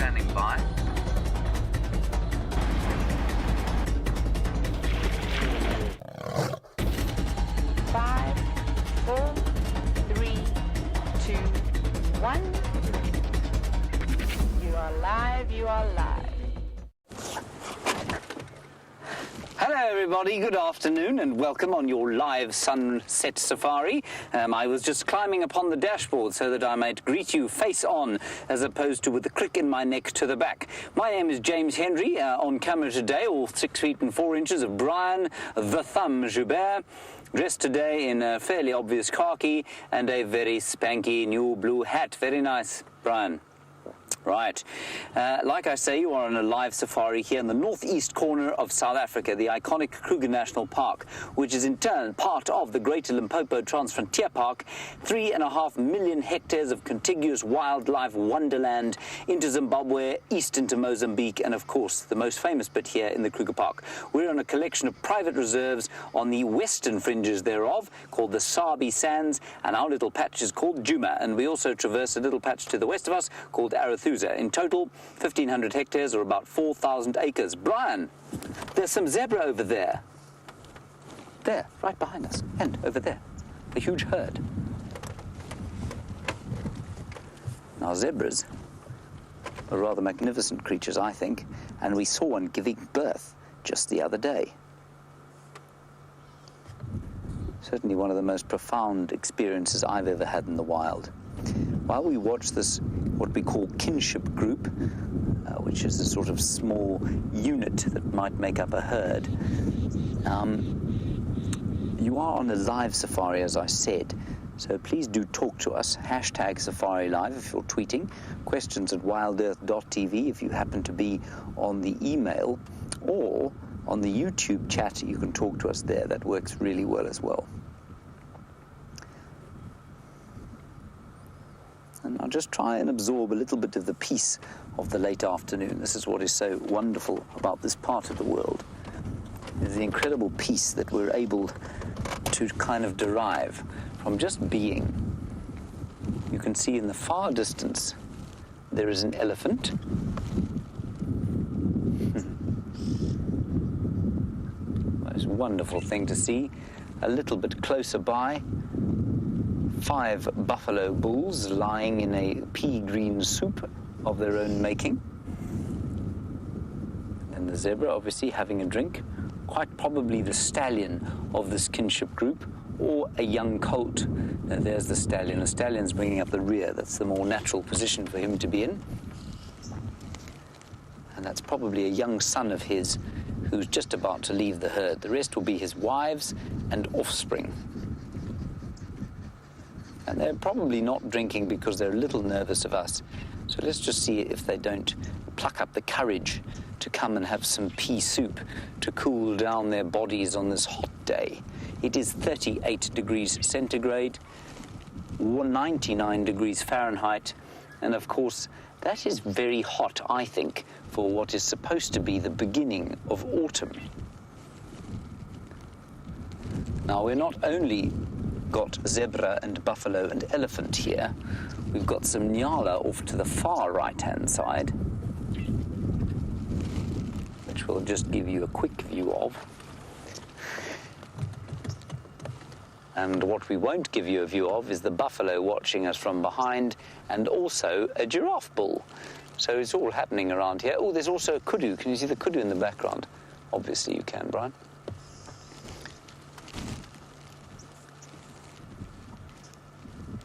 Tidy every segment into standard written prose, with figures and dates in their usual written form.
standing by. 5, 4, 3, 2, 1. You are live, you are live. Hello everybody, good afternoon and welcome on your live sunset safari. I was just climbing upon the dashboard so that I might greet you face on as opposed to with the crick in my neck to the back. My name is James Henry, on camera today, all 6 feet and 4 inches of Brian the Thumb Joubert, dressed today in a fairly obvious khaki and a very spanky new blue hat. Very nice, Brian. Right. Like I say, you are on a live safari here in the northeast corner of South Africa, the iconic Kruger National Park, which is in turn part of the Greater Limpopo Transfrontier Park, 3.5 million hectares of contiguous wildlife wonderland into Zimbabwe, east into Mozambique, and of course the most famous bit here in the Kruger Park. We're on a collection of private reserves on the western fringes thereof, called the Sabi Sands, and our little patch is called Djuma, and we also traverse a little patch to the west of us called Arathusa. In total, 1,500 hectares or about 4,000 acres. Brian, there's some zebra over there. There, right behind us, and over there, a huge herd. Now, zebras are rather magnificent creatures, I think, and we saw one giving birth just the other day. Certainly one of the most profound experiences I've ever had in the wild. While we watch this, what we call kinship group, which is a sort of small unit that might make up a herd, you are on a live safari, as I said, so please do talk to us. Hashtag Safari Live if you're tweeting, questions at wildearth.tv if you happen to be on the email, or on the YouTube chat you can talk to us there. That works really well as well. And I'll just try and absorb a little bit of the peace of the late afternoon. This is what is so wonderful about this part of the world, is the incredible peace that we're able to kind of derive from just being. You can see in the far distance there is an elephant. Most wonderful thing to see. A little bit closer by, 5 buffalo bulls lying in a pea green soup of their own making. And the zebra obviously having a drink, quite probably the stallion of this kinship group, or a young colt. Now there's the stallion. The stallion's bringing up the rear. That's the more natural position for him to be in. And that's probably a young son of his who's just about to leave the herd. The rest will be his wives and offspring. And they're probably not drinking because they're a little nervous of us. So let's just see if they don't pluck up the courage to come and have some pea soup to cool down their bodies on this hot day. It is 38 degrees centigrade, 99 degrees Fahrenheit, and of course that is very hot, I think, for what is supposed to be the beginning of autumn. Now, we're not only got zebra and buffalo and elephant here, we've got some nyala off to the far right-hand side, which we'll just give you a quick view of. And what we won't give you a view of is the buffalo watching us from behind, and also a giraffe bull. So it's all happening around here. Oh, there's also a kudu. Can you see the kudu in the background? Obviously you can, Brian.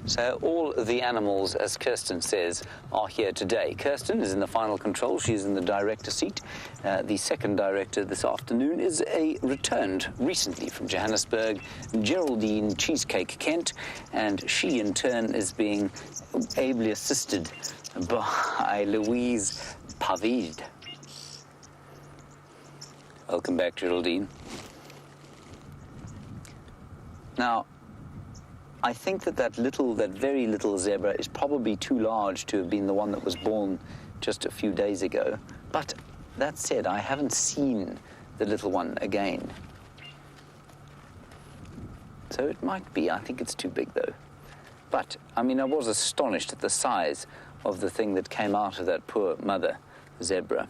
So all the animals, as Kirsten says, are here today. Kirsten is in the final control. She's in the director seat. The second director this afternoon is returned recently from Johannesburg, Geraldine Cheesecake Kent, and she in turn is being ably assisted by Louise Pavid. Welcome back, Geraldine. Now, I think that very little zebra is probably too large to have been the one that was born just a few days ago. But that said, I haven't seen the little one again. So it might be. I think it's too big, though. But, I mean, I was astonished at the size of the thing that came out of that poor mother zebra.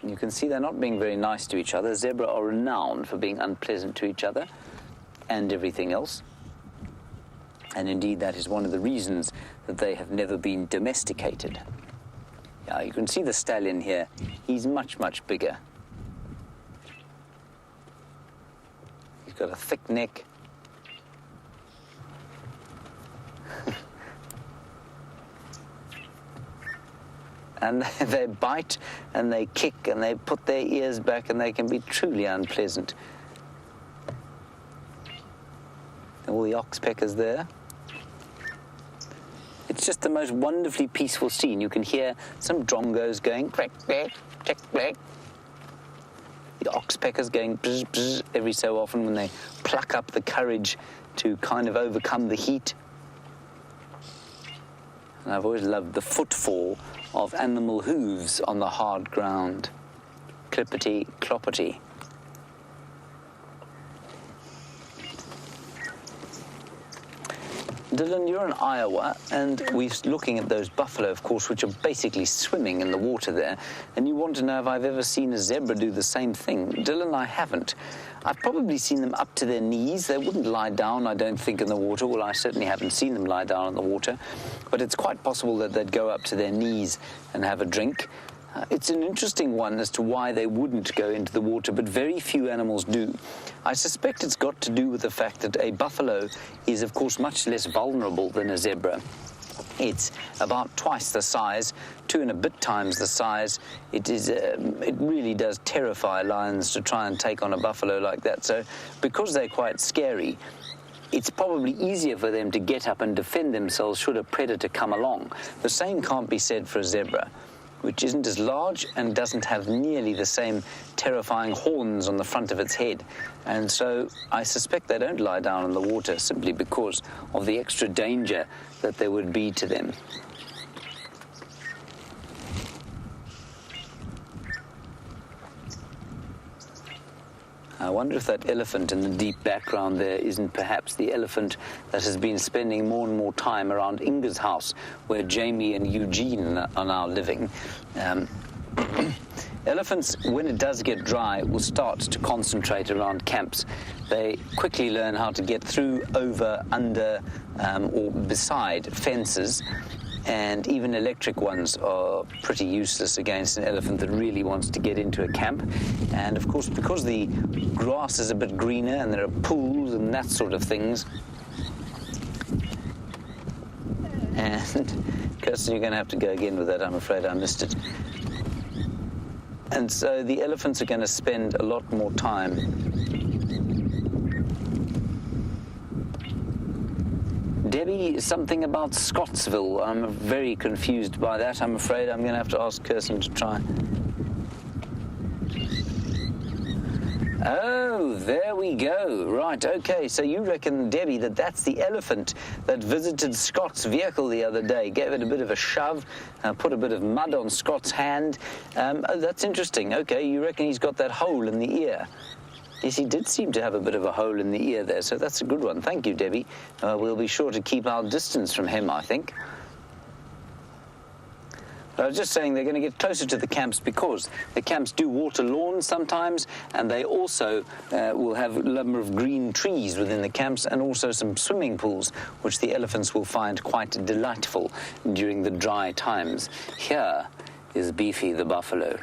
You can see they're not being very nice to each other. Zebra are renowned for being unpleasant to each other and everything else. And indeed, that is one of the reasons that they have never been domesticated. Yeah, you can see the stallion here. He's much, much bigger. He's got a thick neck. And they bite and they kick and they put their ears back and they can be truly unpleasant. All the oxpeckers there. It's just the most wonderfully peaceful scene. You can hear some drongos going crack, crack, crack, crack. The oxpeckers going bzz, bzz every so often when they pluck up the courage to kind of overcome the heat. And I've always loved the footfall of animal hooves on the hard ground. Clippity, cloppity. Dylan, you're in Iowa, and we're looking at those buffalo, of course, which are basically swimming in the water there, and you want to know if I've ever seen a zebra do the same thing. Dylan, I haven't. I've probably seen them up to their knees. They wouldn't lie down, I don't think, in the water. Well, I certainly haven't seen them lie down in the water, but it's quite possible that they'd go up to their knees and have a drink. It's an interesting one as to why they wouldn't go into the water, but very few animals do. I suspect it's got to do with the fact that a buffalo is, of course, much less vulnerable than a zebra. It's about twice the size, 2 and a bit times the size. It really does terrify lions to try and take on a buffalo like that. So because they're quite scary, it's probably easier for them to get up and defend themselves should a predator come along. The same can't be said for a zebra, which isn't as large and doesn't have nearly the same terrifying horns on the front of its head. And so I suspect they don't lie down in the water simply because of the extra danger that there would be to them. I wonder if that elephant in the deep background there isn't perhaps the elephant that has been spending more and more time around Inga's house, where Jamie and Eugene are now living. Elephants, when it does get dry, will start to concentrate around camps. They quickly learn how to get through, over, under, or beside fences. And even electric ones are pretty useless against an elephant that really wants to get into a camp. And of course, because the grass is a bit greener and there are pools and that sort of things. And Kirsten, you're going to have to go again with that. I'm afraid I missed it. And so the elephants are going to spend a lot more time. Debbie, something about Scottsville. I'm very confused by that. I'm afraid I'm going to have to ask Kirsten to try. Oh, there we go. Right, okay. So you reckon, Debbie, that that's the elephant that visited Scott's vehicle the other day, gave it a bit of a shove, put a bit of mud on Scott's hand. Oh, that's interesting. Okay, you reckon he's got that hole in the ear? Yes, he did seem to have a bit of a hole in the ear there, so that's a good one. Thank you, Debbie. We'll be sure to keep our distance from him, I think. I was just saying they're going to get closer to the camps because the camps do water lawns sometimes, and they also will have a number of green trees within the camps and also some swimming pools, which the elephants will find quite delightful during the dry times. Here is Beefy the buffalo.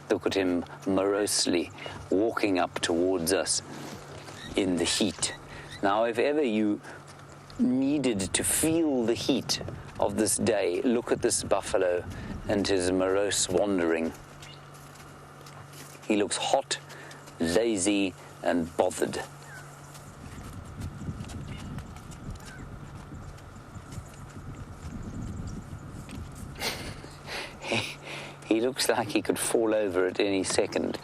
Look at him morosely walking up towards us in the heat. Now, if ever you needed to feel the heat of this day, look at this buffalo and his morose wandering. He looks hot, lazy, and bothered. He looks like he could fall over at any second.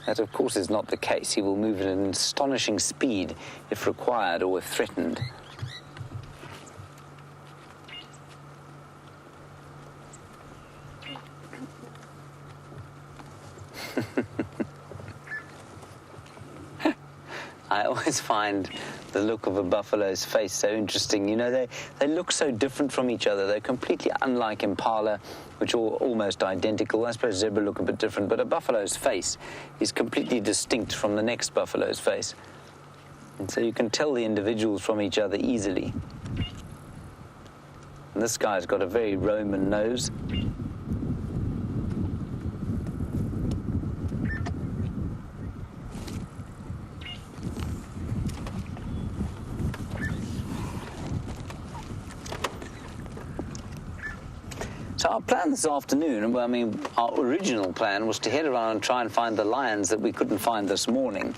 That, of course, is not the case. He will move at an astonishing speed if required or if threatened. I always find the look of a buffalo's face so interesting. You know, they look so different from each other. They're completely unlike impala, which are almost identical. I suppose zebra look a bit different, but a buffalo's face is completely distinct from the next buffalo's face. And so you can tell the individuals from each other easily. And this guy's got a very Roman nose. So our plan this afternoon, well, I mean, our original plan was to head around and try and find the lions that we couldn't find this morning.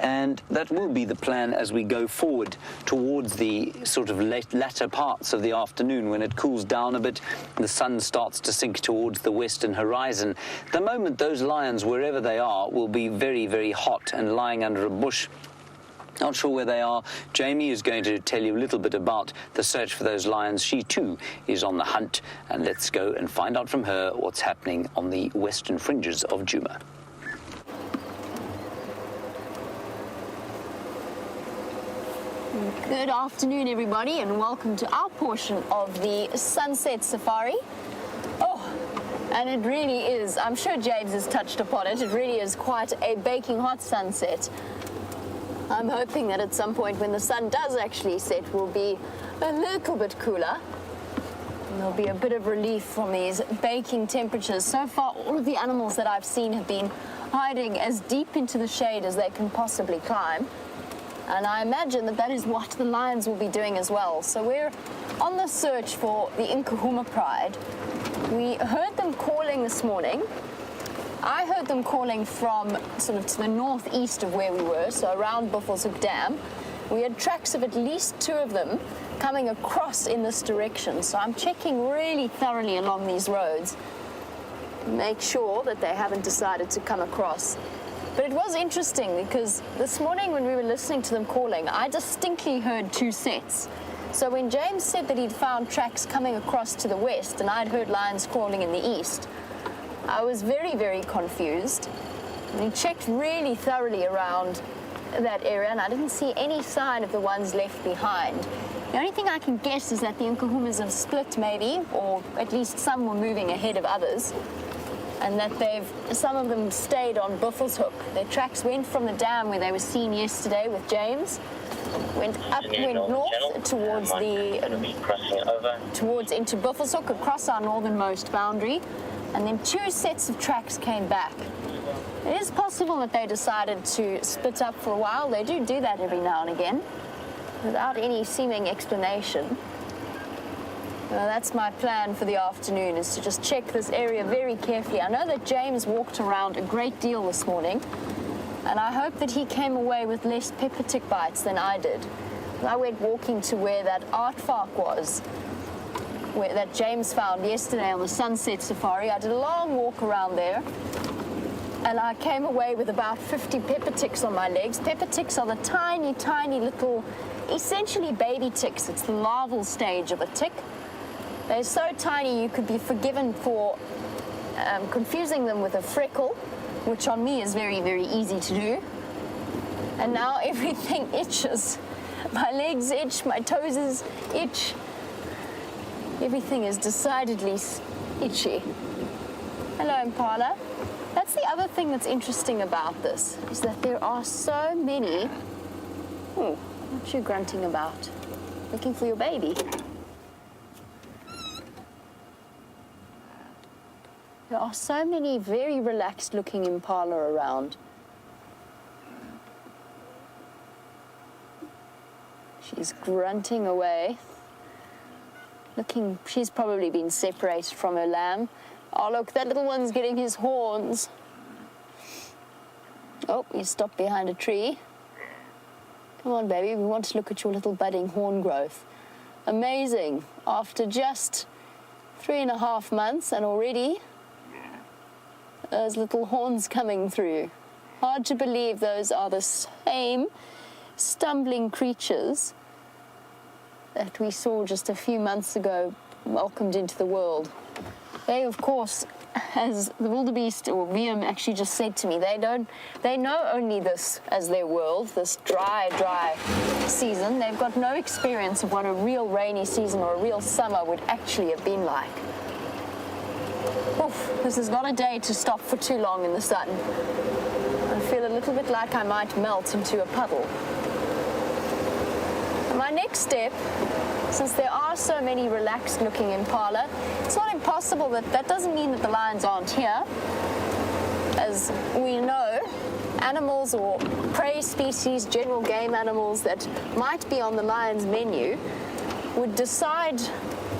And that will be the plan as we go forward towards the sort of latter parts of the afternoon when it cools down a bit, the sun starts to sink towards the western horizon. The moment those lions, wherever they are, will be very, very hot and lying under a bush. Not sure where they are. Jamie is going to tell you a little bit about the search for those lions. She too is on the hunt, and let's go and find out from her what's happening on the western fringes of Djuma. Good afternoon, everybody, and welcome to our portion of the Sunset Safari. Oh, and it really is, I'm sure James has touched upon it, it really is quite a baking hot sunset. I'm hoping that at some point when the sun does actually set, we'll be a little bit cooler. And there'll be a bit of relief from these baking temperatures. So far, all of the animals that I've seen have been hiding as deep into the shade as they can possibly climb. And I imagine that that is what the lions will be doing as well. So we're on the search for the Nkahuma pride. We heard them calling this morning. I heard them calling from sort of to the northeast of where we were, so around Buffelshoek Dam. We had tracks of at least 2 of them coming across in this direction. So I'm checking really thoroughly along these roads, make sure that they haven't decided to come across. But it was interesting because this morning when we were listening to them calling, I distinctly heard 2 sets. So when James said that he'd found tracks coming across to the west and I'd heard lions calling in the east, I was very, very confused. And we checked really thoroughly around that area and I didn't see any sign of the ones left behind. The only thing I can guess is that the Nkahumas have split maybe, or at least some were moving ahead of others, and that some of them stayed on Buffelshoek. Their tracks went from the dam where they were seen yesterday with James, went north towards towards into Buffelshoek across our northernmost boundary, and then 2 sets of tracks came back. It is possible that they decided to split up for a while. They do that every now and again, without any seeming explanation. Well, that's my plan for the afternoon, is to just check this area very carefully. I know that James walked around a great deal this morning, and I hope that he came away with less pepper tick bites than I did. I went walking to where that aardvark was, that James found yesterday on the Sunset Safari. I did a long walk around there, and I came away with about 50 pepper ticks on my legs. Pepper ticks are the tiny, tiny little, essentially baby ticks. It's the larval stage of a tick. They're so tiny you could be forgiven for confusing them with a freckle, which on me is very, very easy to do. And now everything itches. My legs itch, my toes itch. Everything is decidedly itchy. Hello, Impala. That's the other thing that's interesting about this, is that there are so many... what you grunting about? Looking for your baby. There are so many very relaxed-looking impala around. She's grunting away. She's probably been separated from her lamb. Oh, look, that little one's getting his horns. Oh, he stopped behind a tree. Come on, baby, we want to look at your little budding horn growth. Amazing. After just 3.5 months and already those little horns coming through. Hard to believe those are the same stumbling creatures that we saw just a few months ago welcomed into the world. They, of course, as the wildebeest or VM actually just said to me, they know only this as their world, this dry season. They've got no experience of what a real rainy season or a real summer would actually have been like. Oof, this is not a day to stop for too long in the sun. I feel a little bit like I might melt into a puddle. My next step, since there are so many relaxed looking impala, it's not impossible that doesn't mean that the lions aren't here. As we know, animals or prey species, general game animals that might be on the lion's menu would decide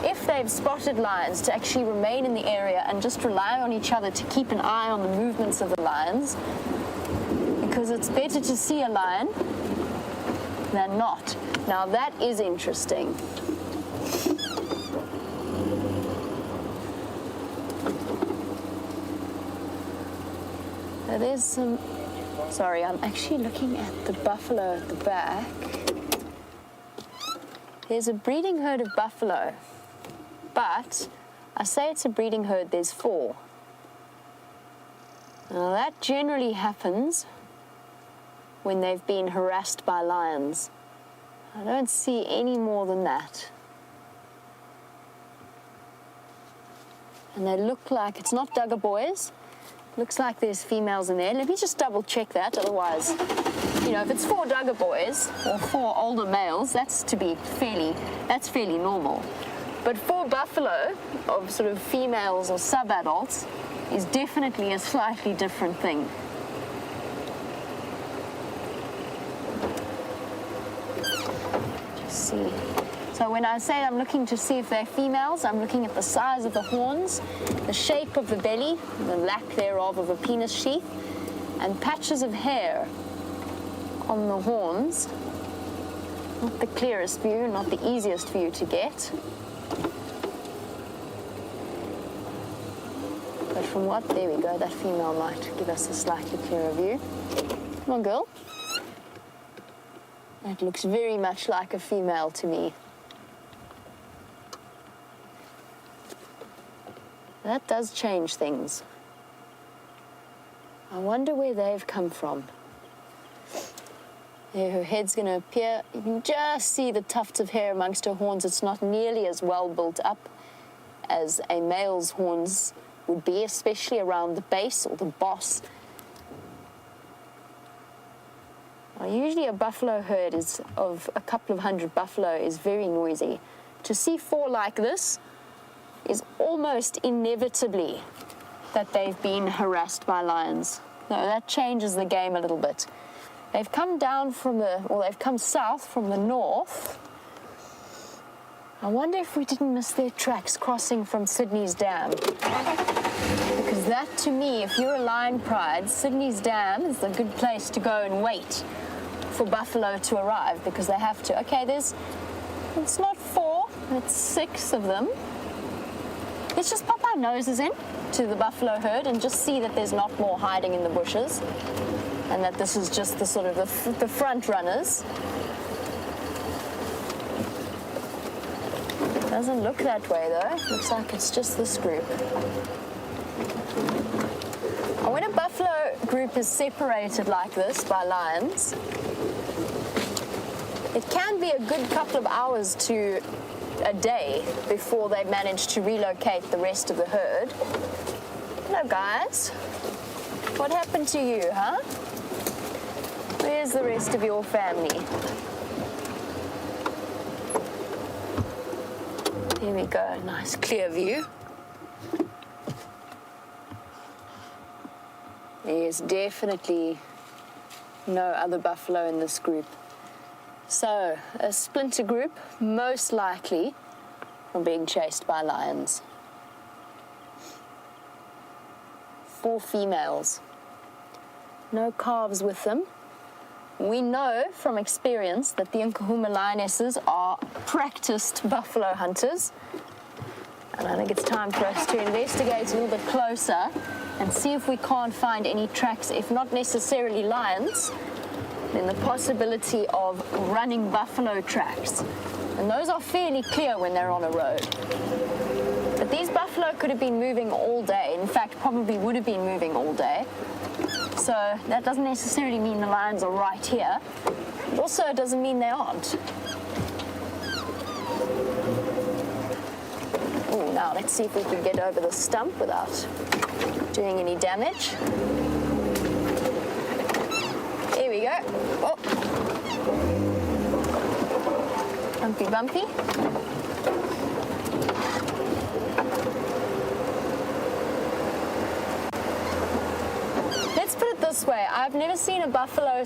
if they've spotted lions to actually remain in the area and just rely on each other to keep an eye on the movements of the lions, because it's better to see a lion than not. Now that is interesting. There's some, sorry, I'm actually looking at the buffalo at the back. There's a breeding herd of buffalo, but I say it's a breeding herd, there's 4. Now that generally happens when they've been harassed by lions. I don't see any more than that. And they look like, it's not Duggar boys. Looks like there's females in there. Let me just double check that, otherwise, you know, if it's 4 Duggar boys or 4 older males, that's fairly normal. But 4 buffalo of sort of females or sub-adults is definitely a slightly different thing. Just see. So when I say I'm looking to see if they're females, I'm looking at the size of the horns, the shape of the belly, the lack thereof of a penis sheath, and patches of hair on the horns. Not the clearest view, not the easiest view to get. But from what, there we go, that female might give us a slightly clearer view. Come on, girl. That looks very much like a female to me. That does change things. I wonder where they've come from. There, her head's going to appear. You can just see the tufts of hair amongst her horns. It's not nearly as well built up as a male's horns would be, especially around the base or the boss. Usually a buffalo herd is of a couple of hundred buffalo is very noisy. To see 4 like this is almost inevitably that they've been harassed by lions. No, that changes the game a little bit. They've come down from they've come south from the north. I wonder if we didn't miss their tracks crossing from Sydney's Dam. Because that, to me, if you're a lion pride, Sydney's Dam is a good place to go and wait for buffalo to arrive, because they have to. Okay, it's not 4, it's 6 of them. Let's just pop our noses in to the buffalo herd and just see that there's not more hiding in the bushes, and that this is just the sort of the front runners. Doesn't look that way though. Looks like it's just this group. When a buffalo group is separated like this by lions, it can be a good couple of hours to a day before they manage to relocate the rest of the herd. Hello guys. What happened to you, huh? Where's the rest of your family? Here we go, nice clear view. There's definitely no other buffalo in this group. So, a splinter group, most likely from being chased by lions. 4 females. No calves with them. We know from experience that the Nkahuma lionesses are practiced buffalo hunters. And I think it's time for us to investigate a little bit closer and see if we can't find any tracks, if not necessarily lions, then the possibility of running buffalo tracks. And those are fairly clear when they're on a road. But But these buffalo could have been moving all day. In fact, probably would have been moving all day. So that doesn't necessarily mean the lions are right here. It also doesn't mean they aren't. Ooh, now let's see if we can get over the stump without doing any damage. Here we go. Oh. Bumpy, bumpy. Let's put it this way. I've never seen a buffalo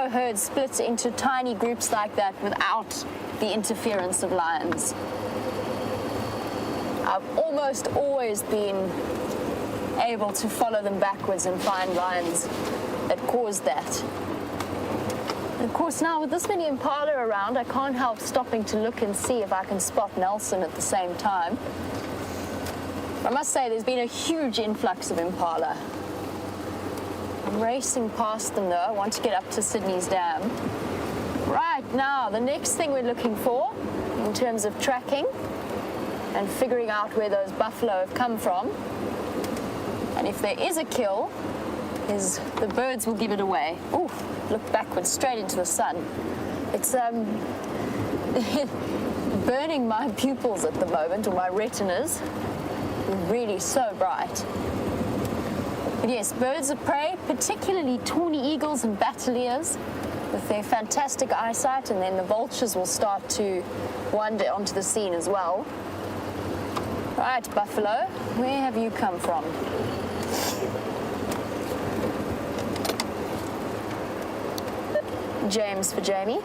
herd split into tiny groups like that without the interference of lions. I've almost always been able to follow them backwards and find lions that caused that. And of course now with this many impala around, I can't help stopping to look and see if I can spot Nelson at the same time. I must say there's been a huge influx of impala. I'm racing past them though. I want to get up to Sydney's Dam. Right, now the next thing we're looking for in terms of tracking and figuring out where those buffalo have come from, and if there is a kill, is the birds will give it away. Ooh, look backwards, straight into the sun. It's burning my pupils at the moment, or my retinas. Really so bright. But yes, birds of prey, particularly tawny eagles and battalias, with their fantastic eyesight, and then the vultures will start to wander onto the scene as well. Right, buffalo, where have you come from? James for Jamie.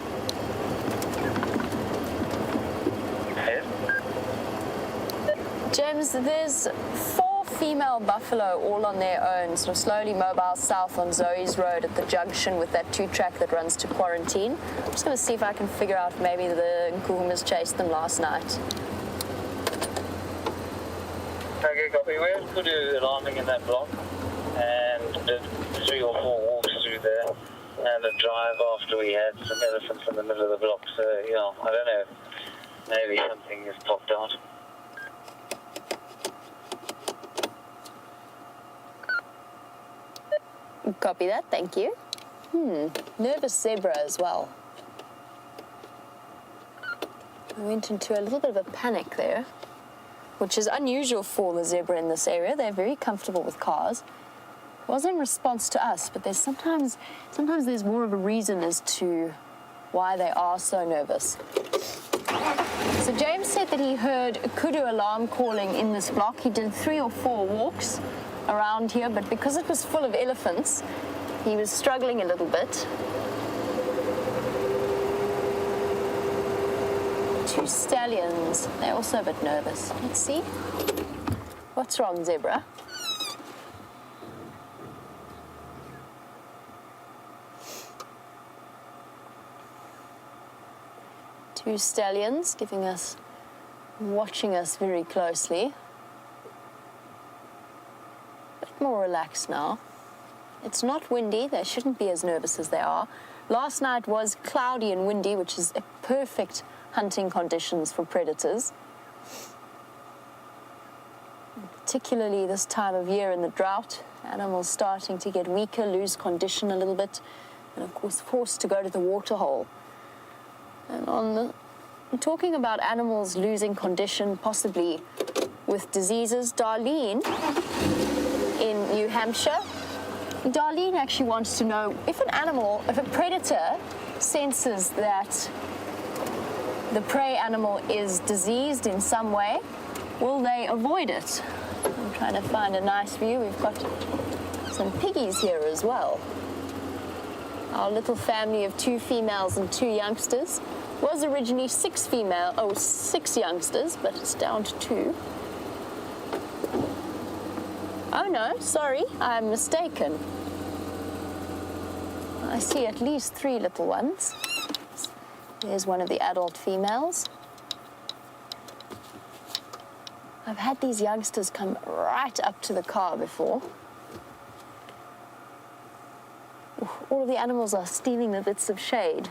James, there's 4 female buffalo all on their own, sort of slowly mobile south on Zoe's Road at the junction with that 2-track that runs to Quarantine. I'm just going to see if I can figure out if maybe the Nkuhumas chased them last night. Okay, copy. We had kudu alarming in that block and did 3 or 4 walks through there and a drive after we had some elephants in the middle of the block. So, yeah, I don't know. Maybe something has popped out. Copy that, thank you. Nervous zebra as well. I went into a little bit of a panic there, which is unusual for the zebra in this area. They're very comfortable with cars. It wasn't in response to us, but there's sometimes there's more of a reason as to why they are so nervous. So James said that he heard a kudu alarm calling in this block. He did 3 or 4 walks around here, but because it was full of elephants, he was struggling a little bit. 2 stallions, they're also a bit nervous. Let's see. What's wrong, zebra? Two stallions watching us very closely. A bit more relaxed now. It's not windy, they shouldn't be as nervous as they are. Last night was cloudy and windy, which is a perfect hunting conditions for predators. Particularly this time of year in the drought, animals starting to get weaker, lose condition a little bit, and of course forced to go to the waterhole. And talking about animals losing condition, possibly with diseases, Darlene in New Hampshire, Darlene actually wants to know if a predator senses that the prey animal is diseased in some way, will they avoid it? I'm trying to find a nice view. We've got some piggies here as well. Our little family of 2 females and 2 youngsters was originally 6 youngsters, but it's down to 2. Oh no, sorry, I'm mistaken. I see at least 3 little ones. There's one of the adult females. I've had these youngsters come right up to the car before. All of the animals are stealing the bits of shade.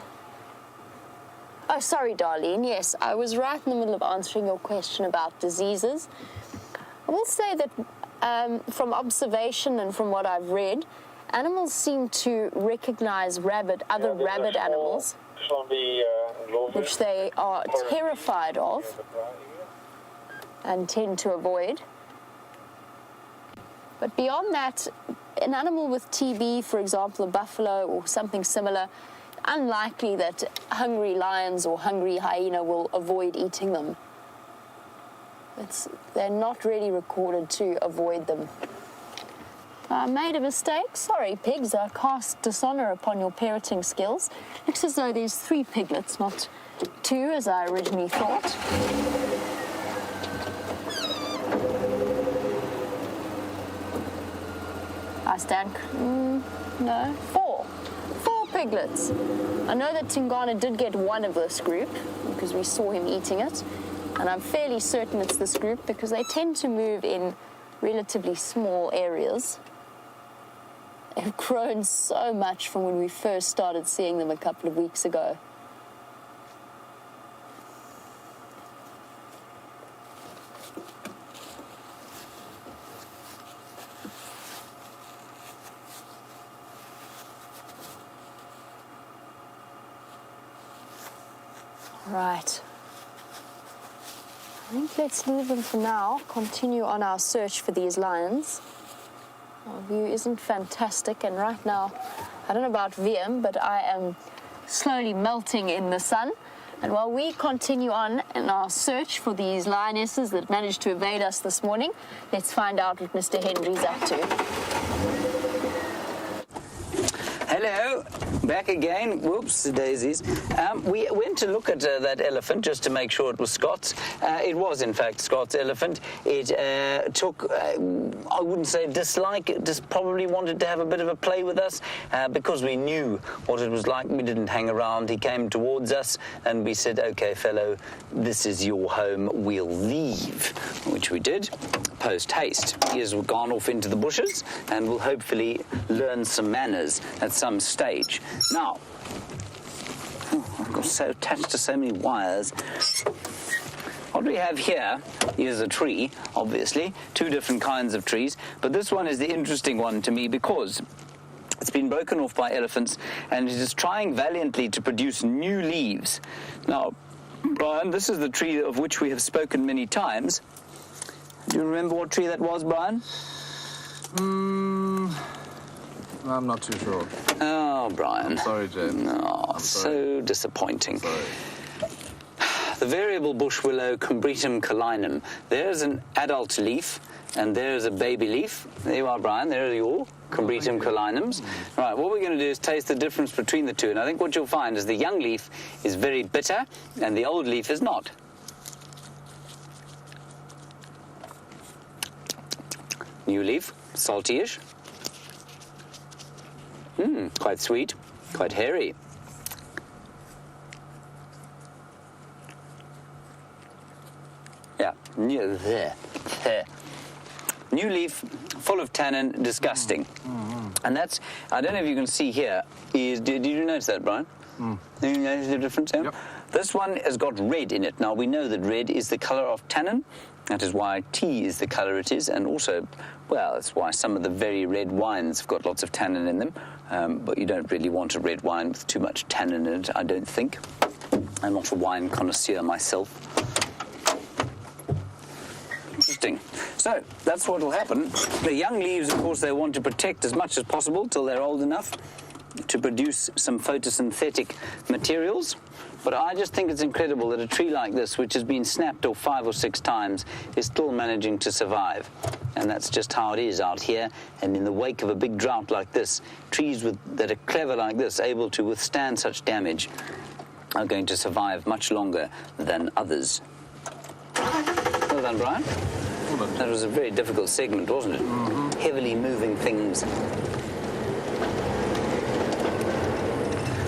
Oh, sorry, Darlene. Yes, I was right in the middle of answering your question about diseases. I will say that from observation and from what I've read, animals seem to recognize other rabid animals, which they are terrified of and tend to avoid. But beyond that, an animal with TB, for example, a buffalo or something similar, unlikely that hungry lions or hungry hyena will avoid eating them. They're not really recorded to avoid them. I made a mistake. Sorry, pigs. I cast dishonor upon your parenting skills. Looks as though there's 3 piglets, not 2, as I originally thought. I stand... no, 4. 4 piglets. I know that Tingana did get one of this group because we saw him eating it. And I'm fairly certain it's this group because they tend to move in relatively small areas. They've grown so much from when we first started seeing them a couple of weeks ago. Right. I think let's leave them for now, continue on our search for these lions. Our view isn't fantastic, and right now, I don't know about VM, but I am slowly melting in the sun. And while we continue on in our search for these lionesses that managed to evade us this morning, let's find out what Mr. Henry's up to. Hello, back again. Whoops, daisies. We went to look at that elephant just to make sure it was Scott's. It was, in fact, Scott's elephant. It took, I wouldn't say dislike, just probably wanted to have a bit of a play with us because we knew what it was like. We didn't hang around. He came towards us and we said, okay, fellow, this is your home. We'll leave, which we did post haste. He has gone off into the bushes and will hopefully learn some manners at some stage. Now, I've got so attached to so many wires. What we have here is a tree, obviously, 2 different kinds of trees, but this one is the interesting one to me because it's been broken off by elephants and it is trying valiantly to produce new leaves. Now, Brian, this is the tree of which we have spoken many times. Do you remember what tree that was, Brian? I'm not too sure. Oh, Brian. I'm sorry, James. No, so disappointing. Sorry. The variable bush willow, Combretum calinum. There's an adult leaf, and there's a baby leaf. There you are, Brian. There are your Combretum calinums. Right, what we're going to do is taste the difference between the two, and I think what you'll find is the young leaf is very bitter, and the old leaf is not. New leaf, salty-ish. Quite sweet, quite hairy. Yeah, new leaf, full of tannin, disgusting. And that's, I don't know if you can see here, did you notice that, Brian? Did you notice the difference there? Yep. This one has got red in it. Now, we know that red is the colour of tannin. That is why tea is the colour it is, and also, well, that's why some of the very red wines have got lots of tannin in them. But you don't really want a red wine with too much tannin in it, I don't think. I'm not a wine connoisseur myself. Interesting. So, that's what will happen. The young leaves, of course, they want to protect as much as possible till they're old enough to produce some photosynthetic materials. But I just think it's incredible that a tree like this, which has been snapped off 5 or 6 times, is still managing to survive. And that's just how it is out here. And in the wake of a big drought like this, trees that are clever like this, able to withstand such damage, are going to survive much longer than others. Well done, Brian. That was a very difficult segment, wasn't it? Heavily moving things.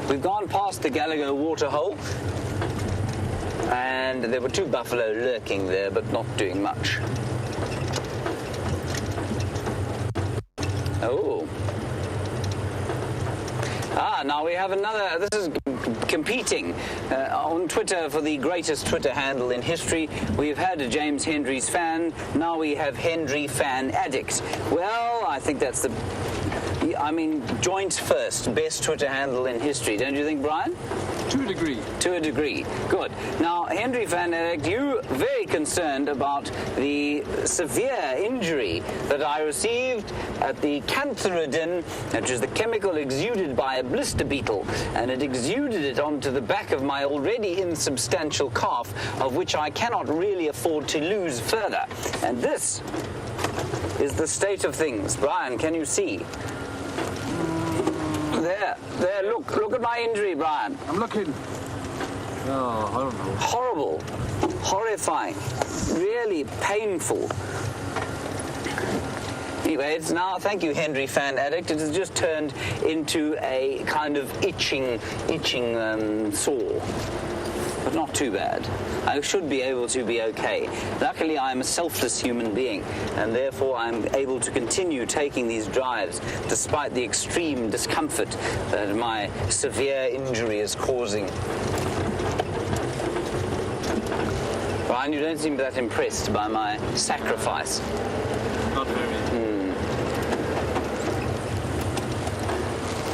We've gone past the Gallagher waterhole, and there were 2 buffalo lurking there, but not doing much. Oh. now we have another. This is competing on Twitter for the greatest Twitter handle in history. We've had a James Hendry's fan. Now we have Hendry Fan Addict. Well, I think that's the... I mean, joint first, best Twitter handle in history. Don't you think, Brian? To a degree. To a degree. Good. Now, Hendry Van Addict, you very concerned about the severe injury that I received at the cantharidin, which is the chemical exuded by a blister beetle, and it exuded it onto the back of my already insubstantial calf, of which I cannot really afford to lose further. And this is the state of things. Brian, can you see? There, look at my injury, Brian. I'm looking. Oh, I don't know. Horrible, horrifying, really painful. Anyway, it's now, thank you, Hendry Fan Addict, it has just turned into a kind of itching sore. But not too bad. I should be able to be okay. Luckily, I'm a selfless human being, and therefore I'm able to continue taking these drives despite the extreme discomfort that my severe injury is causing. Brian, you don't seem that impressed by my sacrifice. Not very.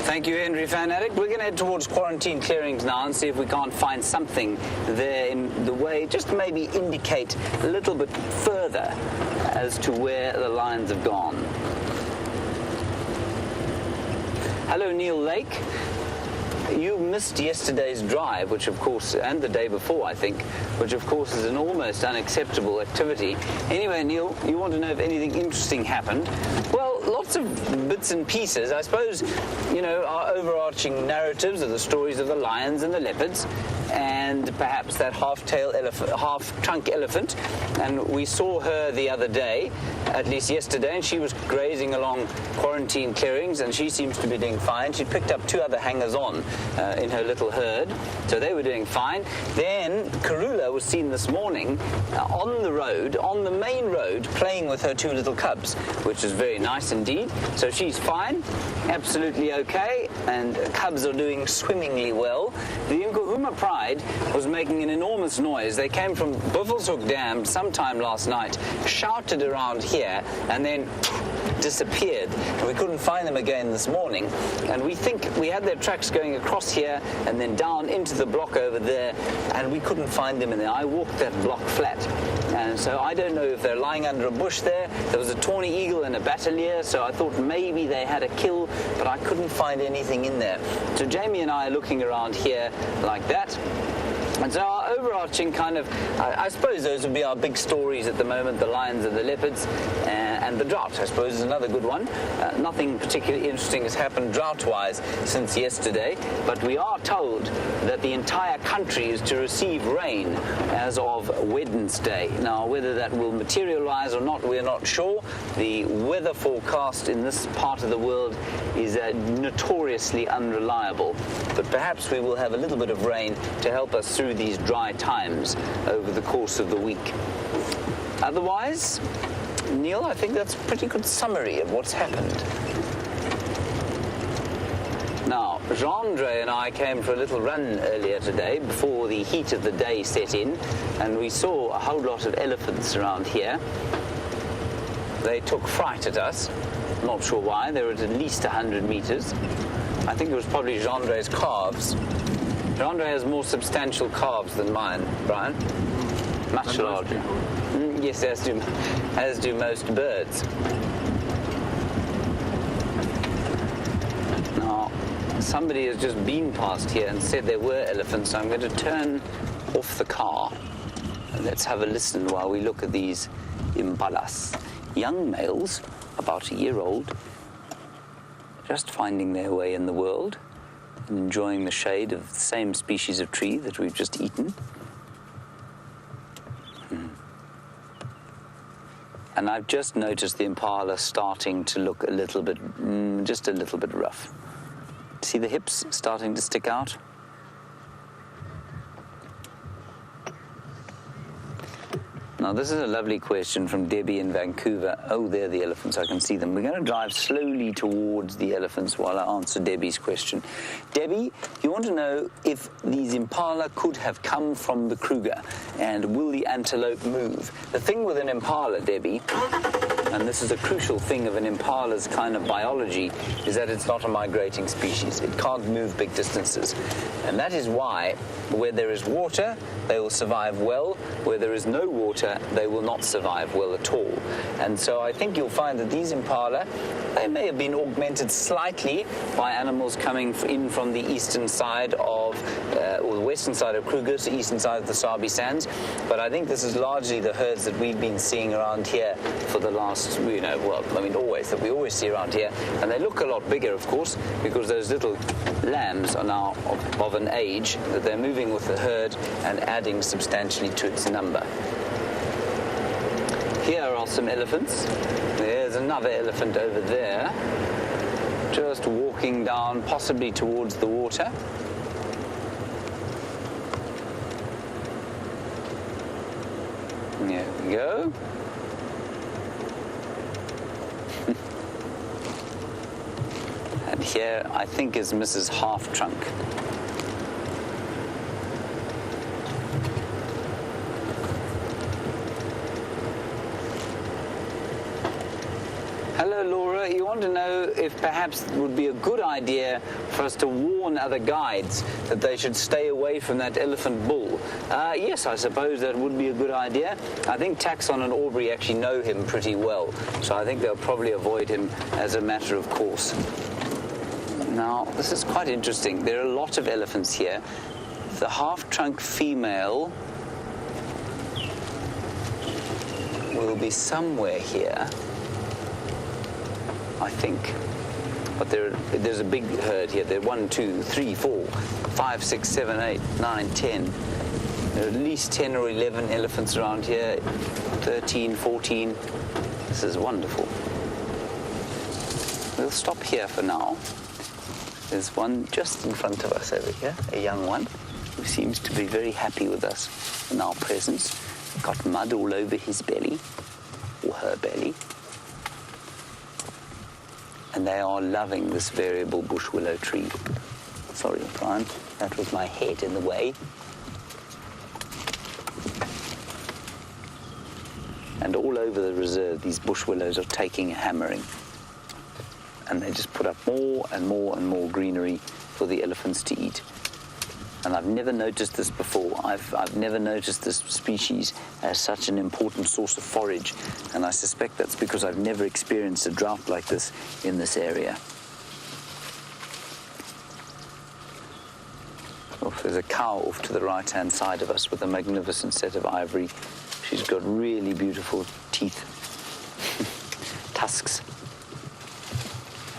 Thank you, Hendry Fan Addict. We're going to head towards quarantine clearings now and see if we can't find something there in the way, just to maybe indicate a little bit further as to where the lines have gone. Hello, Neil Lake. You missed yesterday's drive, which of course, and the day before, I think, which of course is an almost unacceptable activity. Anyway, Neil, you want to know if anything interesting happened? Well, lots of bits and pieces. I suppose, you know, our overarching narratives are the stories of the lions and the leopards, and perhaps that half-trunk elephant. And we saw her the other day, at least yesterday, and she was grazing along quarantine clearings, and she seems to be doing fine. She picked up two other hangers-on in her little herd, so they were doing fine. Then Karula was seen this morning on the road, on the main road, playing with her two little cubs, which is very nice indeed. So she's fine, absolutely okay, and cubs are doing swimmingly well. The Nkuhuma Pride was making an enormous noise. They came from Buffelshoek Dam sometime last night, shouted around here, and then disappeared. And we couldn't find them again this morning. And we think we had their tracks going across here and then down into the block over there, and we couldn't find them in there. I walked that block flat. And so I don't know if they're lying under a bush there. There was a tawny eagle and a batalier, so I thought maybe they had a kill, but I couldn't find anything in there. So Jamie and I are looking around here like that. And so our overarching kind of, I suppose those would be our big stories at the moment, the lions and the leopards, and the drought, I suppose, is another good one. Nothing particularly interesting has happened drought-wise since yesterday, but we are told that the entire country is to receive rain as of Wednesday. Now, whether that will materialize or not, we're not sure. The weather forecast in this part of the world is notoriously unreliable, but perhaps we will have a little bit of rain to help us through these dry times over the course of the week. Otherwise, Neil, I think that's a pretty good summary of what's happened. Now, Jean-Andre and I came for a little run earlier today before the heat of the day set in, and we saw a whole lot of elephants around here. They took fright at us. Not sure why. They were at least 100 meters. I think it was probably Jean-Andre's calves. Jean-Andre has more substantial calves than mine, Brian. Much larger. Yes, as do most birds. Now, somebody has just been past here and said there were elephants, so I'm going to turn off the car. And let's have a listen while we look at these impalas. Young males, about a year old, just finding their way in the world and enjoying the shade of the same species of tree that we've just eaten. And I've just noticed the impala starting to look a little bit, just a little bit rough. See the hips starting to stick out? Now Now, this is a lovely question from Debbie in Vancouver. Oh, there are the elephants. I can see them. We're going to drive slowly towards the elephants while I answer Debbie's question. Debbie, you want to know if these impala could have come from the Kruger, and will the antelope move? The thing with an impala, Debbie, and this is a crucial thing of an impala's kind of biology, is that it's not a migrating species. It can't move big distances. And that is why, where there is water, they will survive well. Where there is no water, they will not survive well at all. And so I think you'll find that these impala, they may have been augmented slightly by animals coming in from the eastern side of, or the western side of Kruger, the eastern side of the Sabi Sands. But I think this is largely the herds that we've been seeing around here for the last, that we always see around here. And they look a lot bigger, of course, because those little lambs are now of an age that they're moving with the herd and adding substantially to its number. Here are some elephants. There's another elephant over there, just walking down, possibly towards the water. There we go. And here, I think, is Mrs. Half-Trunk. Hello, Laura. You want to know if perhaps it would be a good idea for us to warn other guides that they should stay away from that elephant bull. Yes, I suppose that would be a good idea. I think Taxon and Aubrey actually know him pretty well, so I think they'll probably avoid him as a matter of course. Now, this is quite interesting. There are a lot of elephants here. The half-trunk female will be somewhere here, I think. But there's a big herd here. There are 1, 2, 3, 4, 5, 6, 7, 8, 9, 10. There are at least 10 or 11 elephants around here. 13, 14. This is wonderful. We'll stop here for now. There's one just in front of us over here, a young one, who seems to be very happy with us in our presence. Got mud all over his belly, or her belly. And they are loving this variable bush willow tree. Sorry, Brian, that was my head in the way. And all over the reserve, these bush willows are taking a hammering. And they just put up more and more and more greenery for the elephants to eat. And I've never noticed this before. I've never noticed this species as such an important source of forage, and I suspect that's because I've never experienced a drought like this in this area. Oh, there's a cow off to the right-hand side of us with a magnificent set of ivory. She's got really beautiful teeth, tusks.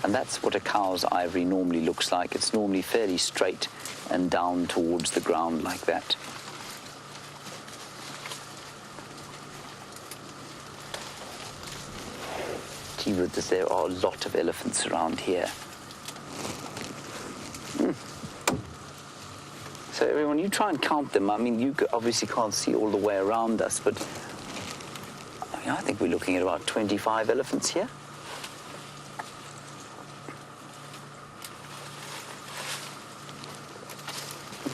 And that's what a cow's ivory normally looks like. It's normally fairly straight and down towards the ground like that. Gee, there are a lot of elephants around here. So everyone, you try and count them. I mean, you obviously can't see all the way around us, but I think we're looking at about 25 elephants here.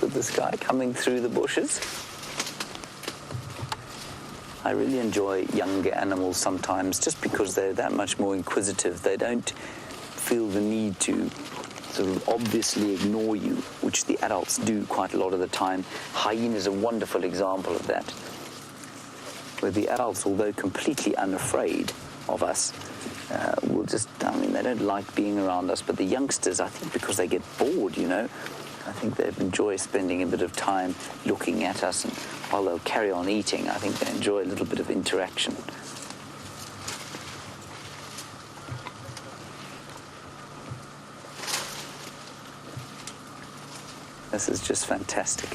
With this guy coming through the bushes. I really enjoy younger animals sometimes just because they're that much more inquisitive. They don't feel the need to sort of obviously ignore you, which the adults do quite a lot of the time. Hyena is a wonderful example of that, where the adults, although completely unafraid of us, will just, they don't like being around us. But the youngsters, I think because they get bored, I think they enjoy spending a bit of time looking at us, and while they'll carry on eating, I think they enjoy a little bit of interaction. This is just fantastic.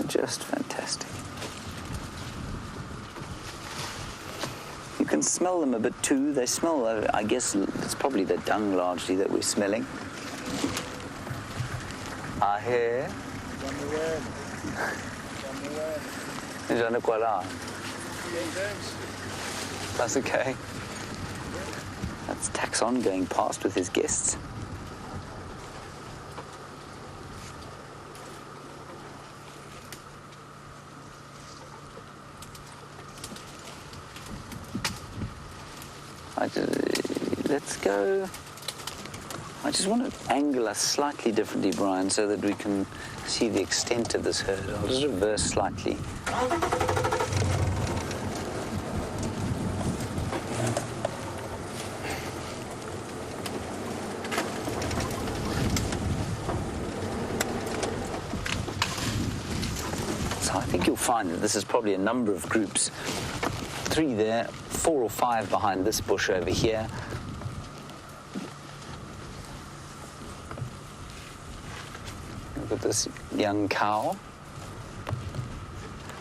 Just fantastic. You can smell them a bit too. They smell, I guess it's probably the dung largely that we're smelling. Here. Is that quite hard? That's okay. That's Taxon going past with his guests. Let's go. I just want to angle us slightly differently, Brian, so that we can see the extent of this herd. I'll just reverse slightly. So I think you'll find that this is probably a number of groups. 3 there, 4 or 5 behind this bush over here. Look at this young cow.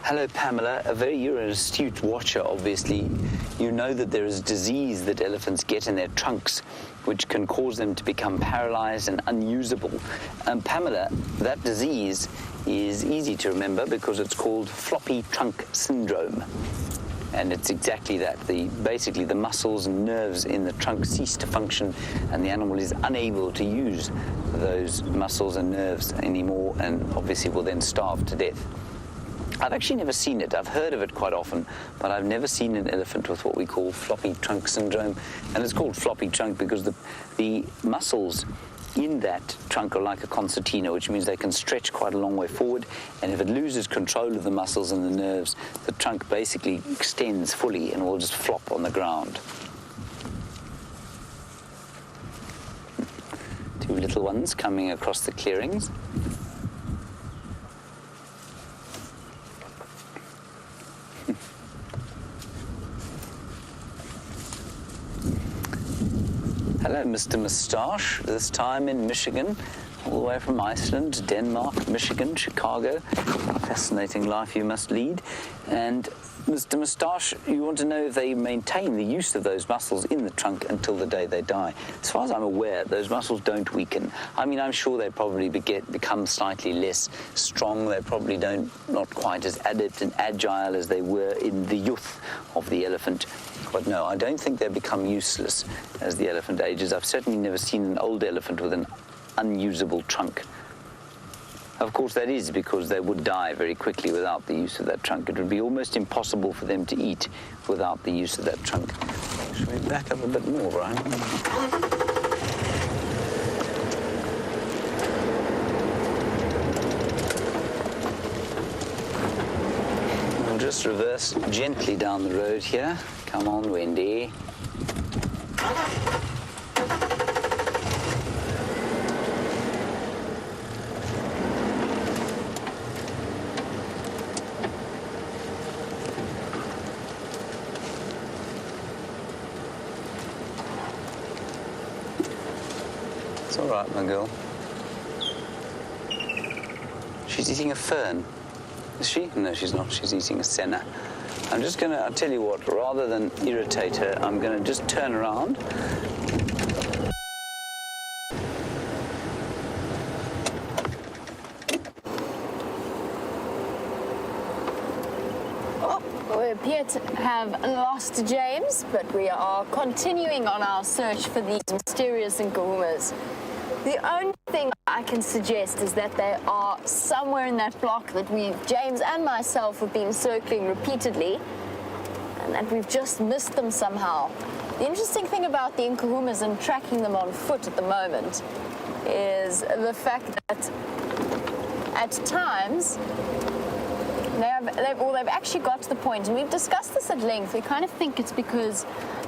Hello, Pamela. You're an astute watcher, obviously. You know that there is disease that elephants get in their trunks, which can cause them to become paralyzed and unusable. Pamela, that disease is easy to remember because it's called floppy trunk syndrome. And it's exactly that. Basically, the muscles and nerves in the trunk cease to function, and the animal is unable to use those muscles and nerves anymore, and obviously will then starve to death. I've actually never seen it. I've heard of it quite often, but I've never seen an elephant with what we call floppy trunk syndrome. And it's called floppy trunk because the muscles in that trunk are like a concertina, which means they can stretch quite a long way forward, and if it loses control of the muscles and the nerves, the trunk basically extends fully and will just flop on the ground. 2 little ones coming across the clearings. Hello, Mr. Moustache, this time in Michigan, all the way from Iceland, Denmark, Michigan, Chicago. Fascinating life you must lead. And Mr. Moustache, you want to know if they maintain the use of those muscles in the trunk until the day they die. As far as I'm aware, those muscles don't weaken. I mean, I'm sure they probably become slightly less strong. They probably not quite as adept and agile as they were in the youth of the elephant. But no, I don't think they become useless as the elephant ages. I've certainly never seen an old elephant with an unusable trunk. Of course, that is because they would die very quickly without the use of that trunk. It would be almost impossible for them to eat without the use of that trunk. Should we back up a bit more, Brian? We'll just reverse gently down the road here. Come on, Wendy. It's all right, my girl. She's eating a fern. Is she? No, she's not. She's eating a senna. I'll tell you what, rather than irritate her, I'm going to just turn around. Oh, we appear to have lost James, but we are continuing on our search for these mysterious nkuhumas. The only thing I can suggest is that they are somewhere in that block that James and myself have been circling repeatedly, and that we've just missed them somehow. The interesting thing about the nkuhumas and tracking them on foot at the moment is the fact that at times they've actually got to the point, and we've discussed this at length, we kind of think it's because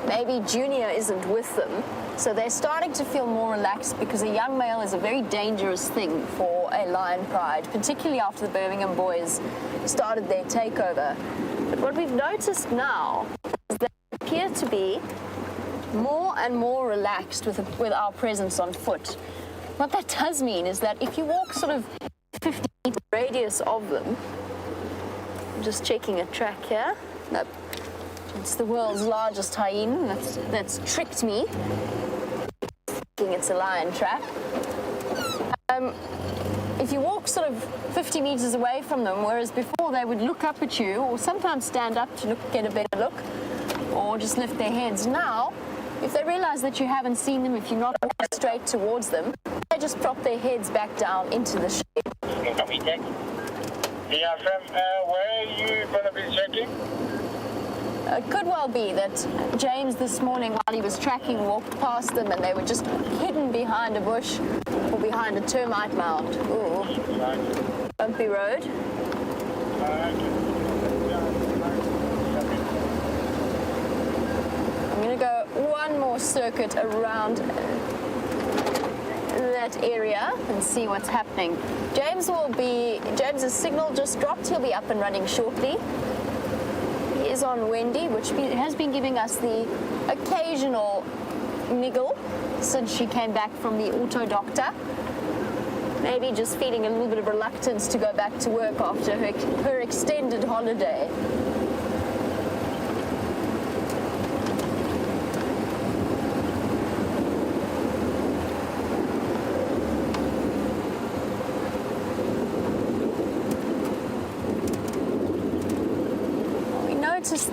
maybe Junior isn't with them, so they're starting to feel more relaxed because a young male is a very dangerous thing for a lion pride, particularly after the Birmingham boys started their takeover. But what we've noticed now is they appear to be more and more relaxed with our presence on foot. What that does mean is that if you walk sort of 50-meter radius of them, I'm just checking a track here. Nope. It's the world's largest hyena. That's tricked me. Thinking it's a lion trap. If you walk sort of 50 meters away from them, whereas before they would look up at you, or sometimes stand up to get a better look, or just lift their heads. Now, if they realize that you haven't seen them, if you're not walking straight towards them, they just drop their heads back down into the shade. Copy, check. Yeah, from where are you going to be checking? It could well be that James this morning, while he was tracking, walked past them and they were just hidden behind a bush or behind a termite mound. Ooh. Bumpy road. I'm going to go one more circuit around that area and see what's happening. James's signal just dropped. He'll be up and running shortly. He is on Wendy, which has been giving us the occasional niggle since she came back from the auto doctor. Maybe just feeling a little bit of reluctance to go back to work after her extended holiday.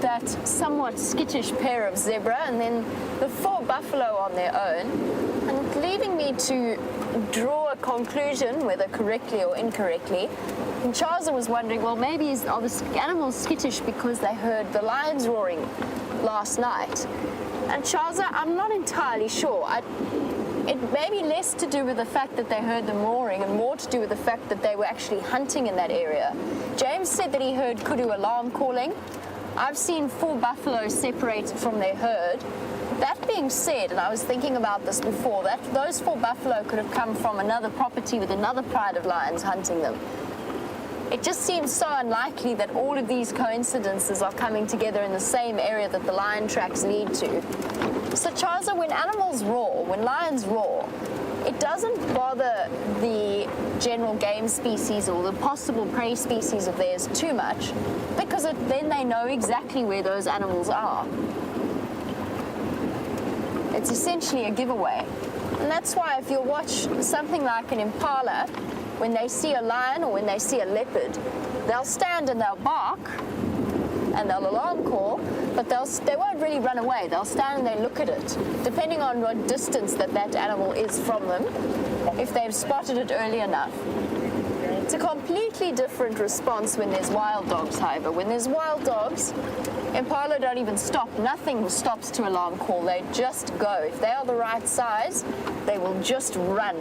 That somewhat skittish pair of zebra and then the 4 buffalo on their own, and leaving me to draw a conclusion, whether correctly or incorrectly. And Charles was wondering, well, maybe are the animals skittish because they heard the lions roaring last night? And Charles, I'm not entirely sure. It may be less to do with the fact that they heard them roaring and more to do with the fact that they were actually hunting in that area. James said that he heard kudu alarm calling. I've seen 4 buffaloes separated from their herd. That being said, and I was thinking about this before, that those 4 buffalo could have come from another property with another pride of lions hunting them. It just seems so unlikely that all of these coincidences are coming together in the same area that the lion tracks lead to. So Chaza, when animals roar, when lions roar, it doesn't bother the general game species or the possible prey species of theirs too much, because then they know exactly where those animals are. It's essentially a giveaway. And that's why if you watch something like an impala, when they see a lion or when they see a leopard, they'll stand and they'll bark and they'll alarm call, but they won't really run away. They'll stand and they look at it, depending on what distance that animal is from them, if they've spotted it early enough. It's a completely different response when there's wild dogs, however. When there's wild dogs, impala don't even stop. Nothing stops to alarm call. They just go. If they are the right size, they will just run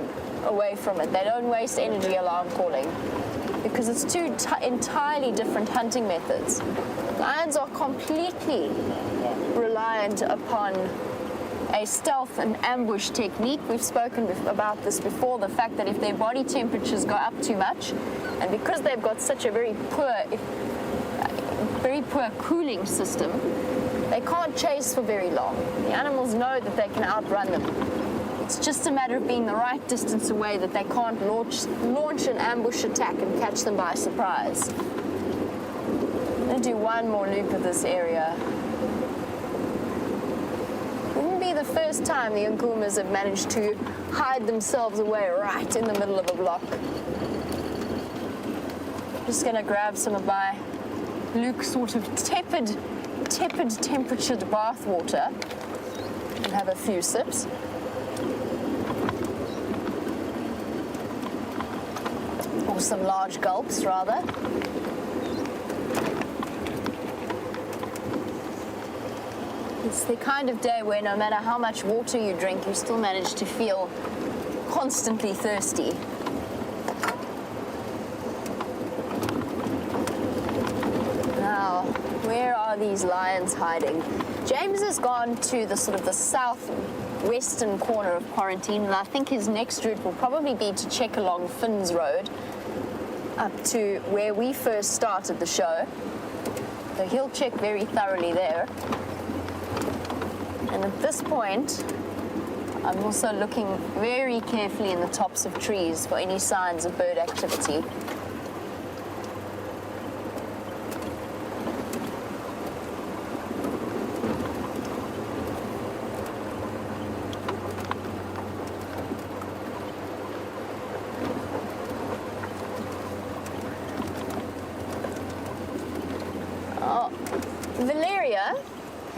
away from it. They don't waste energy alarm calling because it's two entirely different hunting methods. Lions are completely reliant upon a stealth and ambush technique. We've spoken about this before, the fact that if their body temperatures go up too much, and because they've got such a very poor cooling system, they can't chase for very long. The animals know that they can outrun them. It's just a matter of being the right distance away that they can't launch an ambush attack and catch them by surprise. I'm going to do one more loop of this area. Wouldn't be the first time the Nkumas have managed to hide themselves away right in the middle of a block. Just going to grab some of my Luke sort of tepid temperatured bath water and have a few sips. Or some large gulps, rather. It's the kind of day where no matter how much water you drink, you still manage to feel constantly thirsty. Now, where are these lions hiding? James has gone to the sort of the southwestern corner of quarantine, and I think his next route will probably be to check along Finn's Road up to where we first started the show. So he'll check very thoroughly there. And at this point, I'm also looking very carefully in the tops of trees for any signs of bird activity.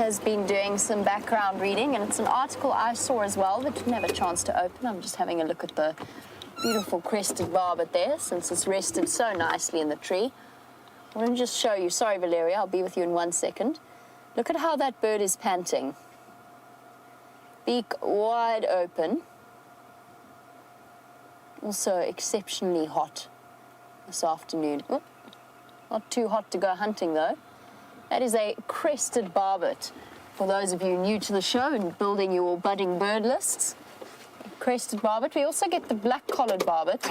has been doing some background reading, and it's an article I saw as well that didn't have a chance to open. I'm just having a look at the beautiful crested barbet there, since it's rested so nicely in the tree. I want to just show you. Sorry, Valeria, I'll be with you in 1 second. Look at how that bird is panting. Beak wide open. Also exceptionally hot this afternoon. Oh, not too hot to go hunting though. That is a crested barbet. For those of you new to the show and building your budding bird lists, crested barbet. We also get the black-collared barbet,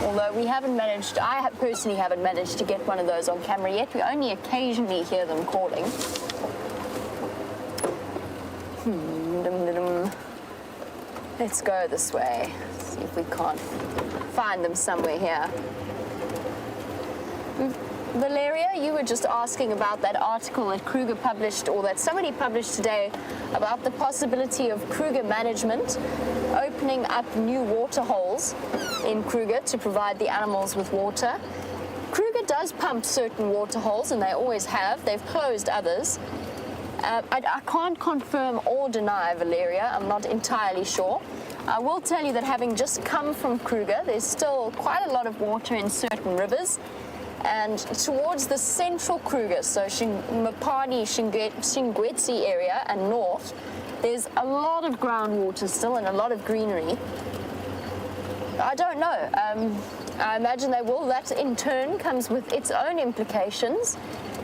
although we haven't managed, personally haven't managed to get one of those on camera yet. We only occasionally hear them calling. Let's go this way, see if we can't find them somewhere here. Valeria, you were just asking about that article that Kruger published, or that somebody published today, about the possibility of Kruger management opening up new water holes in Kruger to provide the animals with water. Kruger does pump certain water holes, and they always have. They've closed others. I can't confirm or deny, Valeria. I'm not entirely sure. I will tell you that having just come from Kruger, there's still quite a lot of water in certain rivers. And towards the central Kruger, so Mopani, Shingwetsi area and north, there's a lot of groundwater still and a lot of greenery. I don't know. I imagine they will. That in turn comes with its own implications,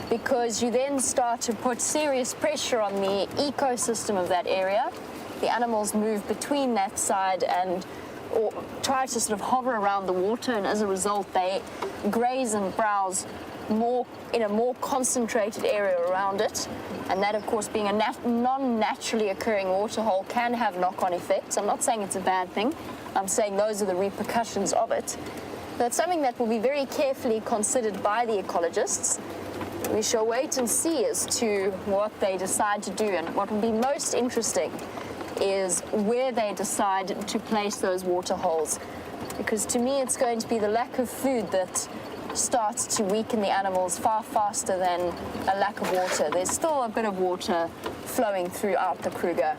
because you then start to put serious pressure on the ecosystem of that area. The animals move between that side or try to sort of hover around the water, and as a result they graze and browse more in a more concentrated area around it. And that, of course, being a non-naturally occurring waterhole, can have knock-on effects. I'm not saying it's a bad thing. I'm saying those are the repercussions of it. That's something that will be very carefully considered by the ecologists. We shall wait and see as to what they decide to do, and what will be most interesting is where they decide to place those water holes. Because to me, it's going to be the lack of food that starts to weaken the animals far faster than a lack of water. There's still a bit of water flowing throughout the Kruger.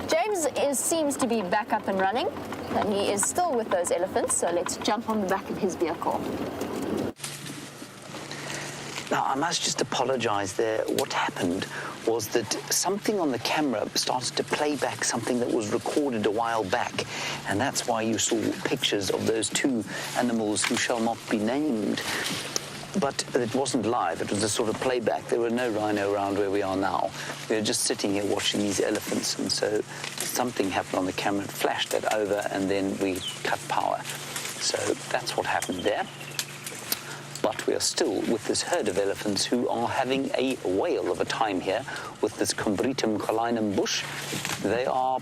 James seems to be back up and running, and he is still with those elephants, so let's jump on the back of his vehicle. Now, I must just apologize there. What happened was that something on the camera started to play back something that was recorded a while back, and that's why you saw pictures of those two animals who shall not be named. But it wasn't live, it was a sort of playback. There were no rhino around where we are now. We were just sitting here watching these elephants, and so something happened on the camera, it flashed that over, and then we cut power. So that's what happened there. But we are still with this herd of elephants who are having a whale of a time here with this Combretum collinum bush. They are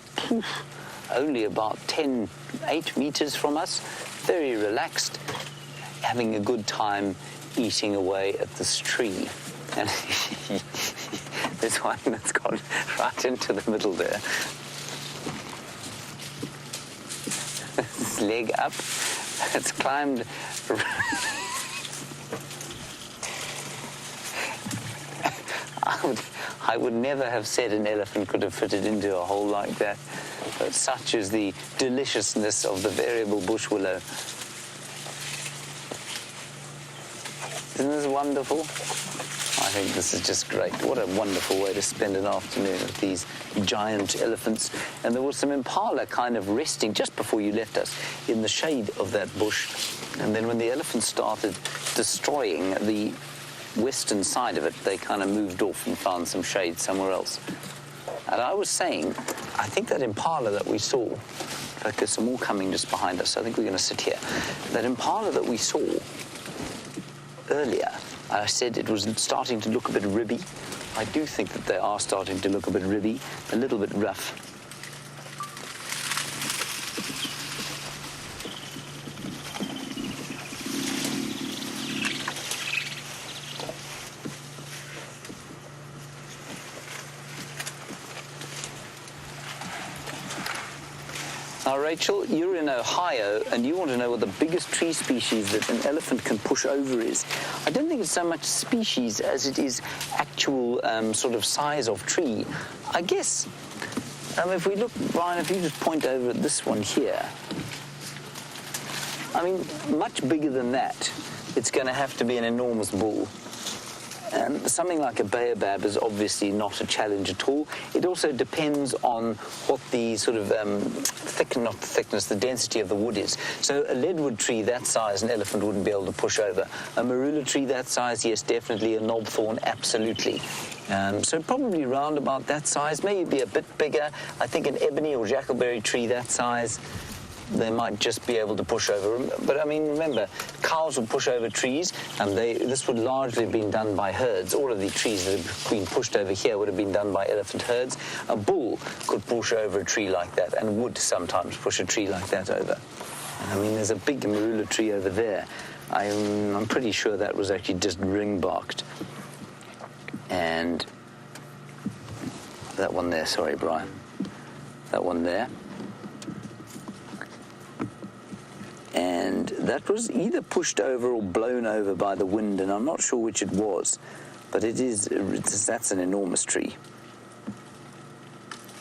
only about 8 meters from us, very relaxed, having a good time eating away at this tree. And there's one that's gone right into the middle there. Its leg up, it's climbed. I would never have said an elephant could have fitted into a hole like that, but such is the deliciousness of the variable bush willow. Isn't this wonderful? I think this is just great. What a wonderful way to spend an afternoon with these giant elephants. And there was some impala kind of resting just before you left us in the shade of that bush. And then when the elephants started destroying the western side of it, they kind of moved off and found some shade somewhere else. And I was saying, I think that impala that we saw, in fact, there's some more coming just behind us, so I think we're going to sit here. That impala that we saw earlier, I said it was starting to look a bit ribby. I do think that they are starting to look a bit ribby, a little bit rough. Now, Rachel, you're in Ohio, and you want to know what the biggest tree species that an elephant can push over is. I don't think it's so much species as it is actual sort of size of tree. I guess, if we look, Brian, if you just point over at this one here, I mean, much bigger than that, it's going to have to be an enormous bull. Something like a baobab is obviously not a challenge at all. It also depends on what the sort of the density of the wood is. So a leadwood tree that size, an elephant wouldn't be able to push over. A marula tree that size, yes, definitely. A knobthorn, absolutely. So probably round about that size, maybe a bit bigger. I think an ebony or jackalberry tree that size, they might just be able to push over. But I mean, remember, cows will push over trees, and this would largely have been done by herds. All of the trees that have been pushed over here would have been done by elephant herds. A bull could push over a tree like that, and would sometimes push a tree like that over. I mean, there's a big marula tree over there. I'm pretty sure that was actually just ring-barked. And that one there, sorry, Brian. That one there. And that was either pushed over or blown over by the wind, and I'm not sure which it was, but that's an enormous tree.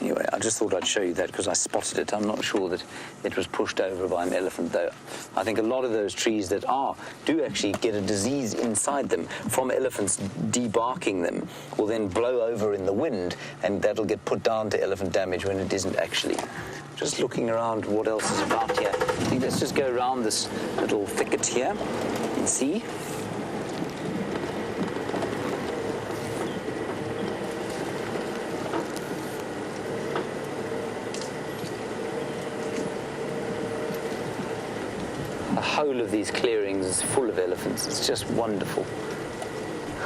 Anyway, I just thought I'd show you that because I spotted it. I'm not sure that it was pushed over by an elephant, though. I think a lot of those trees that do actually get a disease inside them from elephants debarking them will then blow over in the wind, and that'll get put down to elephant damage when it isn't actually. Just looking around what else is about here. I think let's just go around this little thicket here and see. The whole of these clearings is full of elephants. It's just wonderful.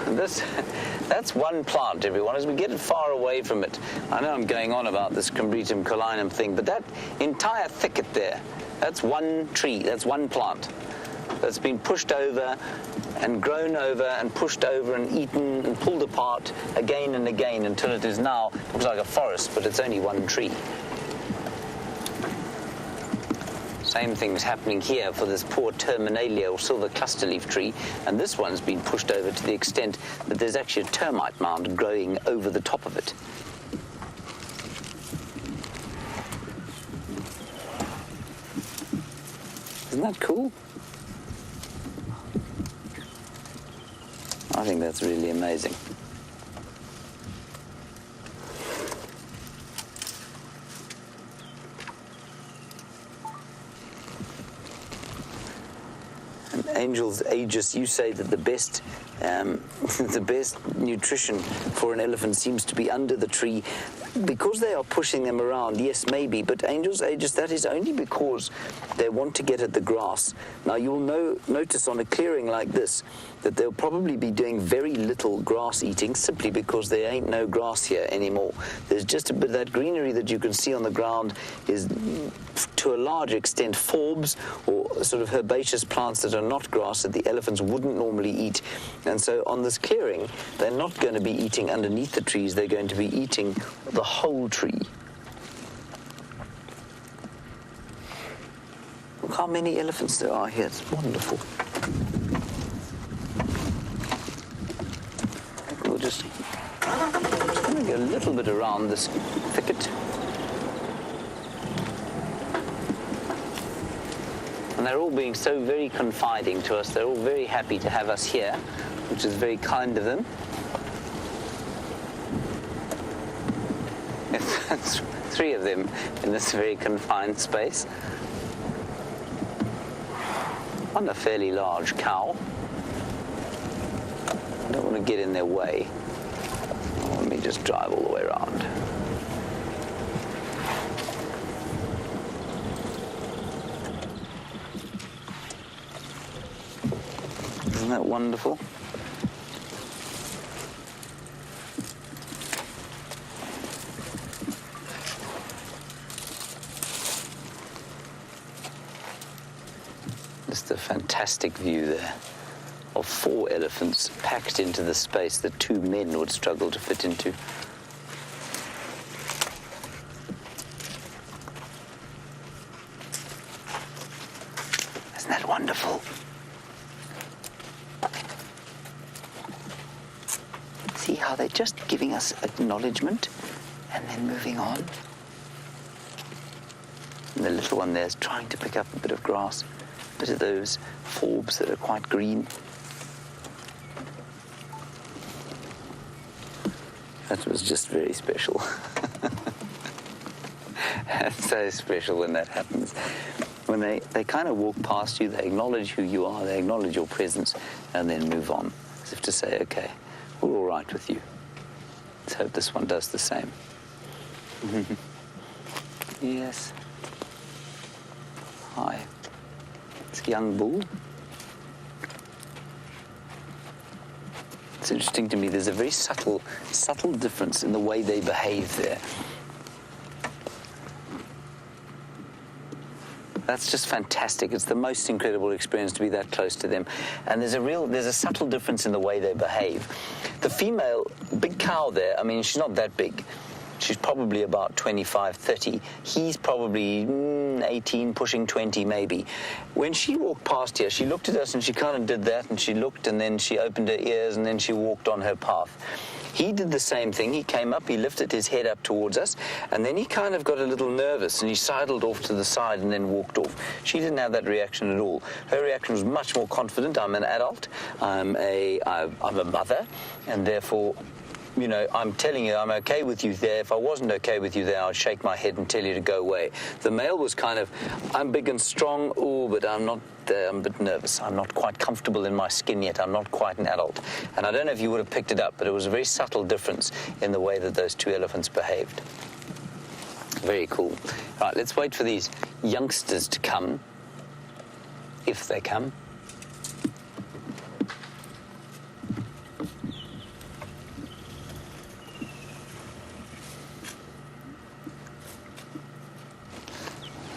And that's one plant, everyone. As we get far away from it, I know I'm going on about this Combretum collinum thing, but that entire thicket there, that's one tree, that's one plant that's been pushed over and grown over and pushed over and eaten and pulled apart again and again until it is now, looks like a forest, but it's only one tree. Same thing's happening here for this poor terminalia or silver cluster leaf tree, and this one's been pushed over to the extent that there's actually a termite mound growing over the top of it. Isn't that cool? I think that's really amazing. Angels, Aegis, you say that the best nutrition for an elephant seems to be under the tree because they are pushing them around. Yes, maybe, but Angels, Aegis, that is only because they want to get at the grass. Now, you'll notice on a clearing like this that they'll probably be doing very little grass eating simply because there ain't no grass here anymore. There's just a bit of that greenery that you can see on the ground is to a large extent forbs or sort of herbaceous plants that are not grass that the elephants wouldn't normally eat. And so on this clearing, they're not going to be eating underneath the trees, they're going to be eating the whole tree. Look how many elephants there are here, it's wonderful. We'll just going to go a little bit around this thicket. And they're all being so very confiding to us. They're all very happy to have us here, which is very kind of them. That's 3 of them in this very confined space. On a fairly large cow. I don't want to get in their way. Let me just drive all the way around. Isn't that wonderful? Just a fantastic view there of 4 elephants packed into the space that 2 men would struggle to fit into. wonderful. See how they're just giving us acknowledgement and then moving on. And the little one there is trying to pick up a bit of grass, a bit of those forbs that are quite green. That was just very special. It's so special when that happens. When they kind of walk past you, they acknowledge who you are, they acknowledge your presence, and then move on, as if to say, okay, we're all right with you. Let's hope this one does the same. Yes. Hi. It's a young bull. It's interesting to me, there's a very subtle difference in the way they behave there. That's just fantastic. It's the most incredible experience to be that close to them. And there's a subtle difference in the way they behave. The female, big cow there, I mean, she's not that big. She's probably about 25, 30. He's probably 18, pushing 20 maybe. When she walked past here, she looked at us and she kind of did that, and she looked and then she opened her ears and then she walked on her path. He did the same thing. He came up, he lifted his head up towards us, and then he kind of got a little nervous and he sidled off to the side and then walked off. She didn't have that reaction at all. Her reaction was much more confident. I'm an adult, I'm a mother, and therefore, you know, I'm telling you, I'm okay with you there. If I wasn't okay with you there, I'd shake my head and tell you to go away. The male was kind of, I'm big and strong, but I'm not, I'm a bit nervous. I'm not quite comfortable in my skin yet. I'm not quite an adult. And I don't know if you would have picked it up, but it was a very subtle difference in the way that those two elephants behaved. Very cool. Right, let's wait for these youngsters to come, if they come.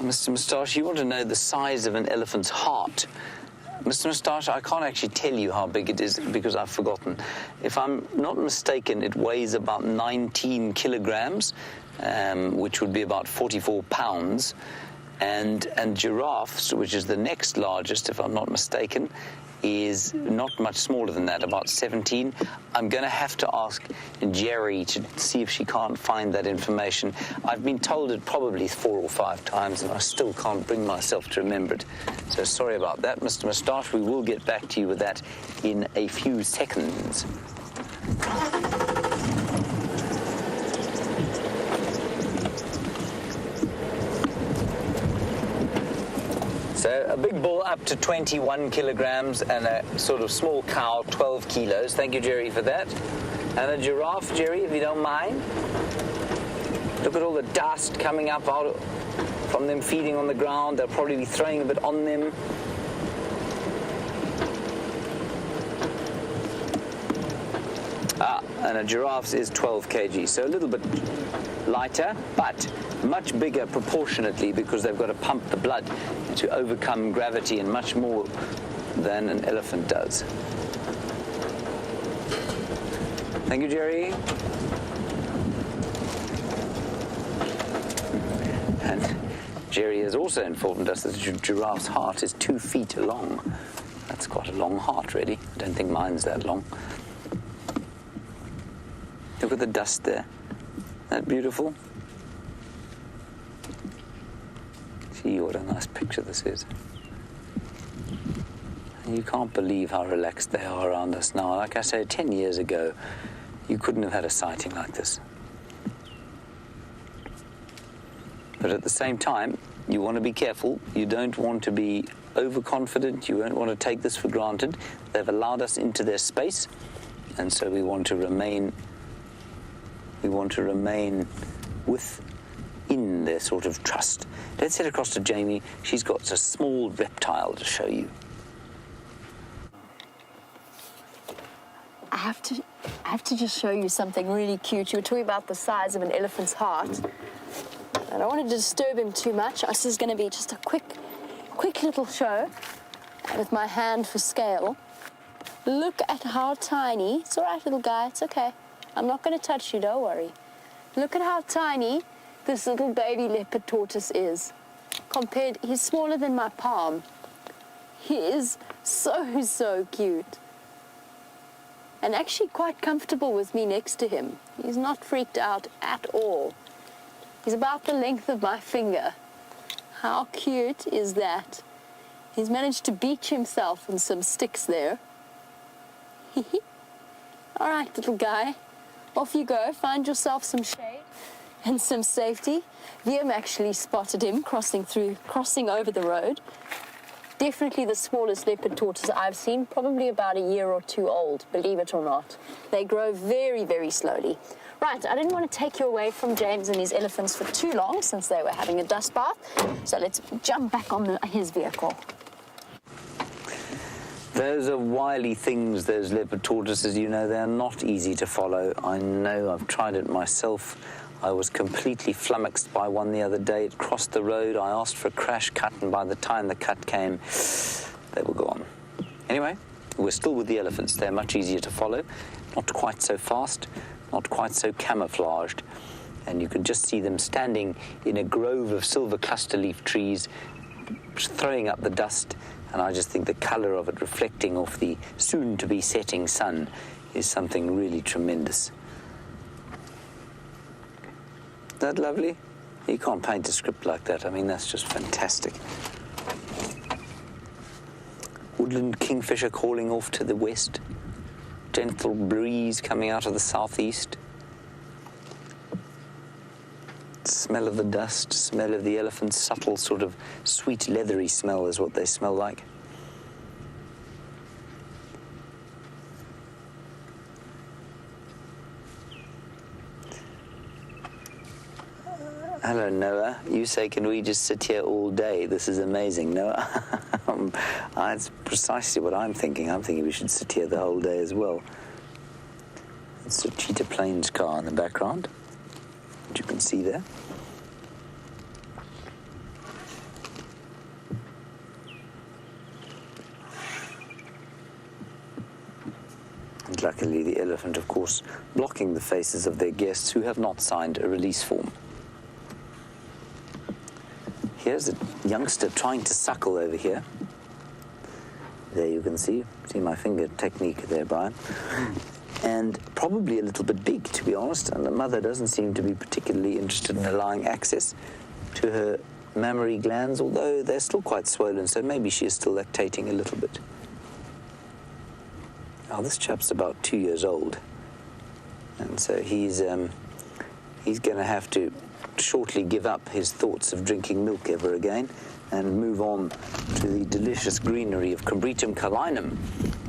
Mr. Moustache, you want to know the size of an elephant's heart. Mr. Moustache, I can't actually tell you how big it is because I've forgotten. If I'm not mistaken, it weighs about 19 kilograms, which would be about 44 pounds. And giraffes, which is the next largest, if I'm not mistaken, is not much smaller than that, about 17. I'm going to have to ask Jerry to see if she can't find that information. I've been told it probably 4 or 5 times, and I still can't bring myself to remember it. So sorry about that, Mr. Moustache. We will get back to you with that in a few seconds. So a big bull up to 21 kilograms and a sort of small cow, 12 kilos. Thank you, Jerry, for that. And a giraffe, Jerry, if you don't mind. Look at all the dust coming up out from them feeding on the ground. They'll probably be throwing a bit on them. And a giraffe is 12 kg, so a little bit lighter, but much bigger proportionately because they've got to pump the blood to overcome gravity and much more than an elephant does. Thank you, Jerry. And Jerry has also informed us that the giraffe's heart is 2 feet long. That's quite a long heart, really. I don't think mine's that long. Look at the dust there. Isn't that beautiful? See what a nice picture this is. And you can't believe how relaxed they are around us now. Like I say, 10 years ago, you couldn't have had a sighting like this. But at the same time, you want to be careful. You don't want to be overconfident. You don't want to take this for granted. They've allowed us into their space, and so we want to remain within their sort of trust. Let's head across to Jamie. She's got a small reptile to show you. I have to just show you something really cute. You were talking about the size of an elephant's heart. I don't want to disturb him too much. This is going to be just a quick little show with my hand for scale. Look at how tiny. It's all right, little guy. It's okay. I'm not going to touch you, don't worry. Look at how tiny this little baby leopard tortoise is. He's smaller than my palm. He is so cute. And actually quite comfortable with me next to him. He's not freaked out at all. He's about the length of my finger. How cute is that? He's managed to beach himself on some sticks there. All right, little guy. Off you go. Find yourself some shade and some safety. Liam actually spotted him crossing over the road. Definitely the smallest leopard tortoise I've seen, probably about a year or two old, believe it or not. They grow very, very slowly. Right, I didn't want to take you away from James and his elephants for too long since they were having a dust bath. So let's jump back on his vehicle. Those are wily things, those leopard tortoises, you know, they're not easy to follow. I know, I've tried it myself. I was completely flummoxed by one the other day. It crossed the road, I asked for a crash cut, and by the time the cut came, they were gone. Anyway, we're still with the elephants. They're much easier to follow, not quite so fast, not quite so camouflaged. And you can just see them standing in a grove of silver cluster leaf trees, throwing up the dust. And I just think the colour of it reflecting off the soon-to-be setting sun is something really tremendous. Isn't that lovely? You can't paint a script like that. I mean, that's just fantastic. Woodland kingfisher calling off to the west. Gentle breeze coming out of the southeast. Smell of the dust, smell of the elephants, subtle sort of sweet leathery smell is what they smell like. Hello, Noah. You say, can we just sit here all day? This is amazing, Noah. That's precisely what I'm thinking. I'm thinking we should sit here the whole day as well. It's a Cheetah Plains car in the background, which you can see there. And luckily the elephant, of course, blocking the faces of their guests who have not signed a release form. Here's a youngster trying to suckle over here. There you can see my finger technique there, Brian. And probably a little bit big, to be honest, and the mother doesn't seem to be particularly interested in allowing access to her mammary glands, although they're still quite swollen, so maybe she is still lactating a little bit. Oh, this chap's about 2 years old, and so he's going to have to shortly give up his thoughts of drinking milk ever again and move on to the delicious greenery of Combretum calinum,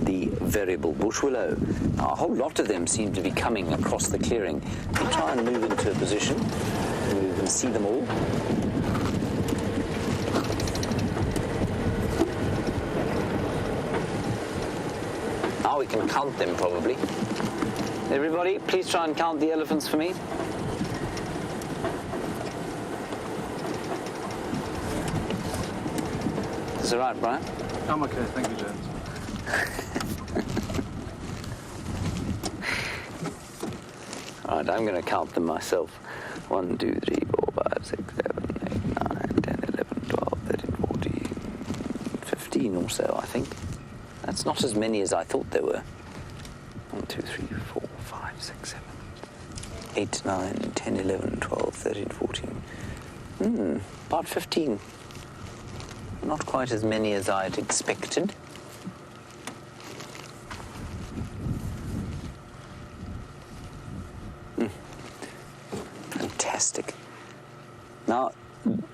the variable bush willow. Now, a whole lot of them seem to be coming across the clearing. We'll try and move into a position where we can see them all. Now we can count them, probably. Everybody, please try and count the elephants for me. Is it right, Brian? I'm okay, thank you, James. All right, I'm going to count them myself. 1, 2, 3, 4, 5, 6, 7, 8, 9, 10, 11, 12, 13, 14, 15 or so, I think. That's not as many as I thought there were. 1, 2, 3, 4, 5, 6, 7, 8, 9, 10, 11, 12, 13, 14. About 15. Not quite as many as I'd expected. Fantastic. Now,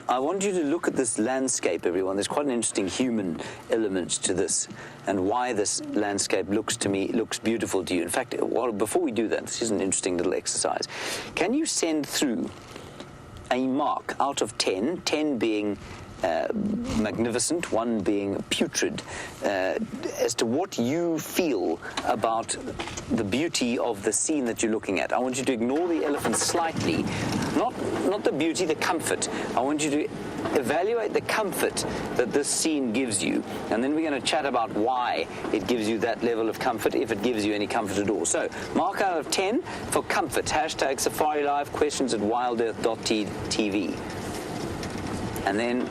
I want you to look at this landscape, everyone. There's quite an interesting human element to this, and why this landscape looks beautiful to you. In fact, before we do that, this is an interesting little exercise. Can you send through a mark out of 10, 10 being magnificent, 1 being putrid, as to what you feel about the beauty of the scene that you're looking at. I want you to ignore the elephant slightly, not the beauty, the comfort. I want you to evaluate the comfort that this scene gives you, and then we're going to chat about why it gives you that level of comfort, if it gives you any comfort at all. So, mark out of 10 for comfort. Hashtag Safari Live, questions at wildearth.tv. And then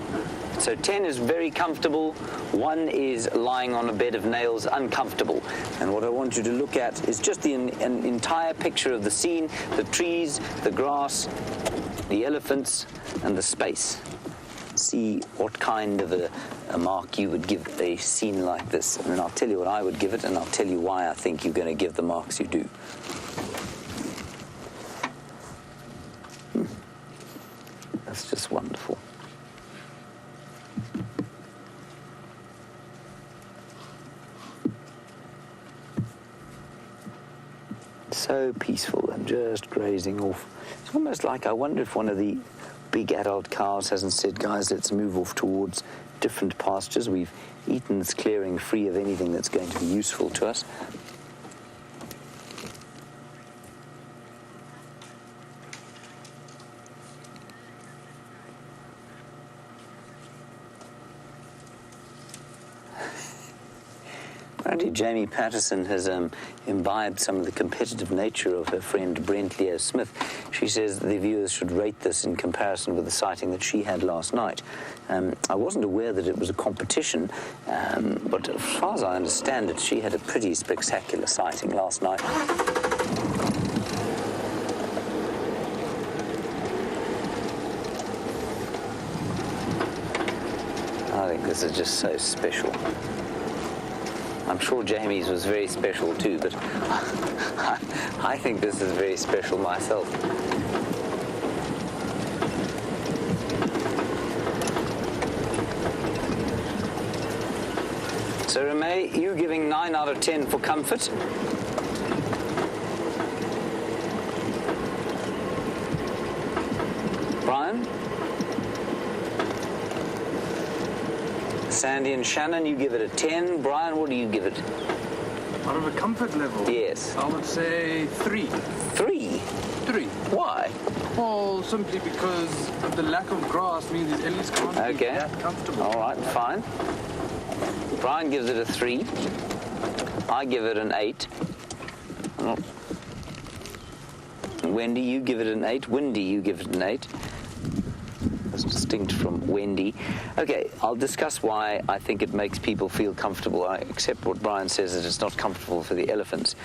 So 10 is very comfortable, 1 is lying on a bed of nails, uncomfortable. And what I want you to look at is just an entire picture of the scene, the trees, the grass, the elephants, and the space. See what kind of a mark you would give a scene like this. And then I'll tell you what I would give it, and I'll tell you why I think you're going to give the marks you do. That's just wonderful. So peaceful and just grazing off. It's almost like I wonder if one of the big adult cows hasn't said, guys, let's move off towards different pastures. We've eaten this clearing free of anything that's going to be useful to us. Apparently Jamie Patterson has imbibed some of the competitive nature of her friend Brent Leo Smith. She says the viewers should rate this in comparison with the sighting that she had last night. I wasn't aware that it was a competition, but as far as I understand it, she had a pretty spectacular sighting last night. I think this is just so special. I'm sure Jamie's was very special too, but I think this is very special myself. So Ramey, you giving 9 out of 10 for comfort? Brian? Sandy and Shannon, you give it a 10. Brian, what do you give it? Out of a comfort level? Yes. I would say 3. 3? 3. Why? Well, simply because of the lack of grass means these ellies can't be that comfortable. All right, fine. Brian gives it a 3. I give it an 8. Oh. Wendy, you give it an 8. Windy, you give it an 8. That's distinct from Wendy. Okay, I'll discuss why I think it makes people feel comfortable. I accept what Brian says, that it's not comfortable for the elephants.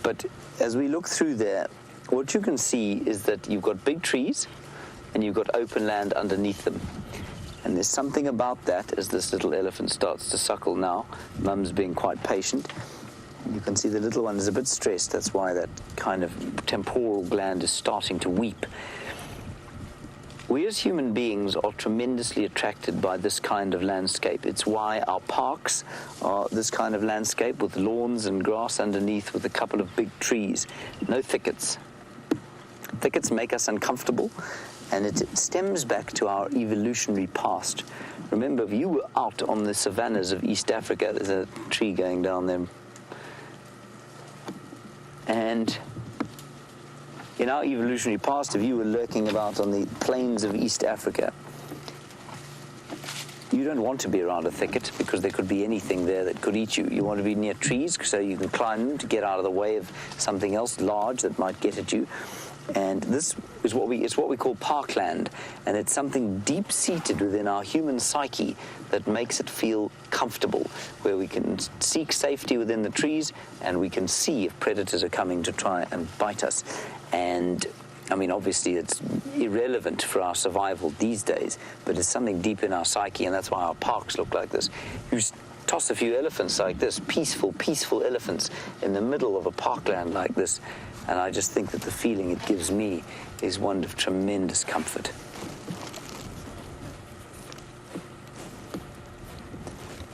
But as we look through there, what you can see is that you've got big trees and you've got open land underneath them. And there's something about that as this little elephant starts to suckle now. Mum's being quite patient. You can see the little one is a bit stressed. That's why that kind of temporal gland is starting to weep. We as human beings are tremendously attracted by this kind of landscape. It's why our parks are this kind of landscape with lawns and grass underneath with a couple of big trees. No thickets. Thickets make us uncomfortable, and it stems back to our evolutionary past. Remember, if you were out on the savannas of East Africa, there's a tree going down there, and in our evolutionary past, if you were lurking about on the plains of East Africa, you don't want to be around a thicket because there could be anything there that could eat you. You want to be near trees so you can climb them to get out of the way of something else large that might get at you. And this is what we call parkland, and it's something deep-seated within our human psyche that makes it feel comfortable, where we can seek safety within the trees and we can see if predators are coming to try and bite us. And I mean, obviously it's irrelevant for our survival these days, but it's something deep in our psyche, and that's why our parks look like this. You toss a few elephants like this, peaceful elephants in the middle of a parkland like this, and I just think that the feeling it gives me is one of tremendous comfort.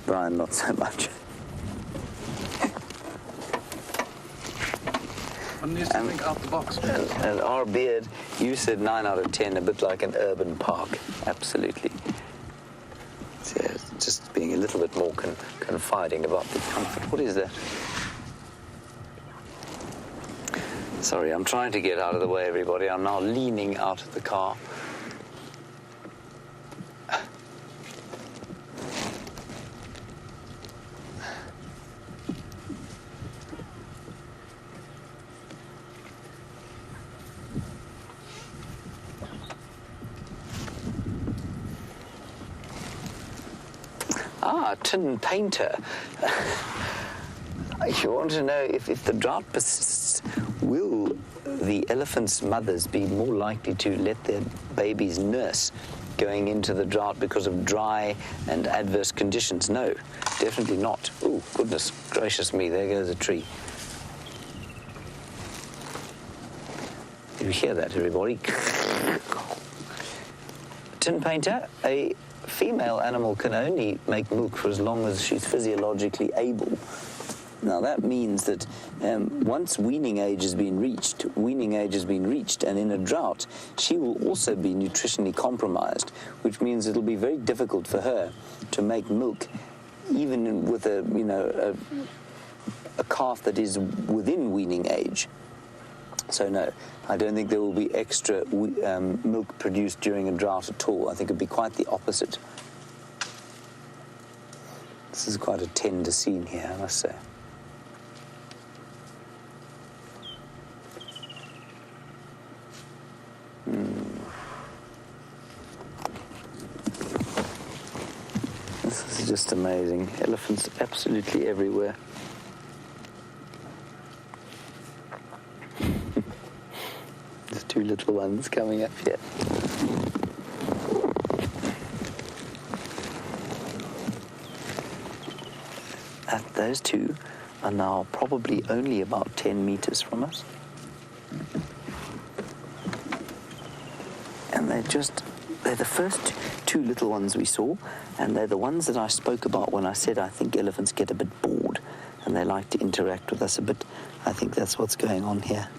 Brian, not so much. One needs to think out the box. And our beard, you said 9 out of 10, a bit like an urban park. Absolutely. So, just being a little bit more confiding about the comfort. What is that? Sorry, I'm trying to get out of the way, everybody. I'm now leaning out of the car. Tin painter. You want to know if the drought persists, will the elephants' mothers be more likely to let their babies nurse going into the drought because of dry and adverse conditions? No, definitely not. Oh, goodness gracious me, there goes a tree. You hear that, everybody? Tin painter, a female animal can only make milk for as long as she's physiologically able. Now that means that once weaning age has been reached, and in a drought, she will also be nutritionally compromised, which means it'll be very difficult for her to make milk, even with a calf that is within weaning age. So no, I don't think there will be extra milk produced during a drought at all. I think it'd be quite the opposite. This is quite a tender scene here, I must say. This is just amazing. Elephants absolutely everywhere. There's two little ones coming up here. Those two are now probably only about 10 meters from us. And they're the first two little ones we saw, and they're the ones that I spoke about when I said I think elephants get a bit bored and they like to interact with us a bit. I think that's what's going on here.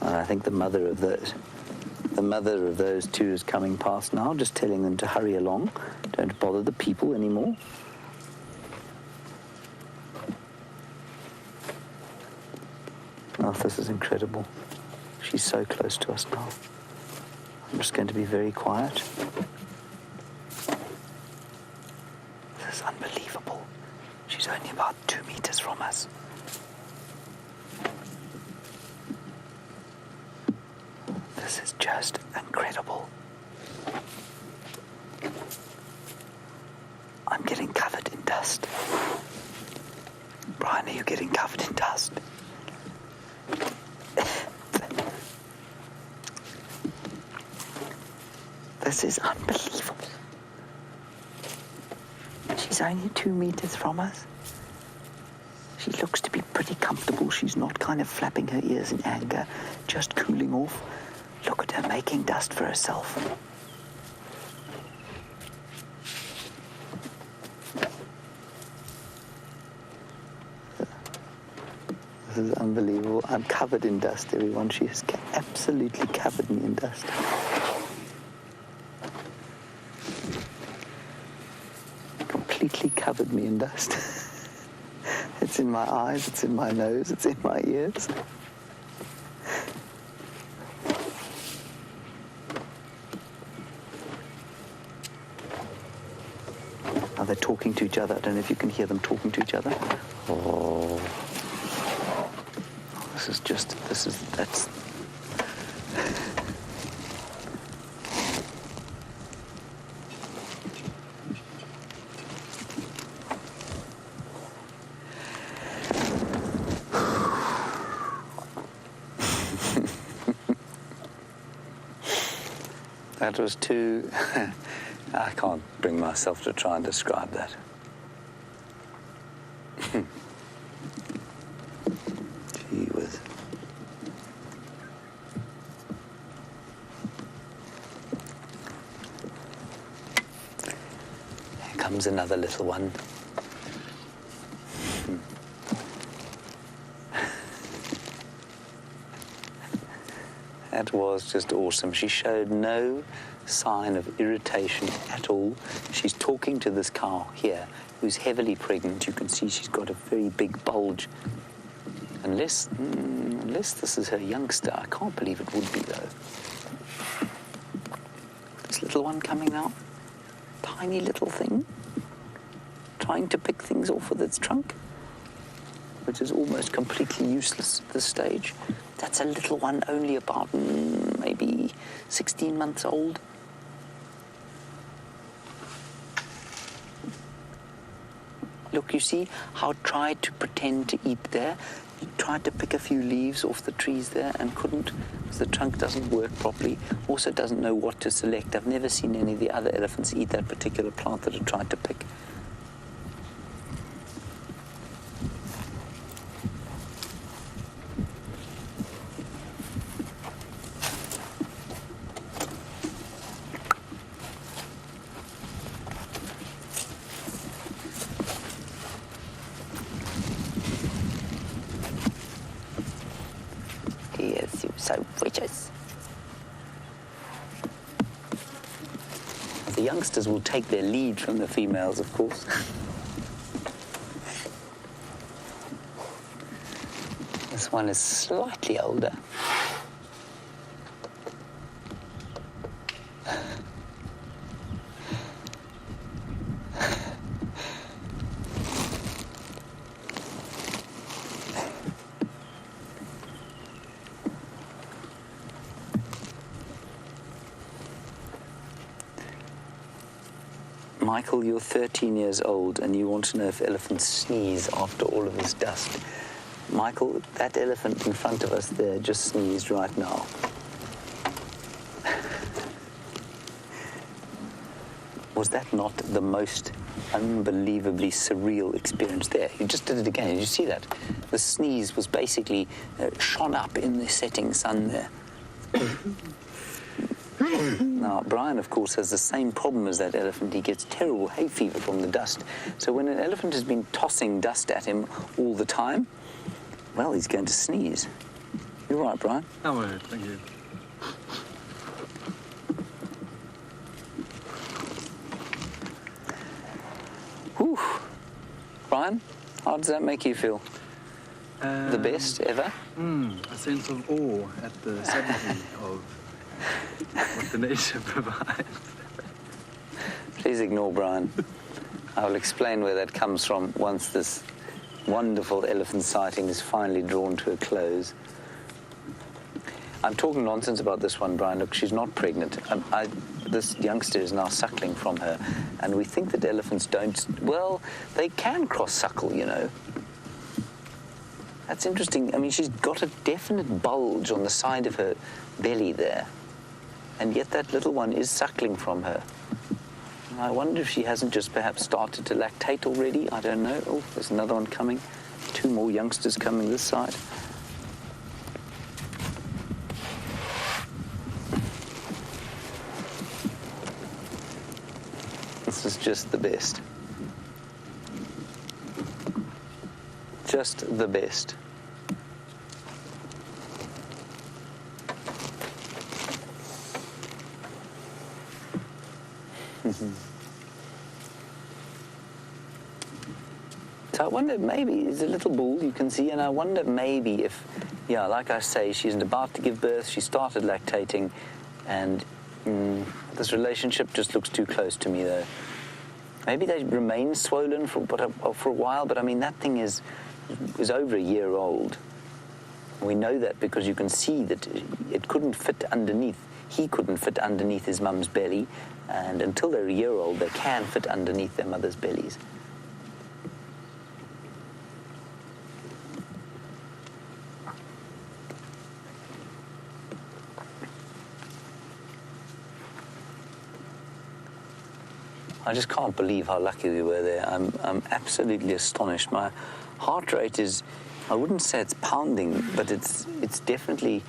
And I think the mother of those two is coming past now, just telling them to hurry along. Don't bother the people anymore. Oh, this is incredible. She's so close to us now. I'm just going to be very quiet. This is unbelievable. She's only about 2 meters from us. This is just incredible. I'm getting covered in dust. Brian, are you getting covered in dust? This is unbelievable. She's only 2 meters from us. She looks to be pretty comfortable. She's not kind of flapping her ears in anger, just cooling off. Look at her making dust for herself. This is unbelievable. I'm covered in dust, everyone. She has absolutely covered me in dust. Completely covered me in dust. It's in my eyes, it's in my nose, it's in my ears. Are they talking to each other? I don't know if you can hear them talking to each other. Oh. That's... That was too... I can't bring myself to try and describe that. Gee whiz. Here comes another little one. That was just awesome. She showed no sign of irritation at all. She's talking to this cow here, who's heavily pregnant. You can see she's got a very big bulge. Unless this is her youngster. I can't believe it would be, though. This little one coming out. Tiny little thing. Trying to pick things off with its trunk. which is almost completely useless at this stage. That's a little one, only about maybe 16 months old. Look, you see how it tried to pretend to eat there? It tried to pick a few leaves off the trees there and couldn't, because the trunk doesn't work properly. Also doesn't know what to select. I've never seen any of the other elephants eat that particular plant that it tried to pick. Yes, you're so precious. The youngsters will take their lead from the females, of course. This one is slightly older. Michael, you're 13 years old and you want to know if elephants sneeze after all of this dust. Michael, that elephant in front of us there just sneezed right now. Was that not the most unbelievably surreal experience there? You just did it again. Did you see that? The sneeze was basically shone up in the setting sun there. Now, Brian, of course, has the same problem as that elephant. He gets terrible hay fever from the dust. So when an elephant has been tossing dust at him all the time, well, he's going to sneeze. You're right, Brian. I'm all right, thank you. Whew. Brian, how does that make you feel? The best ever? A sense of awe at the subtlety of what the nature provides. Please ignore Brian. I will explain where that comes from once this wonderful elephant sighting is finally drawn to a close. I'm talking nonsense about this one, Brian. Look, she's not pregnant. This youngster is now suckling from her, and we think that elephants don't... Well, they can cross-suckle, you know. That's interesting. I mean, she's got a definite bulge on the side of her belly there, and yet that little one is suckling from her. I wonder if she hasn't just perhaps started to lactate already. I don't know. Oh, there's another one coming. 2 more youngsters coming this side. This is just the best. Just the best. So I wonder, maybe it's a little bull you can see, and I wonder maybe if, yeah, like I say, she's about to give birth, she started lactating, and this relationship just looks too close to me, though. Maybe they remain swollen for a while, but I mean, that thing is over a year old. We know that because you can see that it couldn't fit underneath. He couldn't fit underneath his mum's belly, and until they're a year old, they can fit underneath their mother's bellies. I just can't believe how lucky we were there. I'm absolutely astonished. My heart rate is, I wouldn't say it's pounding, but it's definitely,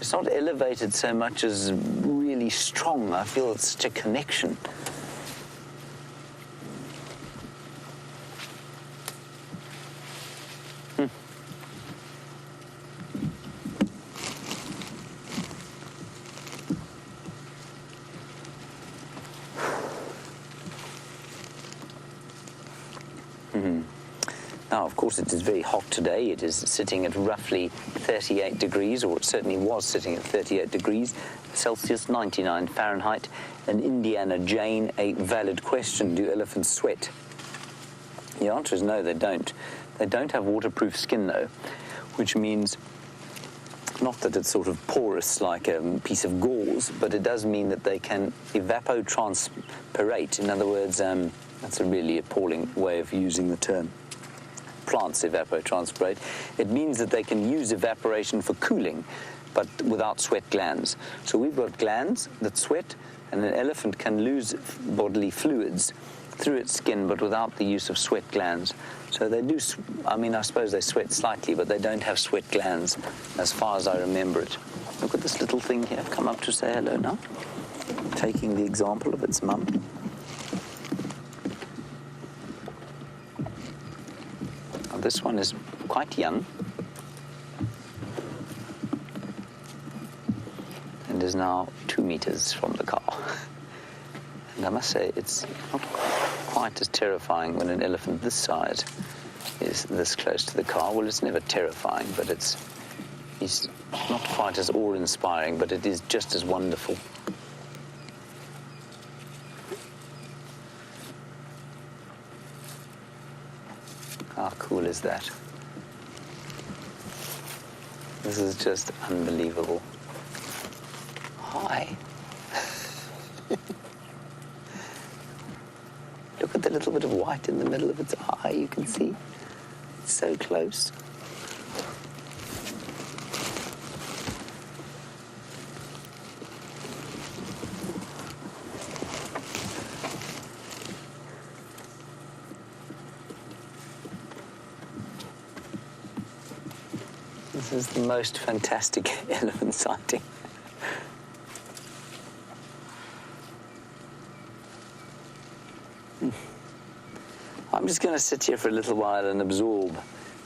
it's not elevated so much as really strong. I feel it's such a connection. Now, of course, it is very hot today. It is sitting at roughly 38 degrees, or it certainly was sitting at 38 degrees Celsius, 99 Fahrenheit. And Indiana Jane, a valid question: do elephants sweat? The answer is no, they don't. They don't have waterproof skin, though, which means not that it's sort of porous like a piece of gauze, but it does mean that they can evapotranspirate. In other words, that's a really appalling way of using the term. Plants evapotranspirate. It means that they can use evaporation for cooling, but without sweat glands. So we've got glands that sweat, and an elephant can lose bodily fluids through its skin, but without the use of sweat glands. So they do, I mean, I suppose they sweat slightly, but they don't have sweat glands, as far as I remember it. Look at this little thing here. Come up to say hello now. Taking the example of its mum. Now, this one is quite young and is now 2 meters from the car. And I must say, it's not quite as terrifying when an elephant this size is this close to the car. Well, it's never terrifying, but it's not quite as awe-inspiring, but it is just as wonderful. How cool is that? This is just unbelievable. Hi. Look at the little bit of white in the middle of its eye, you can see. It's so close. This is the most fantastic elephant sighting. I'm just going to sit here for a little while and absorb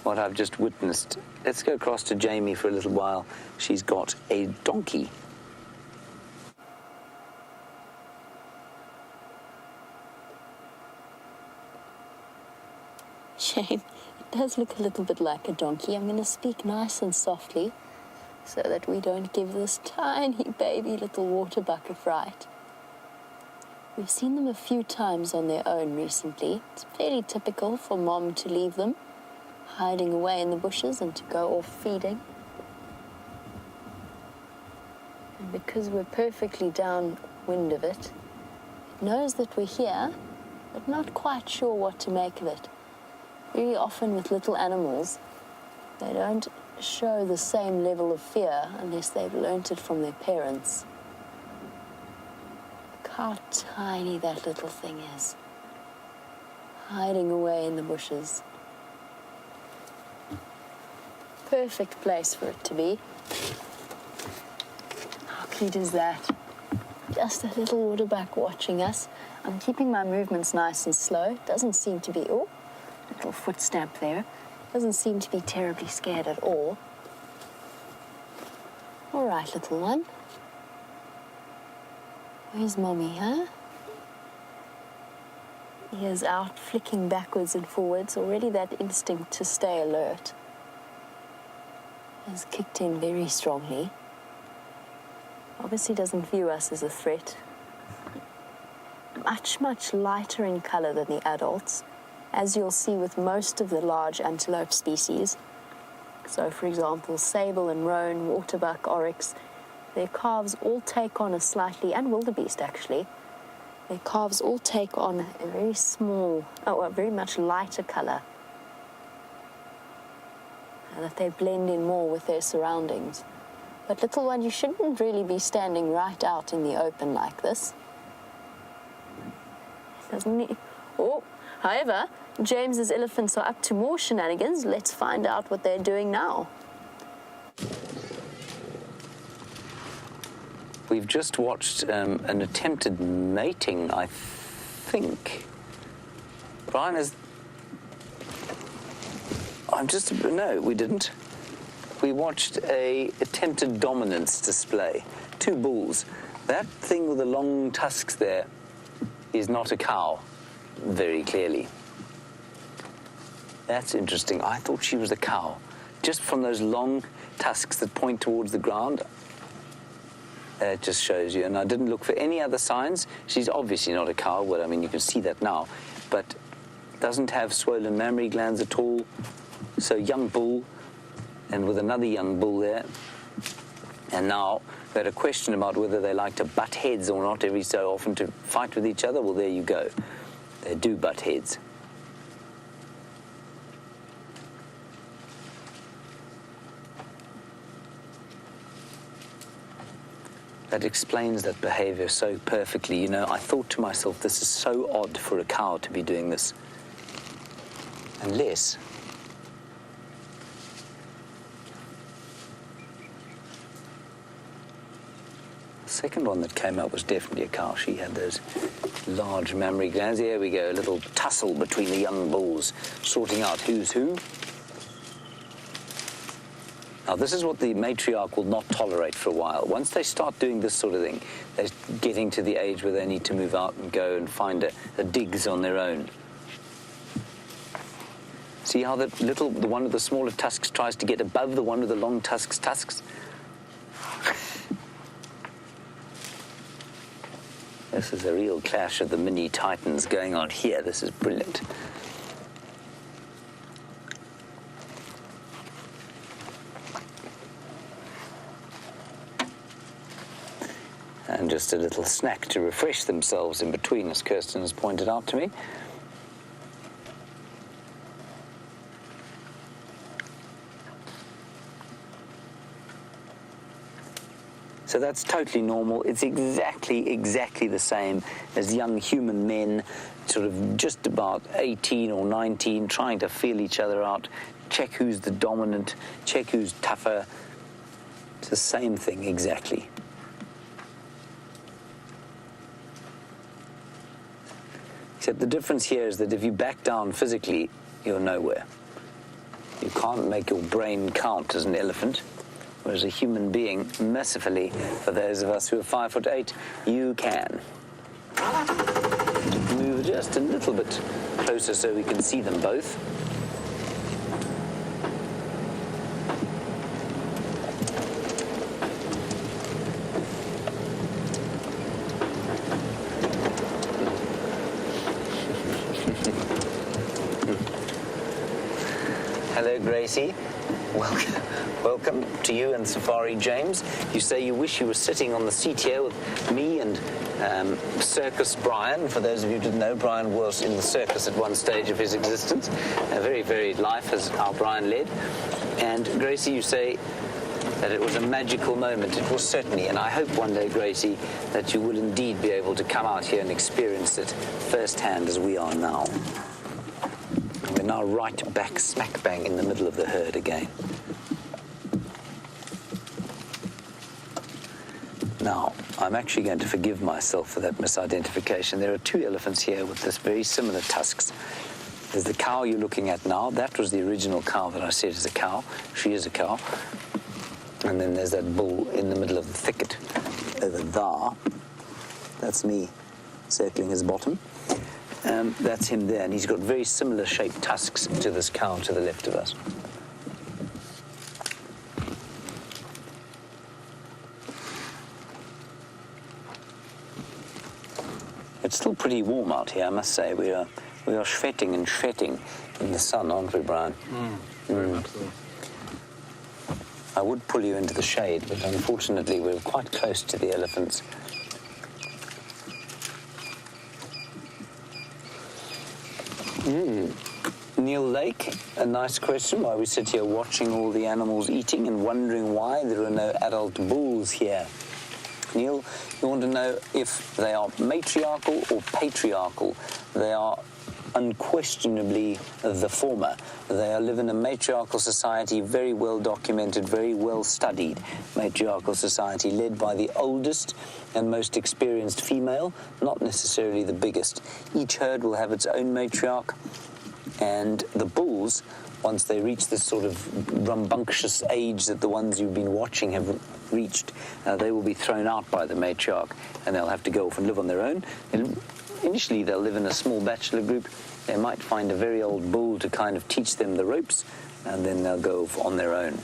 what I've just witnessed. Let's go across to Jamie for a little while. She's got a donkey. Shame. It does look a little bit like a donkey. I'm going to speak nice and softly so that we don't give this tiny baby little water buck a fright. We've seen them a few times on their own recently. It's fairly typical for mom to leave them hiding away in the bushes and to go off feeding. And because we're perfectly downwind of it, it knows that we're here, but not quite sure what to make of it. Very often with little animals, they don't show the same level of fear unless they've learnt it from their parents. Look how tiny that little thing is, hiding away in the bushes. Perfect place for it to be. How cute is that? Just a little waterbuck watching us. I'm keeping my movements nice and slow. Doesn't seem to be, oh, little foot stamp there. Doesn't seem to be terribly scared at all. All right, little one. Where's mommy, huh? He is out flicking backwards and forwards. Already that instinct to stay alert has kicked in very strongly. Obviously doesn't view us as a threat. Much, much lighter in color than the adults, as you'll see with most of the large antelope species. So, for example, sable and roan, waterbuck, oryx, their calves all take on a slightly, and wildebeest actually, their calves all take on a very small, a very much lighter color, and that they blend in more with their surroundings. But little one, you shouldn't really be standing right out in the open like this. Doesn't he? Oh, however, James's elephants are up to more shenanigans. Let's find out what they're doing now. We've just watched an attempted mating, I think. Brian is... No, we didn't. We watched a attempted dominance display. 2 bulls. That thing with the long tusks there is not a cow, very clearly. That's interesting. I thought she was a cow. Just from those long tusks that point towards the ground, it just shows you. And I didn't look for any other signs. She's obviously not a cow. Well, I mean, you can see that now. But doesn't have swollen mammary glands at all. So young bull, and with another young bull there. And now we had a question about whether they like to butt heads or not every so often to fight with each other. Well, there you go. They do butt heads. That explains that behavior so perfectly. You know, I thought to myself, this is so odd for a cow to be doing this. Unless the second one that came up was definitely a cow. She had those large mammary glands. There we go, a little tussle between the young bulls, sorting out who's who. Now, this is what the matriarch will not tolerate for a while. Once they start doing this sort of thing, they're getting to the age where they need to move out and go and find a digs on their own. See how the one with the smaller tusks tries to get above the one with the long tusks? This is a real clash of the mini titans going on here. This is brilliant. And just a little snack to refresh themselves in between, as Kirsten has pointed out to me. So that's totally normal. It's exactly the same as young human men, sort of just about 18 or 19, trying to feel each other out, check who's the dominant, check who's tougher. It's the same thing exactly. Except the difference here is that if you back down physically, you're nowhere. You can't make your brain count as an elephant. Whereas a human being, mercifully, for those of us who are 5'8", you can. Move just a little bit closer so we can see them both. Hello, Gracie. Welcome to you and Safari James. You say you wish you were sitting on the seat here with me and Circus Brian. For those of you who didn't know, Brian was in the circus at one stage of his existence. A very varied life as our Brian led. And Gracie, you say that it was a magical moment. It was certainly, and I hope one day, Gracie, that you will indeed be able to come out here and experience it firsthand as we are now. We're now right back smack bang in the middle of the herd again. Now, I'm actually going to forgive myself for that misidentification. There are two elephants here with this very similar tusks. There's the cow you're looking at now. That was the original cow that I said is a cow. She is a cow. And then there's that bull in the middle of the thicket over there. That's me circling his bottom. That's him there, and he's got very similar shaped tusks to this cow to the left of us. It's still pretty warm out here, I must say. We are sweating and sweating in the sun, aren't we, Brian? Very much so. I would pull you into the shade, but unfortunately we're quite close to the elephants. Neil Lake, a nice question. Why we sit here watching all the animals eating and wondering why there are no adult bulls here. Neil, you want to know if they are matriarchal or patriarchal. They are unquestionably the former. They live in a matriarchal society, very well documented, very well studied matriarchal society, led by the oldest and most experienced female, not necessarily the biggest. Each herd will have its own matriarch, and the bulls, once they reach this sort of rambunctious age that the ones you've been watching have reached, they will be thrown out by the matriarch, and they'll have to go off and live on their own. And initially, they'll live in a small bachelor group. They might find a very old bull to kind of teach them the ropes, and then they'll go off on their own.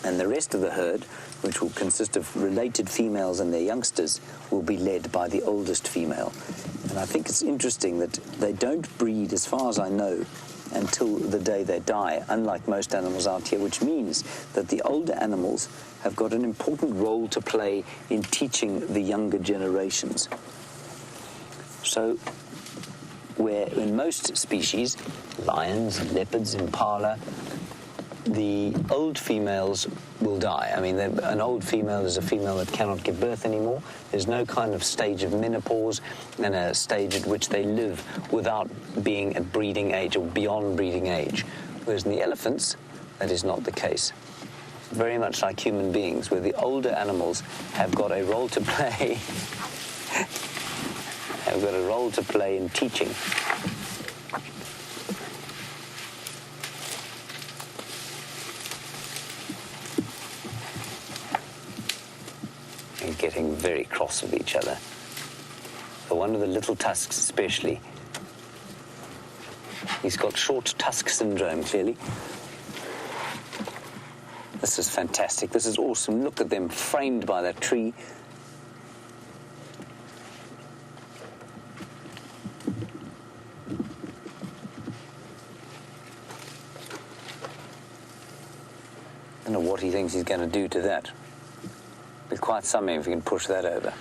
And the rest of the herd, which will consist of related females and their youngsters, will be led by the oldest female. And I think it's interesting that they don't breed, as far as I know, until the day they die, unlike most animals out here, which means that the older animals have got an important role to play in teaching the younger generations. So, where in most species, lions, leopards, impala, the old females will die. I mean, an old female is a female that cannot give birth anymore. There's no kind of stage of menopause and a stage at which they live without being at breeding age or beyond breeding age. Whereas in the elephants, that is not the case. Very much like human beings, where the older animals have got a role to play, have got a role to play in teaching. And getting very cross with each other. The one with the little tusks especially. He's got short tusk syndrome, clearly. This is fantastic. This is awesome. Look at them framed by that tree. I don't know what he thinks he's going to do to that. Be quite something if you can push that over.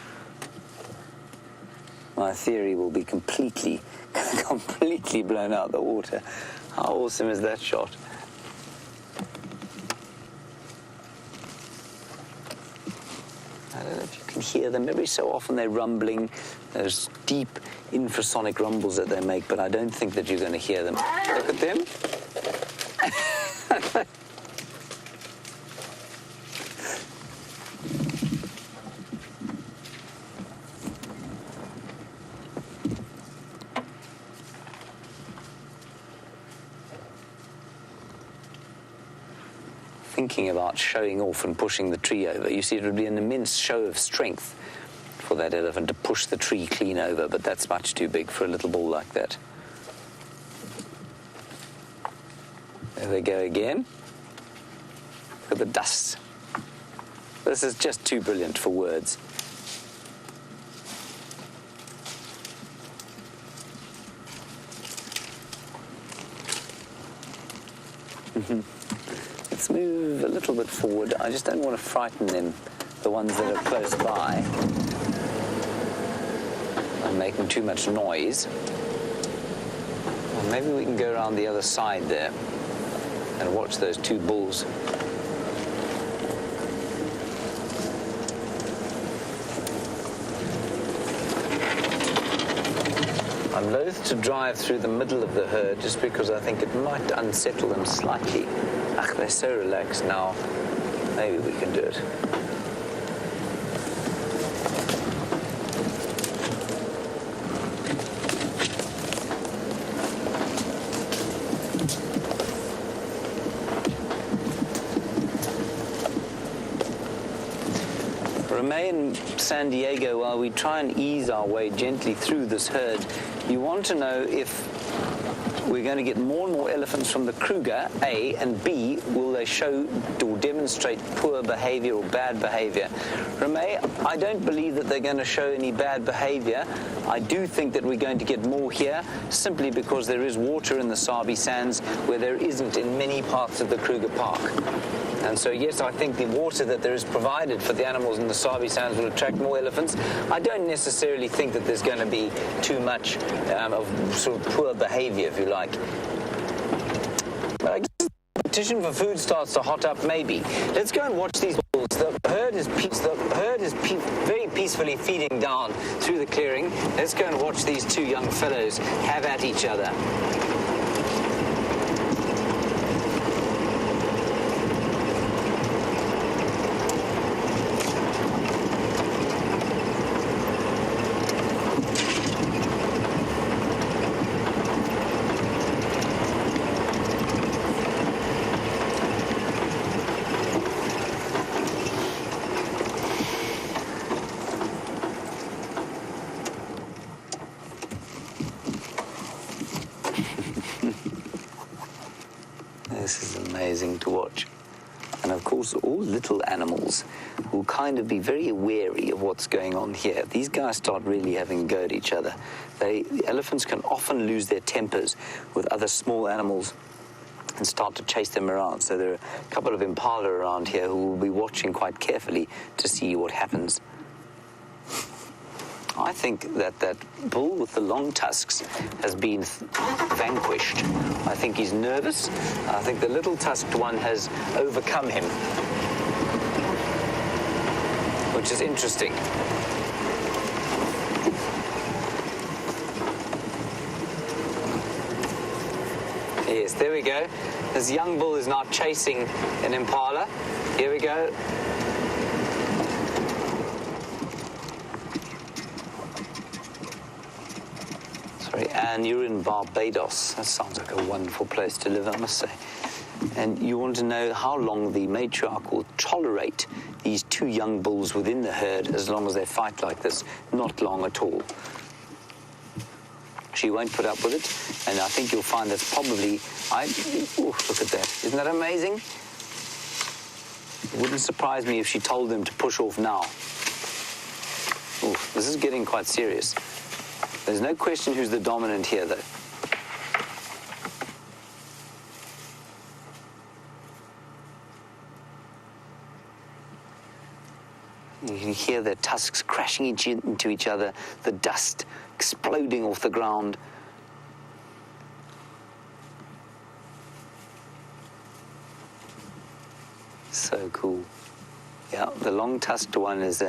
My theory will be completely blown out the water. How awesome is that shot? I don't know if you can hear them. Every so often they're rumbling. Those deep infrasonic rumbles that they make, but I don't think that you're going to hear them. Look at them. Thinking about showing off and pushing the tree over. You see, it would be an immense show of strength for that elephant to push the tree clean over, but that's much too big for a little bull like that. There they go again. Look at the dust. This is just too brilliant for words. Let's move a little bit forward. I just don't want to frighten them, the ones that are close by. I'm making too much noise. Well, maybe we can go around the other side there and watch those two bulls. I'm loath to drive through the middle of the herd just because I think it might unsettle them slightly. Ach, they're so relaxed now. Maybe we can do it. Remain in San Diego while we try and ease our way gently through this herd. You want to know if we're going to get more and more elephants from the Kruger, A, and B, will they show or demonstrate poor behavior or bad behavior? Ramey, I don't believe that they're going to show any bad behavior. I do think that we're going to get more here simply because there is water in the Sabi Sands where there isn't in many parts of the Kruger Park. And so, yes, I think the water that there is provided for the animals in the Sabi Sands will attract more elephants. I don't necessarily think that there's going to be too much of sort of poor behavior, if you like. But I guess the competition for food starts to hot up, maybe. Let's go and watch these bulls. The herd is very peacefully feeding down through the clearing. Let's go and watch these two young fellows have at each other. This is amazing to watch. And of course, all little animals will kind of be very wary of what's going on here. These guys start really having a go at each other. The elephants can often lose their tempers with other small animals and start to chase them around. So there are a couple of impala around here who will be watching quite carefully to see what happens. I think that that bull with the long tusks has been vanquished. I think he's nervous. I think the little tusked one has overcome him, which is interesting. Yes, there we go. This young bull is now chasing an impala. Here we go. And you're in Barbados. That sounds like a wonderful place to live, I must say. And you want to know how long the matriarch will tolerate these two young bulls within the herd as long as they fight like this. Not long at all. She won't put up with it, and I think you'll find that's probably... look at that. Isn't that amazing? It wouldn't surprise me if she told them to push off now. Ooh, this is getting quite serious. There's no question who's the dominant here, though. You can hear their tusks crashing into each other, the dust exploding off the ground. So cool. Yeah, the long-tusked one is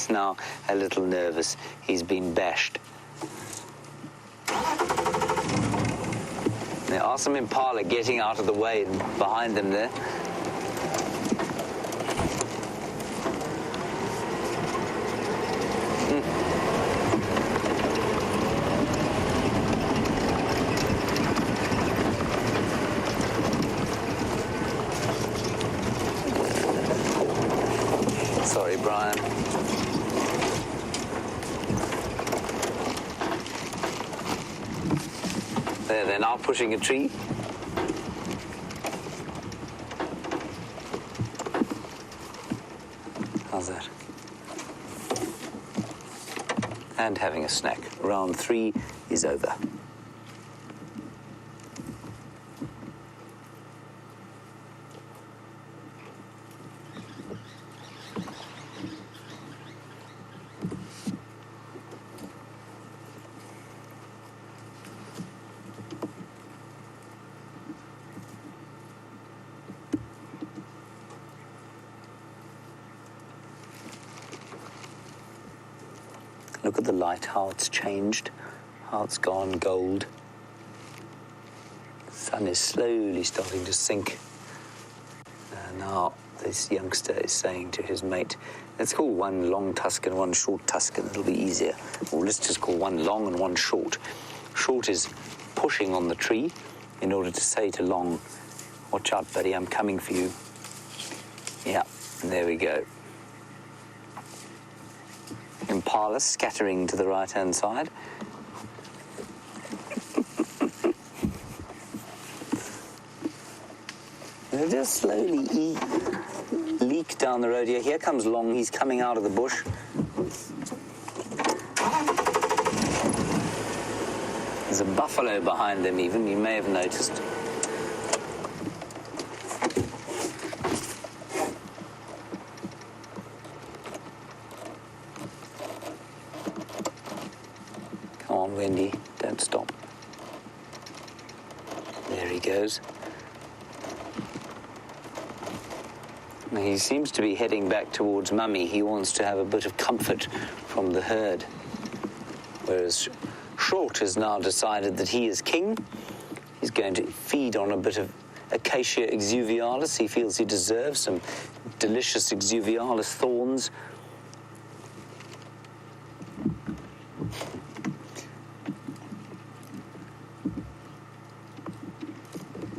now a little nervous. He's been bashed. There are some impala getting out of the way behind them there. Sorry, Brian. There, they're now pushing a tree. How's that? And having a snack. Round 3 is over. Look at the light, how it's changed, how it's gone gold. The sun is slowly starting to sink. And now this youngster is saying to his mate, let's call one long tusk and one short tusk and it'll be easier. Or let's just call one long and one short. Short is pushing on the tree in order to say to long, watch out, buddy, I'm coming for you. Yeah, and there we go. Impala scattering to the right-hand side. They'll just slowly leak down the road here. Here comes Long. He's coming out of the bush. There's a buffalo behind them even, you may have noticed. Come on, Wendy, don't stop. There he goes. Now, he seems to be heading back towards Mummy. He wants to have a bit of comfort from the herd. Whereas Short has now decided that he is king. He's going to feed on a bit of Acacia exuvialis. He feels he deserves some delicious exuvialis thorns.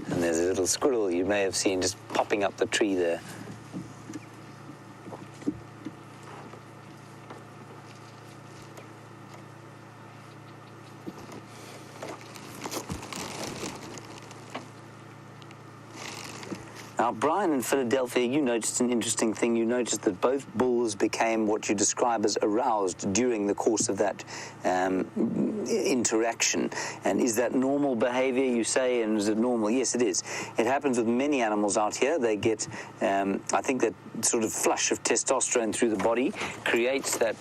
And there's a little squirrel you may have seen just popping up the tree there. Now, Brian, in Philadelphia, you noticed an interesting thing. You noticed that both bulls became what you describe as aroused during the course of that interaction. And is that normal behavior, you say, and is it normal? Yes, it is. It happens with many animals out here. They get, I think, that sort of flush of testosterone through the body creates that,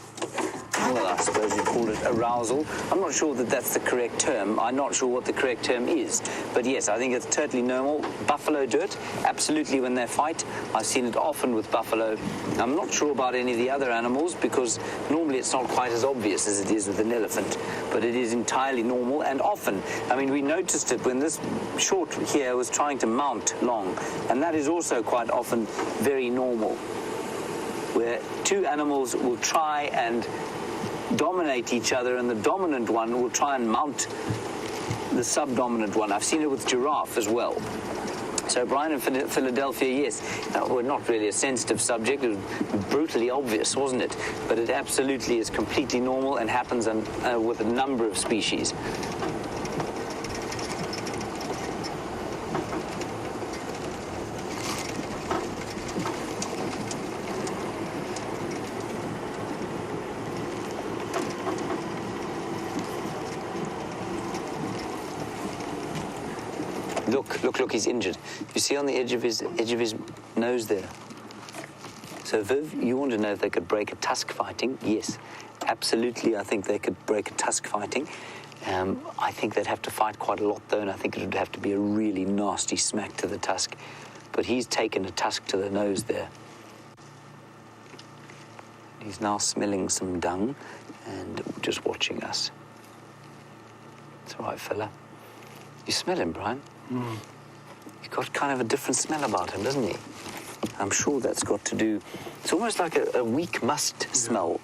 well, I suppose you'd call it arousal. I'm not sure that that's the correct term. I'm not sure what the correct term is. But yes, I think it's totally normal. Buffalo do it, absolutely, when they fight. I've seen it often with buffalo. I'm not sure about any of the other animals because normally it's not quite as obvious as it is with an elephant. But it is entirely normal and often. I mean, we noticed it when this short here was trying to mount long. And that is also quite often very normal, where two animals will try and dominate each other, and the dominant one will try and mount the subdominant one. I've seen it with giraffe as well. So, Brian, in Philadelphia, yes, we're not really a sensitive subject. It was brutally obvious, wasn't it? But it absolutely is completely normal and happens with a number of species. Look, he's injured. You see on the edge of his nose there. So, Viv, you want to know if they could break a tusk fighting? Yes, absolutely, I think they could break a tusk fighting. I think they'd have to fight quite a lot, though, and I think it would have to be a really nasty smack to the tusk. But he's taken a tusk to the nose there. He's now smelling some dung and just watching us. It's all right, fella. You smell him, Brian? Mm. He's got kind of a different smell about him, doesn't he? I'm sure that's got to do... It's almost like a weak must smell.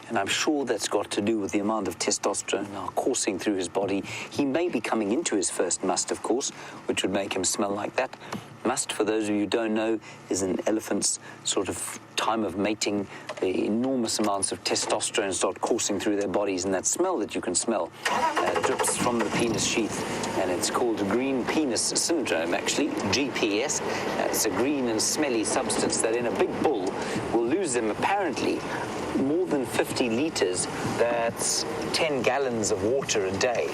And I'm sure that's got to do with the amount of testosterone now coursing through his body. He may be coming into his first must, of course, which would make him smell like that. Must, for those of you who don't know, is an elephant's sort of time of mating. The enormous amounts of testosterone start coursing through their bodies, and that smell that you can smell drips from the penis sheath, and it's called green penis syndrome, actually, GPS. It's a green and smelly substance that in a big bull will lose them apparently more than 50 litres. That's 10 gallons of water a day.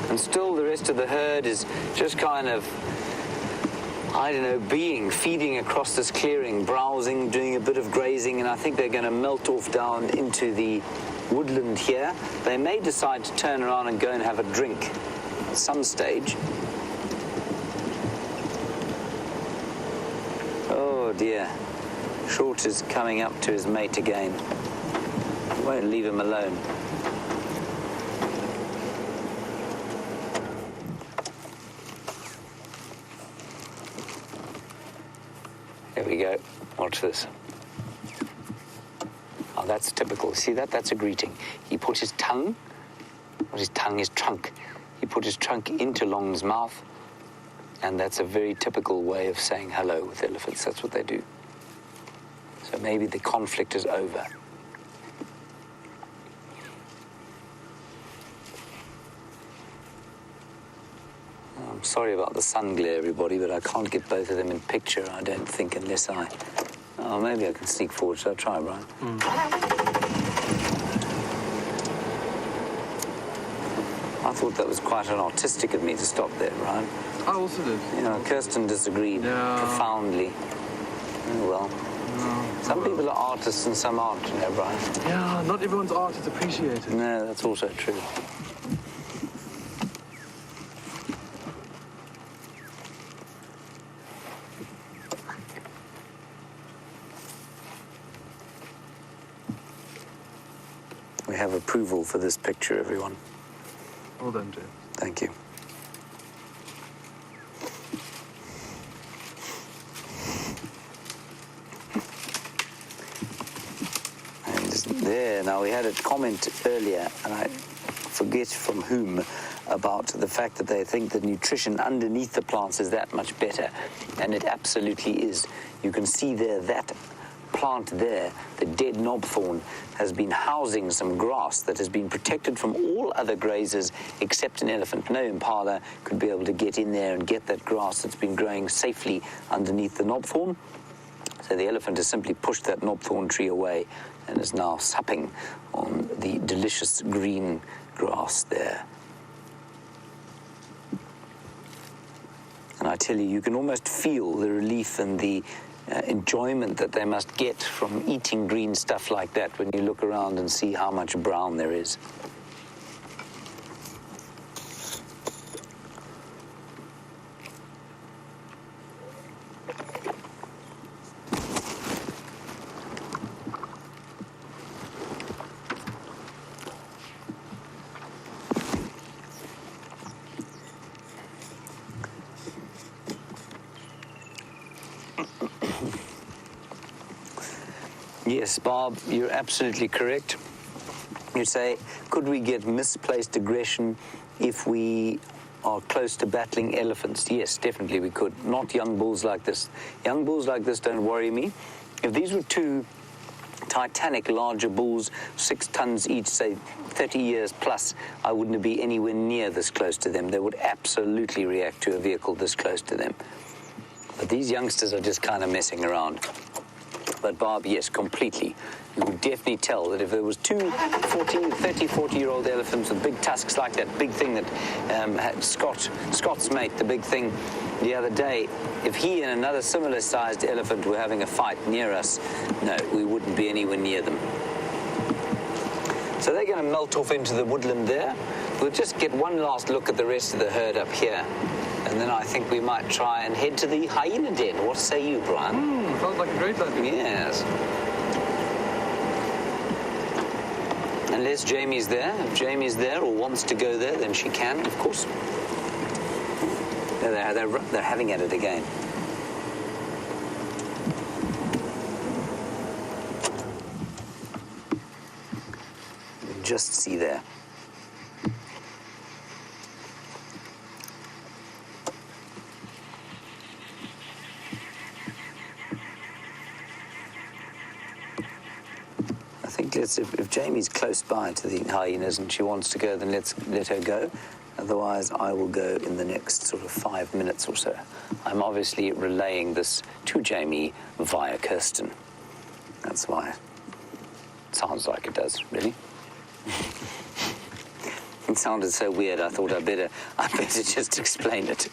And still the rest of the herd is just kind of, I don't know, feeding across this clearing, browsing, doing a bit of grazing, and I think they're going to melt off down into the woodland here. They may decide to turn around and go and have a drink at some stage. Oh dear, Short is coming up to his mate again. Won't leave him alone. There we go. Watch this. Oh, that's typical. See that? That's a greeting. He put his tongue, not his tongue, his trunk. He put his trunk into Long's mouth, and that's a very typical way of saying hello with elephants. That's what they do. So maybe the conflict is over. I'm sorry about the sun glare, everybody, but I can't get both of them in picture, I don't think, unless I... Oh, maybe I can sneak forward. Shall I try, Brian? I thought that was quite an artistic of me to stop there, Brian. I also did. You know, Kirsten disagreed profoundly. Oh, well. No. Some people are artists and some aren't, you know, Brian. Yeah, not everyone's art is appreciated. No, that's also true. We have approval for this picture, everyone. Well done, Jay. Thank you. And there, now we had a comment earlier, and I forget from whom, about the fact that they think the nutrition underneath the plants is that much better. And it absolutely is. You can see there that plant there, the dead knobthorn, has been housing some grass that has been protected from all other grazers except an elephant. No impala could be able to get in there and get that grass that's been growing safely underneath the knobthorn. So the elephant has simply pushed that knobthorn tree away and is now supping on the delicious green grass there. And I tell you, you can almost feel the relief and the enjoyment that they must get from eating green stuff like that when you look around and see how much brown there is. Yes, Barb, you're absolutely correct. You say, could we get misplaced aggression if we are close to battling elephants? Yes, definitely we could. Not young bulls like this. Young bulls like this don't worry me. If these were two titanic larger bulls, 6 tons each, say 30 years plus, I wouldn't be anywhere near this close to them. They would absolutely react to a vehicle this close to them. But these youngsters are just kind of messing around. But Barb, yes, completely. You would definitely tell that if there was two 40-year-old elephants with big tusks like that big thing that had Scott's mate, the big thing the other day, if he and another similar-sized elephant were having a fight near us, no, we wouldn't be anywhere near them. So they're going to melt off into the woodland there. We'll just get one last look at the rest of the herd up here. And then I think we might try and head to the hyena den. What say you, Brian? Sounds like a great idea. Yes. Unless Jamie's there. If Jamie's there or wants to go there, then she can, of course. There they are. They're having at it again. Just see there. If Jamie's close by to the hyenas and she wants to go, then let her go. Otherwise, I will go in the next sort of 5 minutes or so. I'm obviously relaying this to Jamie via Kirsten. That's why it sounds like it does, really. It sounded so weird, I thought I better just explain it.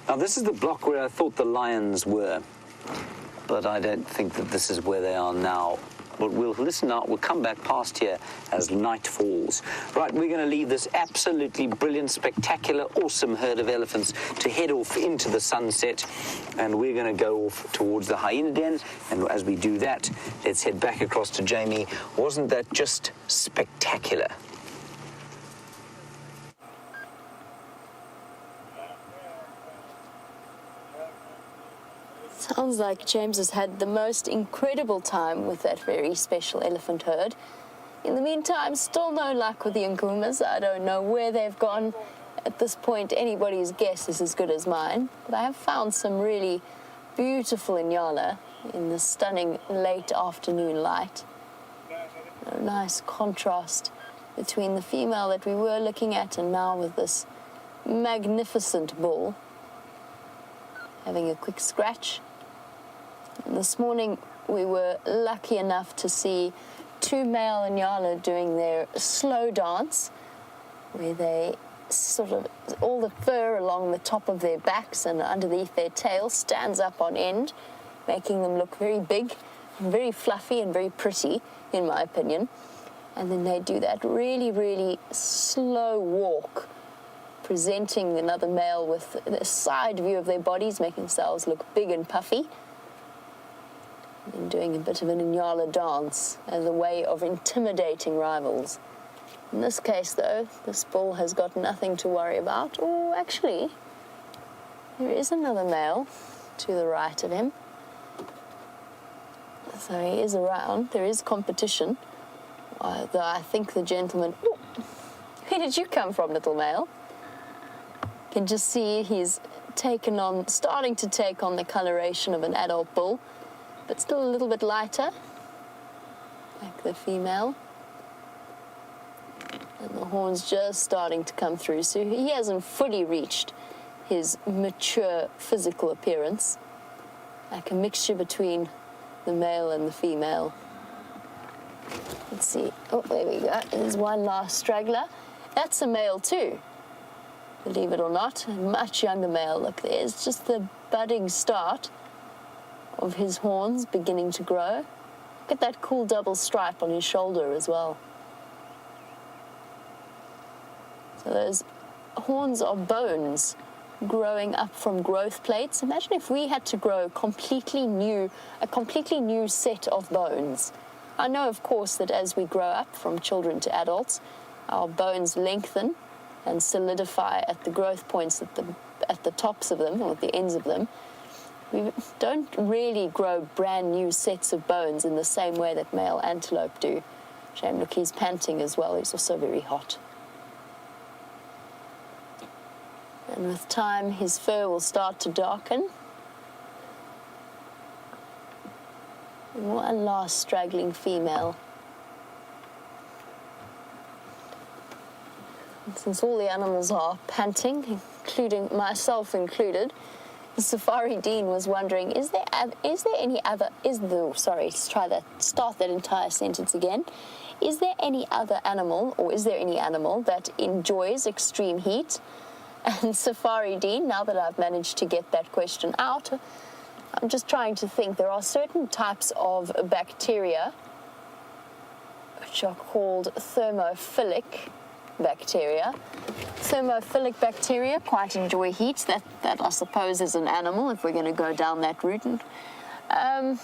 Now, this is the block where I thought the lions were, but I don't think that this is where they are now. But we'll listen out. We'll come back past here as night falls. Right, we're going to leave this absolutely brilliant, spectacular, awesome herd of elephants to head off into the sunset, and we're going to go off towards the hyena den. And as we do that, let's head back across to Jamie. Wasn't that just spectacular? Sounds like James has had the most incredible time with that very special elephant herd. In the meantime, still no luck with the Nkumas. I don't know where they've gone. At this point, anybody's guess is as good as mine. But I have found some really beautiful inyala in the stunning late afternoon light. A nice contrast between the female that we were looking at and now with this magnificent bull. Having a quick scratch. And this morning we were lucky enough to see 2 male inyala doing their slow dance, where they sort of, all the fur along the top of their backs and underneath their tail stands up on end, making them look very big, and very fluffy and very pretty, in my opinion. And then they do that really, really slow walk, presenting another male with a side view of their bodies, making themselves look big and puffy, and doing a bit of an inyala dance as a way of intimidating rivals. In this case, though, this bull has got nothing to worry about. Oh, actually, there is another male to the right of him. So he is around. There is competition. Though I think the gentleman... Ooh, where did you come from, little male? You can just see he's starting to take on the coloration of an adult bull, but still a little bit lighter, like the female. And the horn's just starting to come through, so he hasn't fully reached his mature physical appearance, like a mixture between the male and the female. Let's see. Oh, there we go. There's one last straggler. That's a male too, believe it or not. A much younger male. Look, there's just the budding start of his horns beginning to grow. Look at that cool double stripe on his shoulder as well. So those horns are bones growing up from growth plates. Imagine if we had to grow a completely new set of bones. I know, of course, that as we grow up from children to adults, our bones lengthen and solidify at the growth points at the tops of them, or at the ends of them. We don't really grow brand new sets of bones in the same way that male antelope do. Shame, look, he's panting as well. He's also very hot. And with time, his fur will start to darken. One last straggling female. And since all the animals are panting, including myself included, the Safari Dean was wondering, start that entire sentence again. Is there any other animal, or is there any animal that enjoys extreme heat? And Safari Dean, now that I've managed to get that question out, I'm just trying to think. There are certain types of bacteria which are called thermophilic bacteria. Thermophilic bacteria quite enjoy heat. That I suppose is an animal, if we're going to go down that route. And,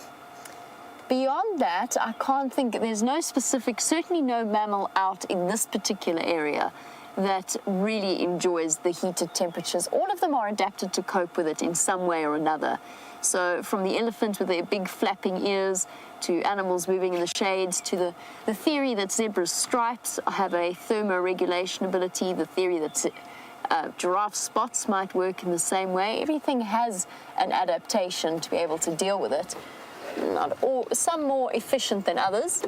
beyond that, I can't think. There's no specific, certainly no mammal out in this particular area that really enjoys the heated temperatures. All of them are adapted to cope with it in some way or another. So from the elephant with their big flapping ears, to animals moving in the shades, to the theory that zebra's stripes have a thermoregulation ability, the theory that giraffe spots might work in the same way. Everything has an adaptation to be able to deal with it. Not all, some more efficient than others.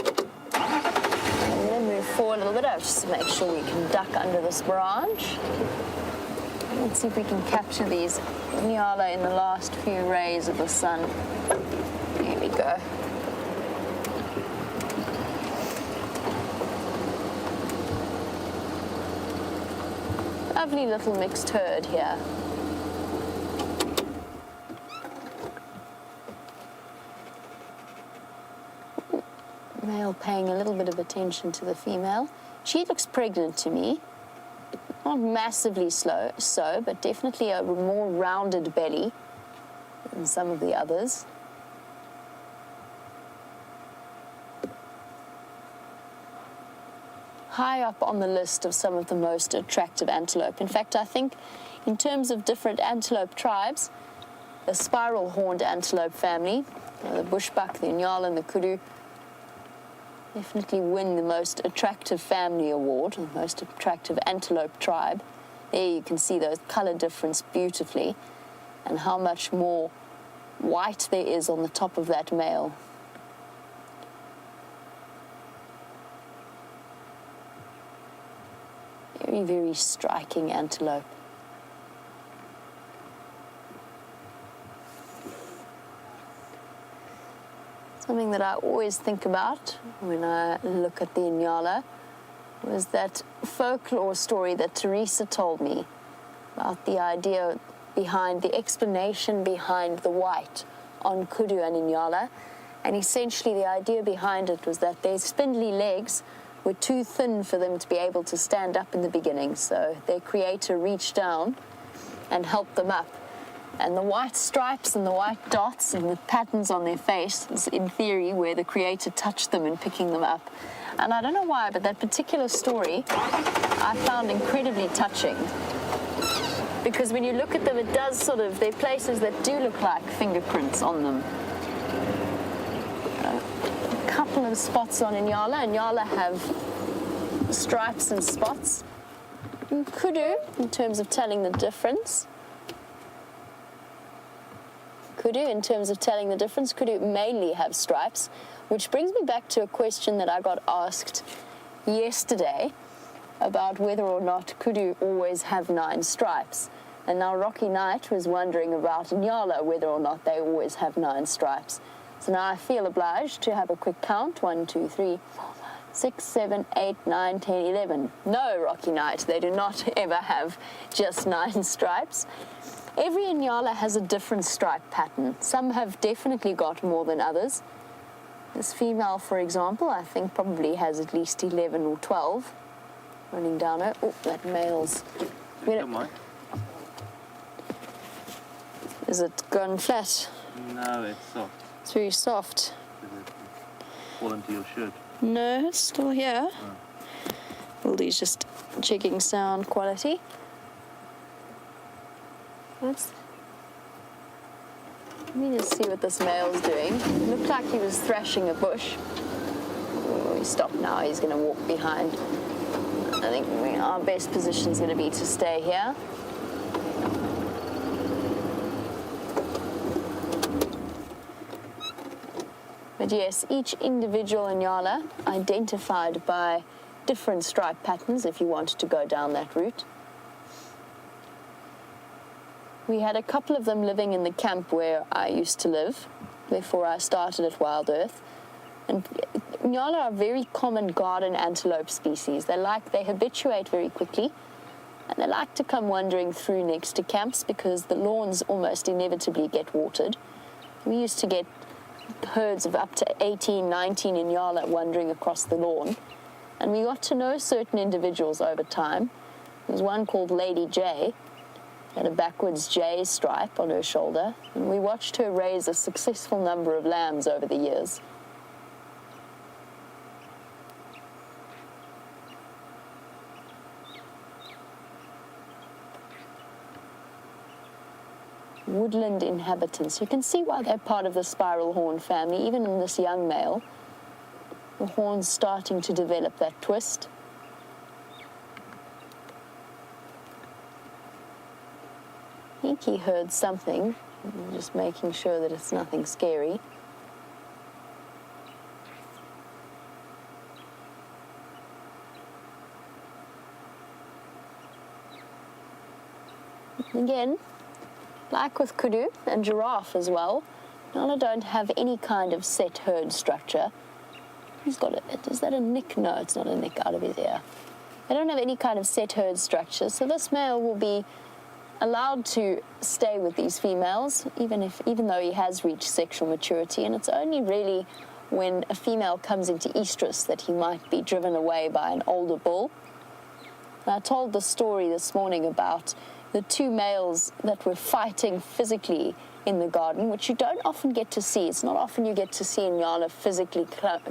I'm going to move forward a little bit just to make sure we can duck under this branch. Let's see if we can capture these nyala in the last few rays of the sun. There we go. Lovely little mixed herd here. Male paying a little bit of attention to the female. She looks pregnant to me. Not massively so, but definitely a more rounded belly than some of the others. High up on the list of some of the most attractive antelope. In fact, I think in terms of different antelope tribes, the spiral-horned antelope family, the bushbuck, the nyala, and the kudu, definitely win the most attractive family award, the most attractive antelope tribe. There you can see those color difference beautifully, and how much more white there is on the top of that male. Very, very striking antelope. Something that I always think about when I look at the nyala was that folklore story that Teresa told me about the idea behind, the explanation behind the white on kudu and nyala. And essentially the idea behind it was that their spindly legs were too thin for them to be able to stand up in the beginning. So their creator reached down and helped them up. And the white stripes and the white dots and the patterns on their face is, in theory, where the creator touched them in picking them up. And I don't know why, but that particular story I found incredibly touching. Because when you look at them, it does sort of, there are places that do look like fingerprints on them. couple of spots on Inyala. Inyala have stripes and spots. And kudu, in terms of telling the difference. Kudu mainly have stripes, which brings me back to a question that I got asked yesterday about whether or not kudu always have 9 stripes. And now Rocky Knight was wondering about Inyala, whether or not they always have 9 stripes. So now I feel obliged to have a quick count. 1, 2, 3, 4, 5, 6, 7, 8, 9, 10, 11. No, Rocky Knight, they do not ever have just 9 stripes. Every Inyala has a different stripe pattern. Some have definitely got more than others. This female, for example, I think probably has at least 11 or 12 running down her. Oh, that male's... Is it gone flat? No, it's soft. It's very soft. Fall into your shirt. No, it's still here. Oh. Wildy's just checking sound quality. Let me just see what this male's doing. It looked like he was thrashing a bush. Oh, he stopped now. He's going to walk behind. I think our best position is going to be to stay here. But yes, each individual Inyala identified by different stripe patterns if you wanted to go down that route. We had a couple of them living in the camp where I used to live before I started at WildEarth. And Inyala are a very common garden antelope species. They habituate very quickly, and they like to come wandering through next to camps because the lawns almost inevitably get watered. We used to get herds of up to 18, 19 Inyala wandering across the lawn, and we got to know certain individuals over time. There was one called Lady J, had a backwards J stripe on her shoulder, and we watched her raise a successful number of lambs over the years. Woodland inhabitants. You can see why they're part of the spiral horn family, even in this young male. The horn's starting to develop that twist. I think he heard something. I'm just making sure that it's nothing scary. Again, like with kudu and giraffe as well, Inyala don't have any kind of set herd structure. He's got it. Is that a nick? No, it's not a nick out of his ear. They don't have any kind of set herd structure, so this male will be allowed to stay with these females, even though he has reached sexual maturity, and it's only really when a female comes into estrus that he might be driven away by an older bull. And I told the story this morning about the 2 males that were fighting physically in the garden, which you don't often get to see. It's not often you get to see Inyala physically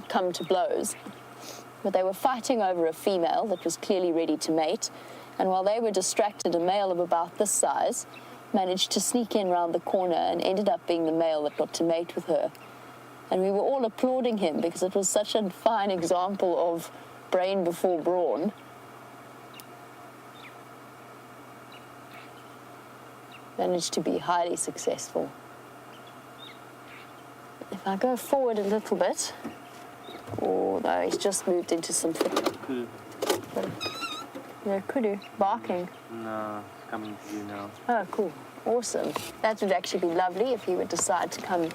come to blows. But they were fighting over a female that was clearly ready to mate. And while they were distracted, a male of about this size managed to sneak in round the corner and ended up being the male that got to mate with her. And we were all applauding him because it was such a fine example of brain before brawn. Managed to be highly successful. If I go forward a little bit, oh no, he's just moved into some Kudu. Yeah, kudu, barking. No, it's coming to you now. Oh, cool, awesome. That would actually be lovely if he would decide to come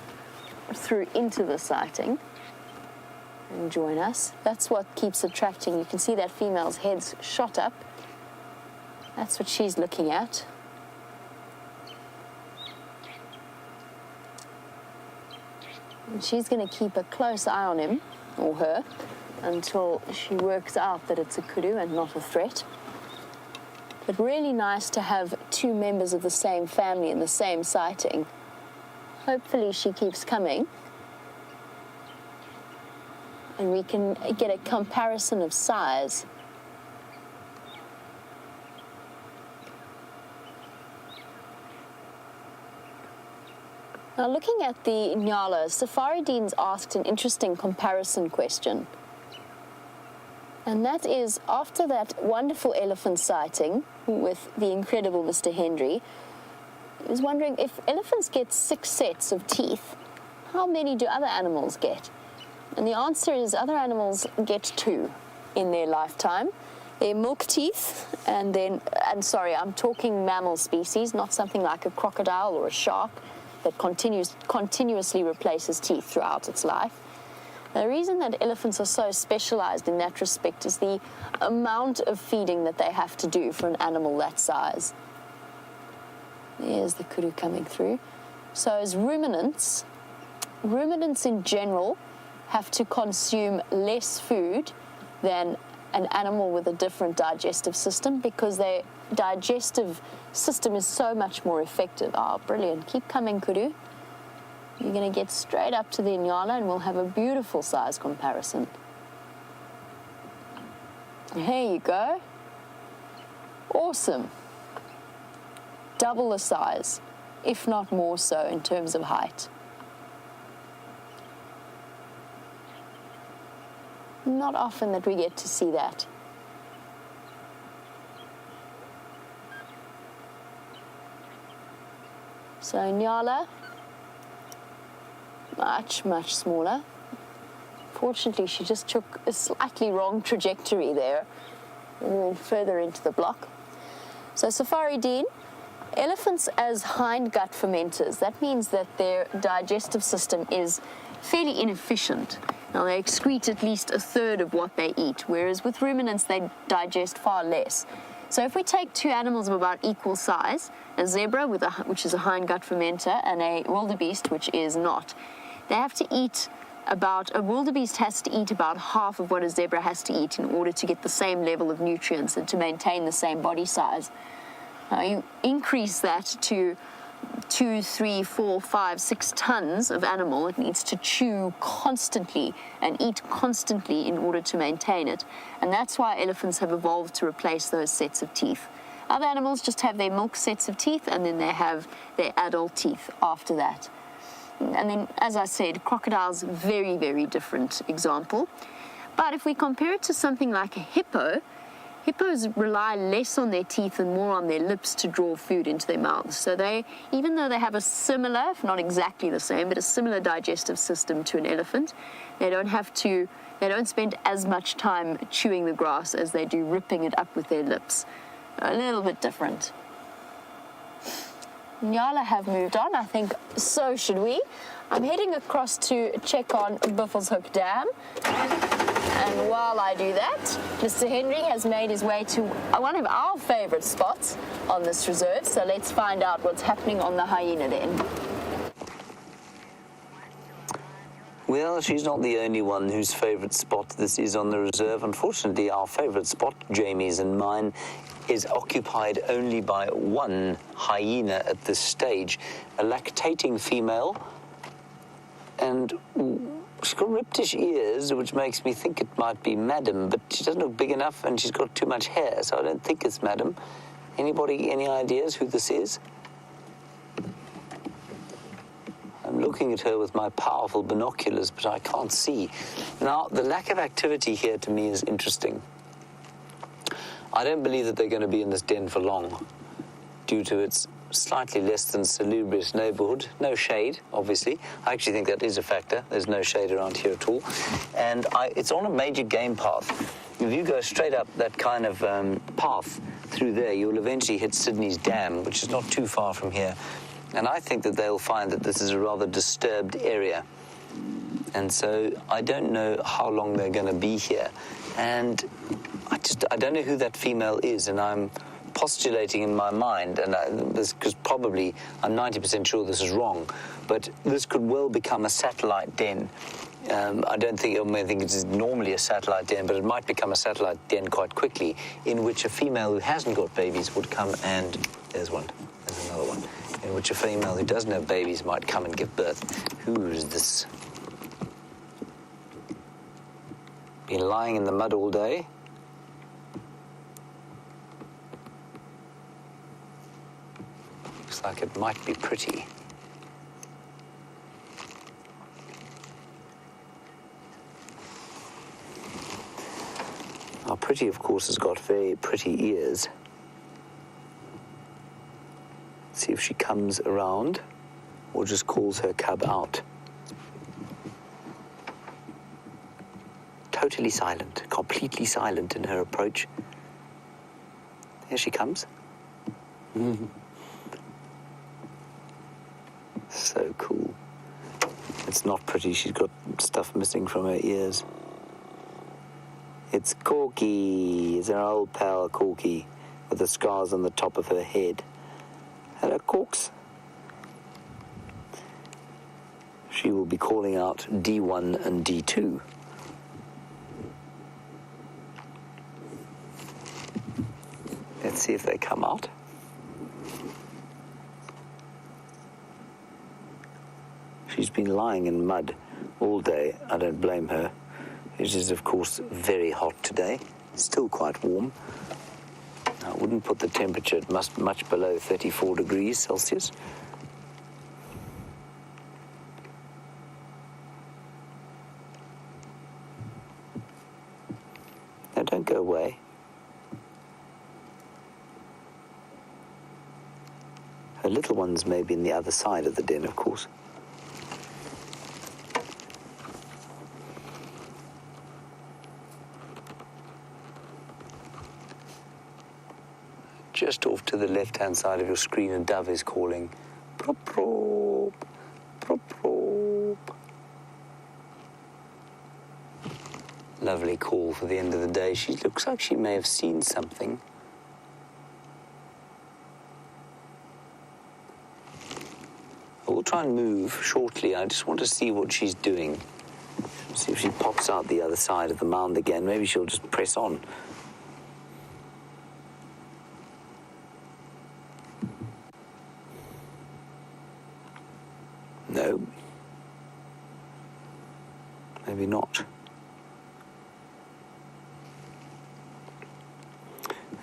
through into the sighting and join us. That's what keeps attracting. You can see that female's head's shot up. That's what she's looking at. And she's going to keep a close eye on him, or her, until she works out that it's a kudu and not a threat. But really nice to have 2 members of the same family in the same sighting. Hopefully she keeps coming, and we can get a comparison of size. Now, looking at the Nyala, Safari Dean's asked an interesting comparison question. And that is, after that wonderful elephant sighting with the incredible Mr. Henry, he was wondering if elephants get 6 sets of teeth, how many do other animals get? And the answer is other animals get 2 in their lifetime. Their milk teeth, and sorry, I'm talking mammal species, not something like a crocodile or a shark that continuously replaces teeth throughout its life. The reason that elephants are so specialized in that respect is the amount of feeding that they have to do for an animal that size. There's the kudu coming through. So as ruminants in general have to consume less food than an animal with a different digestive system because their digestive system is so much more effective. Oh, brilliant. Keep coming, kudu. You're going to get straight up to the Nyala and we'll have a beautiful size comparison. Here you go. Awesome. Double the size, if not more so in terms of height. Not often that we get to see that. So Nyala, much, much smaller. Fortunately, she just took a slightly wrong trajectory there, and then further into the block. So Safari Dean, elephants as hindgut fermenters, that means that their digestive system is fairly inefficient. Now, they excrete at least 1/3 of what they eat, whereas with ruminants, they digest far less. So if we take 2 animals of about equal size, a zebra, which is a hindgut fermenter, and a wildebeest, which is not, they have to eat a wildebeest has to eat about half of what a zebra has to eat in order to get the same level of nutrients and to maintain the same body size. Now, you increase that to 2, 3, 4, 5, 6 tons of animal. It needs to chew constantly and eat constantly in order to maintain it. And that's why elephants have evolved to replace those sets of teeth. Other animals just have their milk sets of teeth and then they have their adult teeth after that. And then, as I said, crocodiles, very, very different example. But if we compare it to something like a hippo, hippos rely less on their teeth and more on their lips to draw food into their mouths. So even though they have a similar, if not exactly the same, but a similar digestive system to an elephant, they don't spend as much time chewing the grass as they do ripping it up with their lips. A little bit different. Nyala have moved on. I think so should we. I'm heading across to check on Buffelshoek Dam. And while I do that, Mr. Henry has made his way to one of our favorite spots on this reserve. So let's find out what's happening on the hyena then. Well, she's not the only one whose favorite spot this is on the reserve. Unfortunately, our favorite spot, Jamie's and mine, is occupied only by one hyena at this stage, a lactating female, and she's got riptish ears, which makes me think it might be Madam, but she doesn't look big enough and she's got too much hair, so I don't think it's Madam. Anybody, any ideas who this is? I'm looking at her with my powerful binoculars, but I can't see. Now, the lack of activity here to me is interesting. I don't believe that they're going to be in this den for long due to its slightly less than salubrious neighborhood. No shade, obviously. I actually think that is a factor. There's no shade around here at all. And it's on a major game path. If you go straight up that kind of path through there, you'll eventually hit Sydney's Dam, which is not too far from here. And I think that they'll find that this is a rather disturbed area. And so I don't know how long they're going to be here. And I don't know who that female is, and I'm postulating in my mind, and this, because probably I'm 90% sure this is wrong, but this could well become a satellite den. I don't think, I may think it's normally a satellite den, but it might become a satellite den quite quickly, in which a female who hasn't got babies would come and, there's one, there's another one, in which a female who doesn't have babies might come and give birth. Who is this? Been lying in the mud all day. Looks like it might be pretty. Pretty, of course, has got very pretty ears. See if she comes around or just calls her cub out. Totally silent, completely silent in her approach. Here she comes. So cool. It's not pretty. She's got stuff missing from her ears. It's Corky. It's our old pal Corky with the scars on the top of her head. Hello, Corks. She will be calling out D1 and D2. Let's see if they come out. She's been lying in mud all day. I don't blame her. It is, of course, very hot today. Still quite warm. I wouldn't put the temperature at much below 34 degrees Celsius. Now, don't go away. Her little ones may be in the other side of the den, of course. Just off to the left-hand side of your screen, a dove is calling. Prop, prop, prop, prop. Lovely call for the end of the day. She looks like she may have seen something. I will try and move shortly. I just want to see what she's doing. See if she pops out the other side of the mound again. Maybe she'll just press on. No. Maybe not.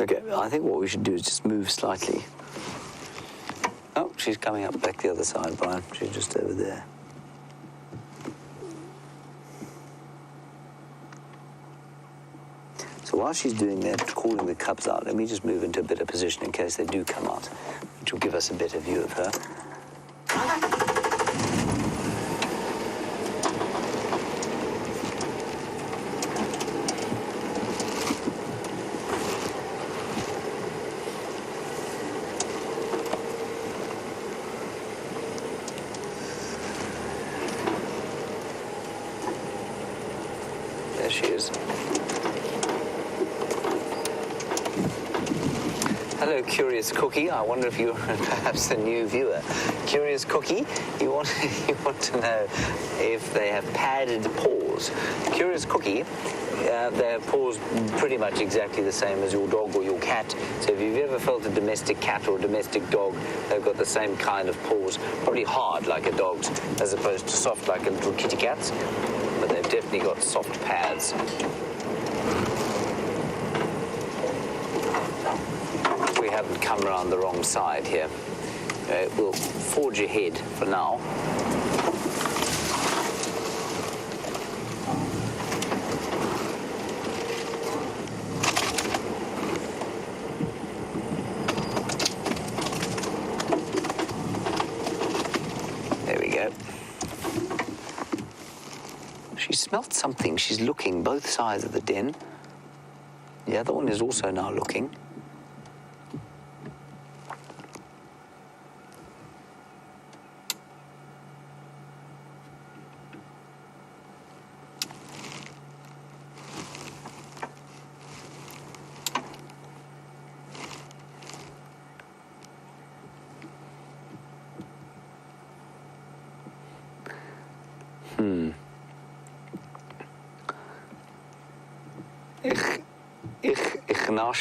Okay, I think what we should do is just move slightly. Oh, she's coming up back the other side, Brian. She's just over there. So while she's doing that, calling the cubs out, let me just move into a better position in case they do come out, which will give us a better view of her. There she is. Hello, Curious Cookie. I wonder if you're perhaps a new viewer. Curious Cookie, you want to know if they have padded paws. Curious Cookie, they have paws pretty much exactly the same as your dog or your cat. So if you've ever felt a domestic cat or a domestic dog, they've got the same kind of paws. Probably hard like a dog's, as opposed to soft like a little kitty cat's. But they've definitely got soft pads. We haven't come around the wrong side here. We'll forge ahead for now. There we go. She smelt something. She's looking both sides of the den. The other one is also now looking.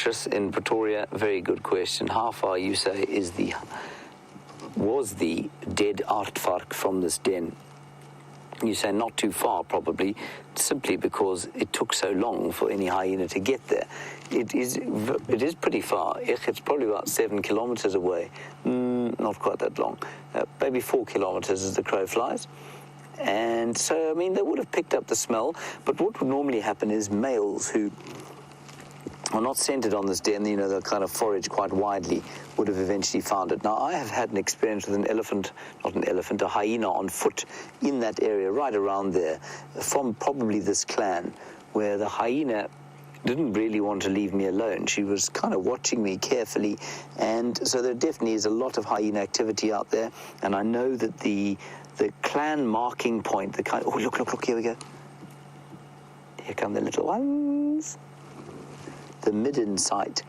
Ignatius in Pretoria, very good question. How far, you say, was the dead aardvark from this den? You say not too far, probably, simply because it took so long for any hyena to get there. It is pretty far. It's probably about 7 kilometers away. Not quite that long. Maybe 4 kilometers as the crow flies. And so, I mean, they would have picked up the smell, but what would normally happen is males who are not centered on this den, you know, they'll kind of forage quite widely, would have eventually found it. Now, I have had an experience with a hyena on foot in that area, right around there, from probably this clan, where the hyena didn't really want to leave me alone. She was kind of watching me carefully, and so there definitely is a lot of hyena activity out there, and I know that the clan marking point, oh, look, here we go. Here come the little ones. The midden site,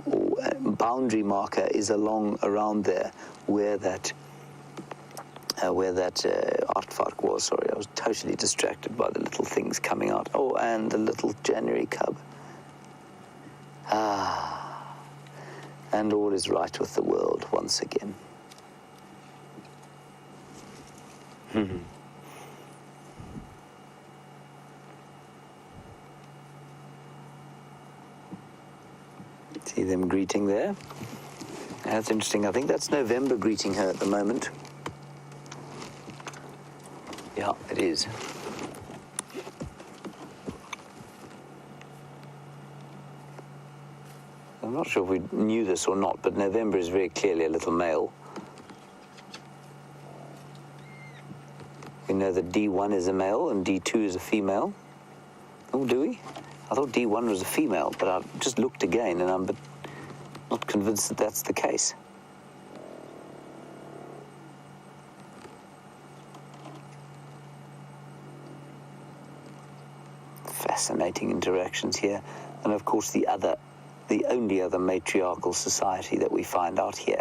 or boundary marker, is around there where that aardvark was. Sorry, I was totally distracted by the little things coming out. Oh, and the little January cub. And all is right with the world once again. See them greeting there? That's interesting. I think that's November greeting her at the moment. Yeah, it is. I'm not sure if we knew this or not, but November is very clearly a little male. We know that D1 is a male and D2 is a female. Oh, do we? I thought D1 was a female, but I just looked again and I'm not convinced that that's the case. Fascinating interactions here. And of course the only other matriarchal society that we find out here.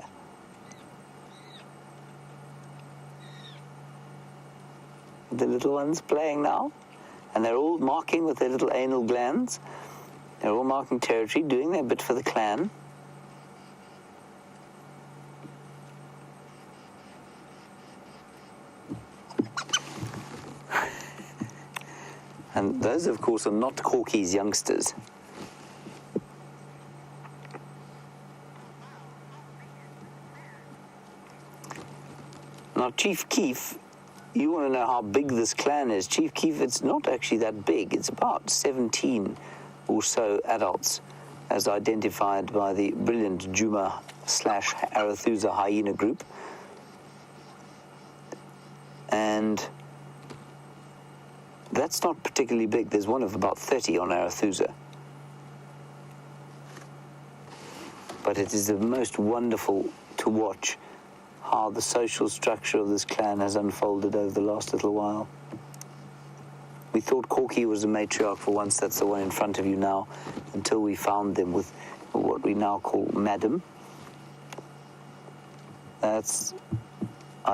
The little ones playing now. And they're all marking with their little anal glands. They're all marking territory, doing their bit for the clan. And those, of course, are not Corky's youngsters. Now, Chief Keef, you want to know how big this clan is. Chief Keef, it's not actually that big. It's about 17 or so adults, as identified by the brilliant Juma/Arathusa hyena group. And that's not particularly big. There's one of about 30 on Arathusa. But it is the most wonderful to watch how the social structure of this clan has unfolded over the last little while. We thought Corky was a matriarch for once. That's the one in front of you now, until we found them with what we now call Madam. I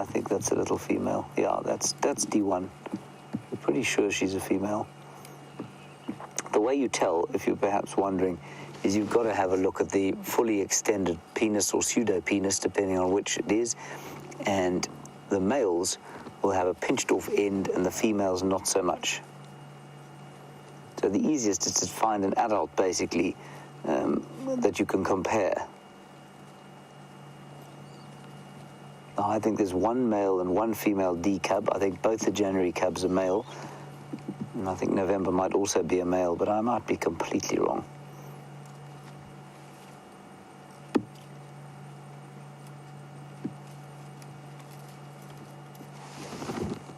think that's a little female. Yeah, that's D1. I'm pretty sure she's a female. The way you tell, if you're perhaps wondering, is you've got to have a look at the fully extended penis or pseudo-penis, depending on which it is, and the males will have a pinched off end and the females not so much. So the easiest is to find an adult, basically, that you can compare. Now, I think there's one male and one female D cub. I think both the January cubs are male, and I think November might also be a male, but I might be completely wrong.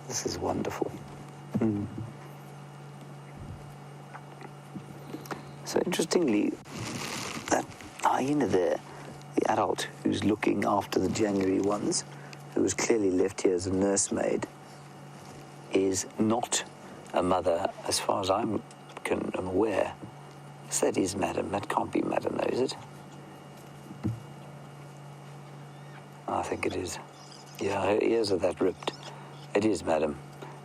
This is wonderful. So interestingly, that hyena there, the adult who's looking after the January ones, who was clearly left here as a nursemaid, is not a mother as far as I'm aware. Yes, that is Madam. That can't be Madam though, is it? I think it is. Yeah, her ears are that ripped. It is Madam.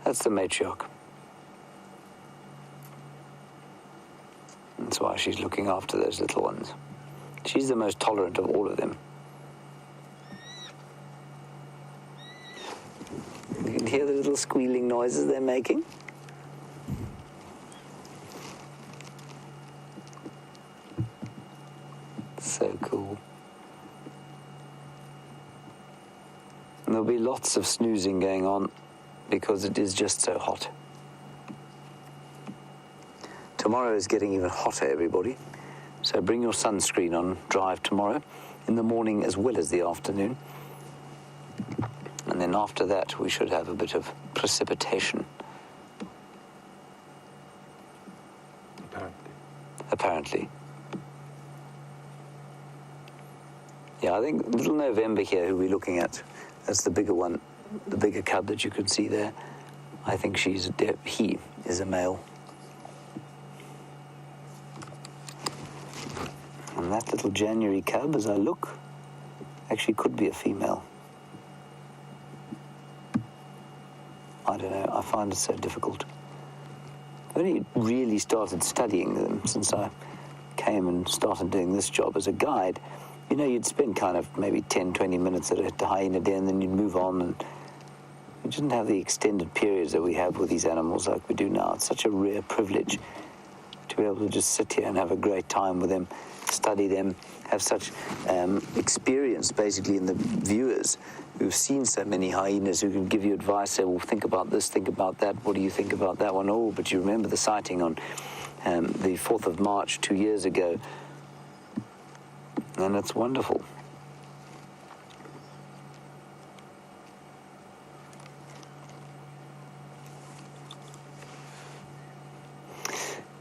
That's the matriarch. That's why she's looking after those little ones. She's the most tolerant of all of them. You can hear the little squealing noises they're making. So cool. And there'll be lots of snoozing going on because it is just so hot. Tomorrow is getting even hotter, everybody. So bring your sunscreen on drive tomorrow, in the morning as well as the afternoon. And then after that, we should have a bit of precipitation. Apparently. Yeah, I think little November here, who we're looking at, that's the bigger one, the bigger cub that you can see there. I think he is a male. And that little January cub, as I look, actually could be a female. I don't know, I find it so difficult. I've only really started studying them since I came and started doing this job as a guide. You know, you'd spend kind of maybe 10, 20 minutes at a hyena den, then you'd move on, and you didn't have the extended periods that we have with these animals like we do now. It's such a rare privilege to be able to just sit here and have a great time with them, study them, have such experience basically in the viewers who've seen so many hyenas, who can give you advice, say, well, think about this, think about that, what do you think about that one? Oh, but you remember the sighting on the 4th of March 2 years ago, and it's wonderful.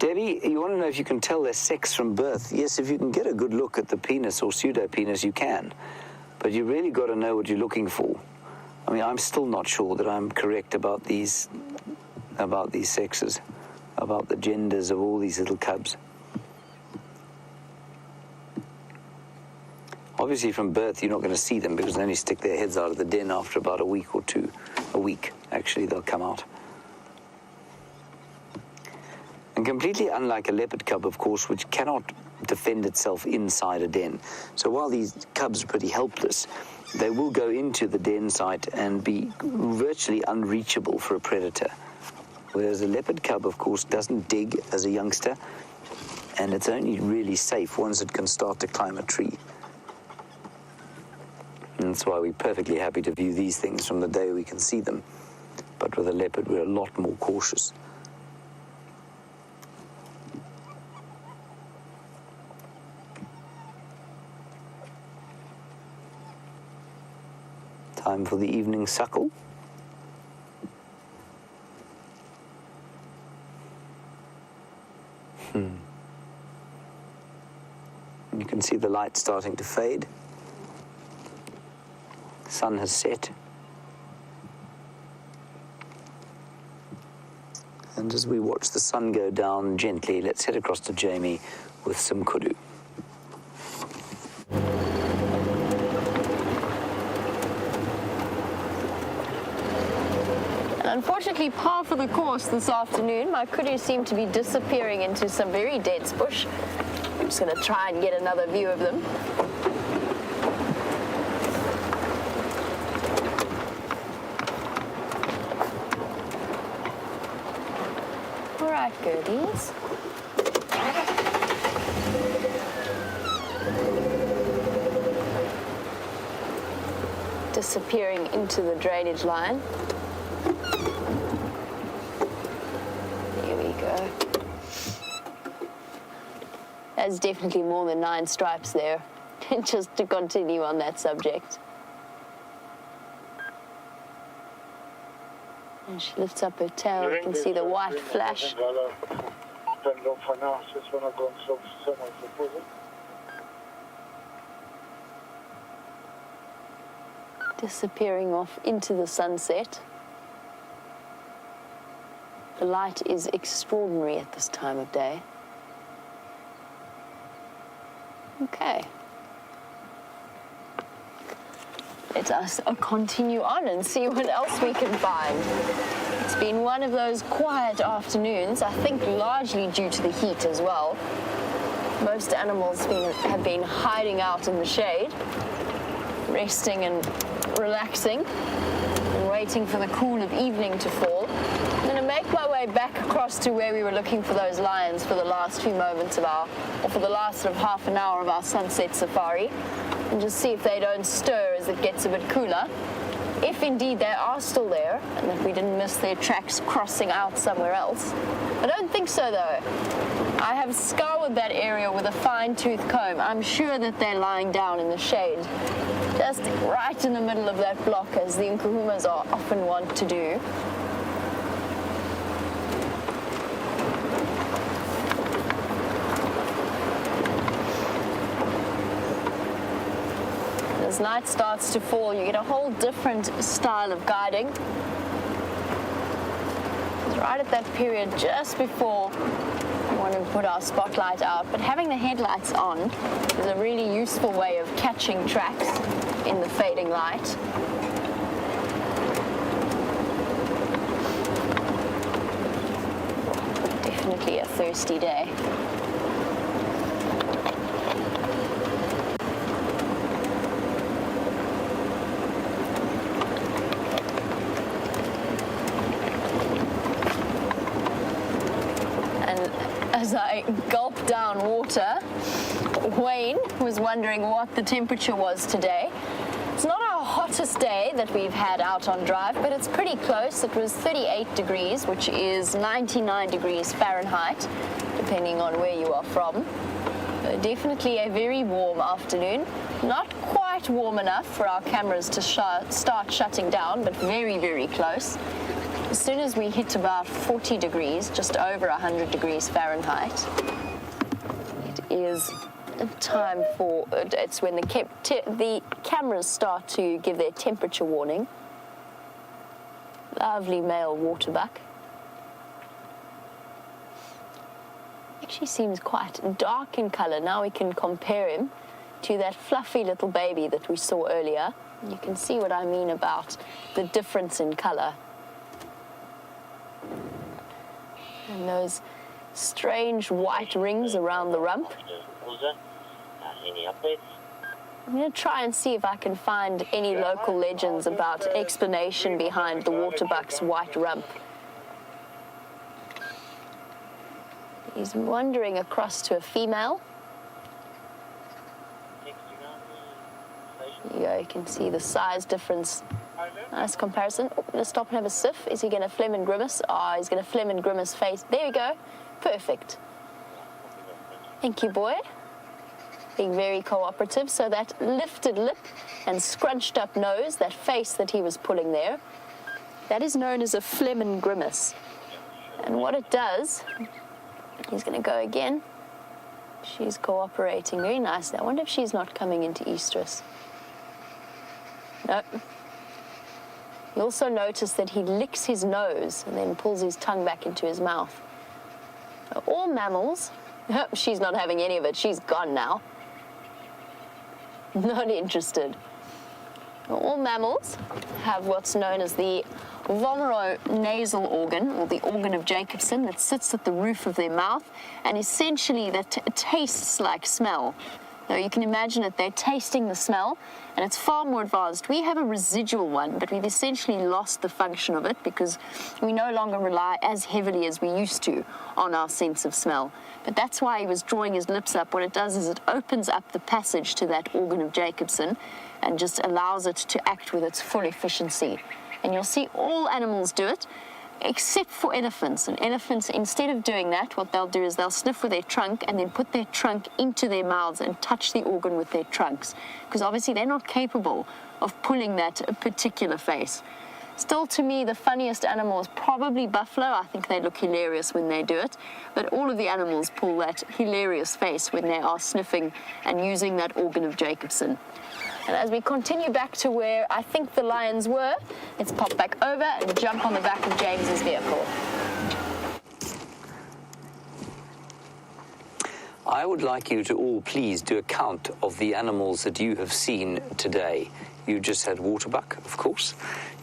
Debbie, you want to know if you can tell their sex from birth? Yes, if you can get a good look at the penis or pseudo-penis, you can. But you really got to know what you're looking for. I mean, I'm still not sure that I'm correct about these sexes, about the genders of all these little cubs. Obviously, from birth, you're not going to see them because they only stick their heads out of the den after about a week or two. A week, actually, they'll come out. And completely unlike a leopard cub, of course, which cannot defend itself inside a den. So while these cubs are pretty helpless, they will go into the den site and be virtually unreachable for a predator. Whereas a leopard cub, of course, doesn't dig as a youngster, and it's only really safe once it can start to climb a tree. And that's why we're perfectly happy to view these things from the day we can see them. But with a leopard, we're a lot more cautious. Time for the evening suckle. You can see the light starting to fade. The sun has set. And as we watch the sun go down gently, let's head across to Jamie with some kudu. Unfortunately, par for the course this afternoon. My kudu seem to be disappearing into some very dense bush. I'm just going to try and get another view of them. All right, goodies. Disappearing into the drainage line. There's definitely more than 9 stripes there, just to continue on that subject. And she lifts up her tail, you can see the white flash. Disappearing off into the sunset. The light is extraordinary at this time of day. Okay. Let us continue on and see what else we can find. It's been one of those quiet afternoons, I think largely due to the heat as well. Most animals have been hiding out in the shade, resting and relaxing, and waiting for the cool of evening to fall. I'm going to make my way back across to where we were looking for those lions for the last few moments of for the last sort of half an hour of our sunset safari, and just see if they don't stir as it gets a bit cooler. if indeed they are still there and that we didn't miss their tracks crossing out somewhere else. I don't think so though. I have scoured that area with a fine-tooth comb. I'm sure that they're lying down in the shade, just right in the middle of that block, as the Nkuhumas are often wont to do. As night starts to fall, you get a whole different style of guiding. It's right at that period just before we want to put our spotlight out, but having the headlights on is a really useful way of catching tracks in the fading light. Definitely a thirsty day. As I gulp down water, Wayne was wondering what the temperature was today. It's not our hottest day that we've had out on drive, but it's pretty close. It was 38 degrees, which is 99 degrees Fahrenheit, depending on where you are from. Definitely a very warm afternoon. Not quite warm enough for our cameras to start shutting down, but very, very close. As soon as we hit about 40 degrees, just over 100 degrees Fahrenheit, it is time for, it's when the cameras start to give their temperature warning. Lovely male waterbuck. Actually seems quite dark in color. Now we can compare him to that fluffy little baby that we saw earlier. You can see what I mean about the difference in color. And those strange white rings around the rump. Any updates? I'm going to try and see if I can find any local legends about explanation behind the waterbuck's white rump. He's wandering across to a female. There you go, you can see the size difference. Nice comparison. Oh, let's stop and have a sniff. Is he going to phlegm and grimace? Oh, he's going to phlegm and grimace face. There we go. Perfect. Thank you, boy. Being very cooperative. So that lifted lip and scrunched up nose, that face that he was pulling there, that is known as a phlegm and grimace. And what it does, he's going to go again. She's cooperating very nicely. I wonder if she's not coming into estrus. No. You also notice that he licks his nose and then pulls his tongue back into his mouth. All mammals, she's not having any of it, she's gone now. Not interested. All mammals have what's known as the vomeronasal organ, or the organ of Jacobson, that sits at the roof of their mouth, and essentially that tastes like smell. So you can imagine that they're tasting the smell, and it's far more advanced. We have a residual one, but we've essentially lost the function of it because we no longer rely as heavily as we used to on our sense of smell. But that's why he was drawing his lips up. What it does is it opens up the passage to that organ of Jacobson and just allows it to act with its full efficiency. And you'll see all animals do it, except for elephants. And elephants, instead of doing that, what they'll do is they'll sniff with their trunk and then put their trunk into their mouths and touch the organ with their trunks, because obviously they're not capable of pulling that particular face. Still, to me, the funniest animal is probably buffalo. I think they look hilarious when they do it, but all of the animals pull that hilarious face when they are sniffing and using that organ of Jacobson. And as we continue back to where I think the lions were, let's pop back over and jump on the back of James's vehicle. I would like you to all please do a count of the animals that you have seen today. You just had waterbuck, of course.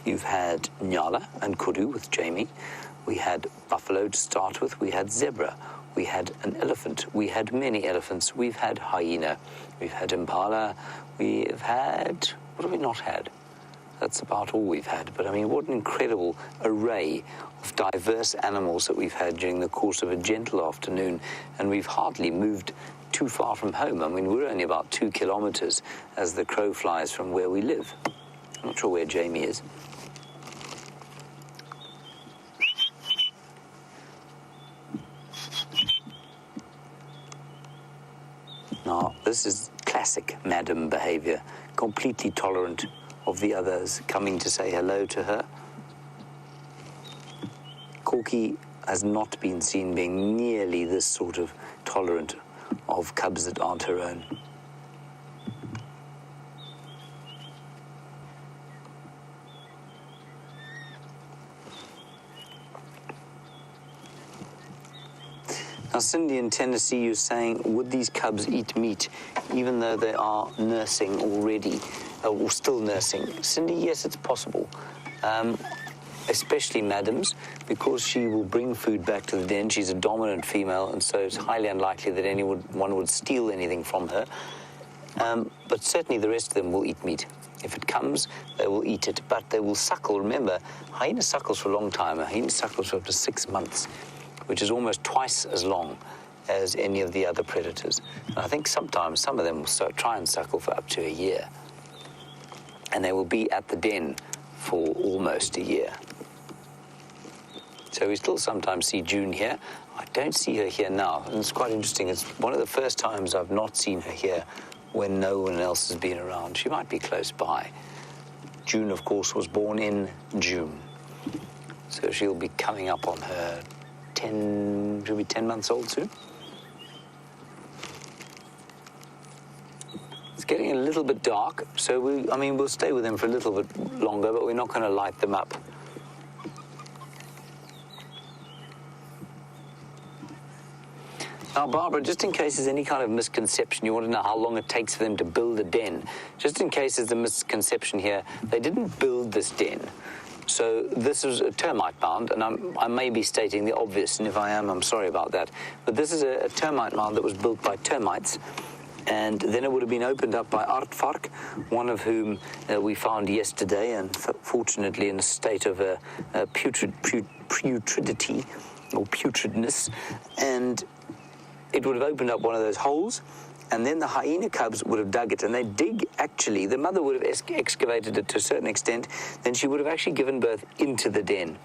You've had nyala and kudu with Jamie. We had buffalo to start with. We had zebra. We had an elephant. We had many elephants. We've had hyena. We've had impala. We've had... what have we not had? That's about all we've had. But, I mean, what an incredible array of diverse animals that we've had during the course of a gentle afternoon. And we've hardly moved too far from home. I mean, we're only about 2 kilometers as the crow flies from where we live. I'm not sure where Jamie is. Now, this is classic madam behavior, completely tolerant of the others coming to say hello to her. Corky has not been seen being nearly this sort of tolerant of cubs that aren't her own. Now, Cindy in Tennessee, you're saying, would these cubs eat meat even though they are nursing already, or still nursing? Cindy, yes, it's possible. Especially madams, because she will bring food back to the den. She's a dominant female, and so it's highly unlikely that anyone would steal anything from her. But certainly the rest of them will eat meat. If it comes, they will eat it, but they will suckle. Remember, hyena suckles for a long time. A hyena suckles for up to 6 months, which is almost twice as long as any of the other predators. And I think sometimes some of them will try and suckle for up to a year. And they will be at the den for almost a year. So we still sometimes see June here. I don't see her here now, and it's quite interesting. It's one of the first times I've not seen her here when no one else has been around. She might be close by. June, of course, was born in June. So she'll be coming up on her she'll be 10 months old soon. It's getting a little bit dark, so we'll stay with them for a little bit longer, but we're not going to light them up. Now, Barbara, just in case there's any kind of misconception, you want to know how long it takes for them to build a den. Just in case there's a misconception here, they didn't build this den. So this is a termite mound, and I may be stating the obvious, and if I am, I'm sorry about that. But this is a termite mound that was built by termites, and then it would have been opened up by aardvark, one of whom we found yesterday, and fortunately in a state of putridity, or putridness, and it would have opened up one of those holes, and then the hyena cubs would have dug it. And they dig, actually, the mother would have excavated it to a certain extent, then she would have actually given birth into the den.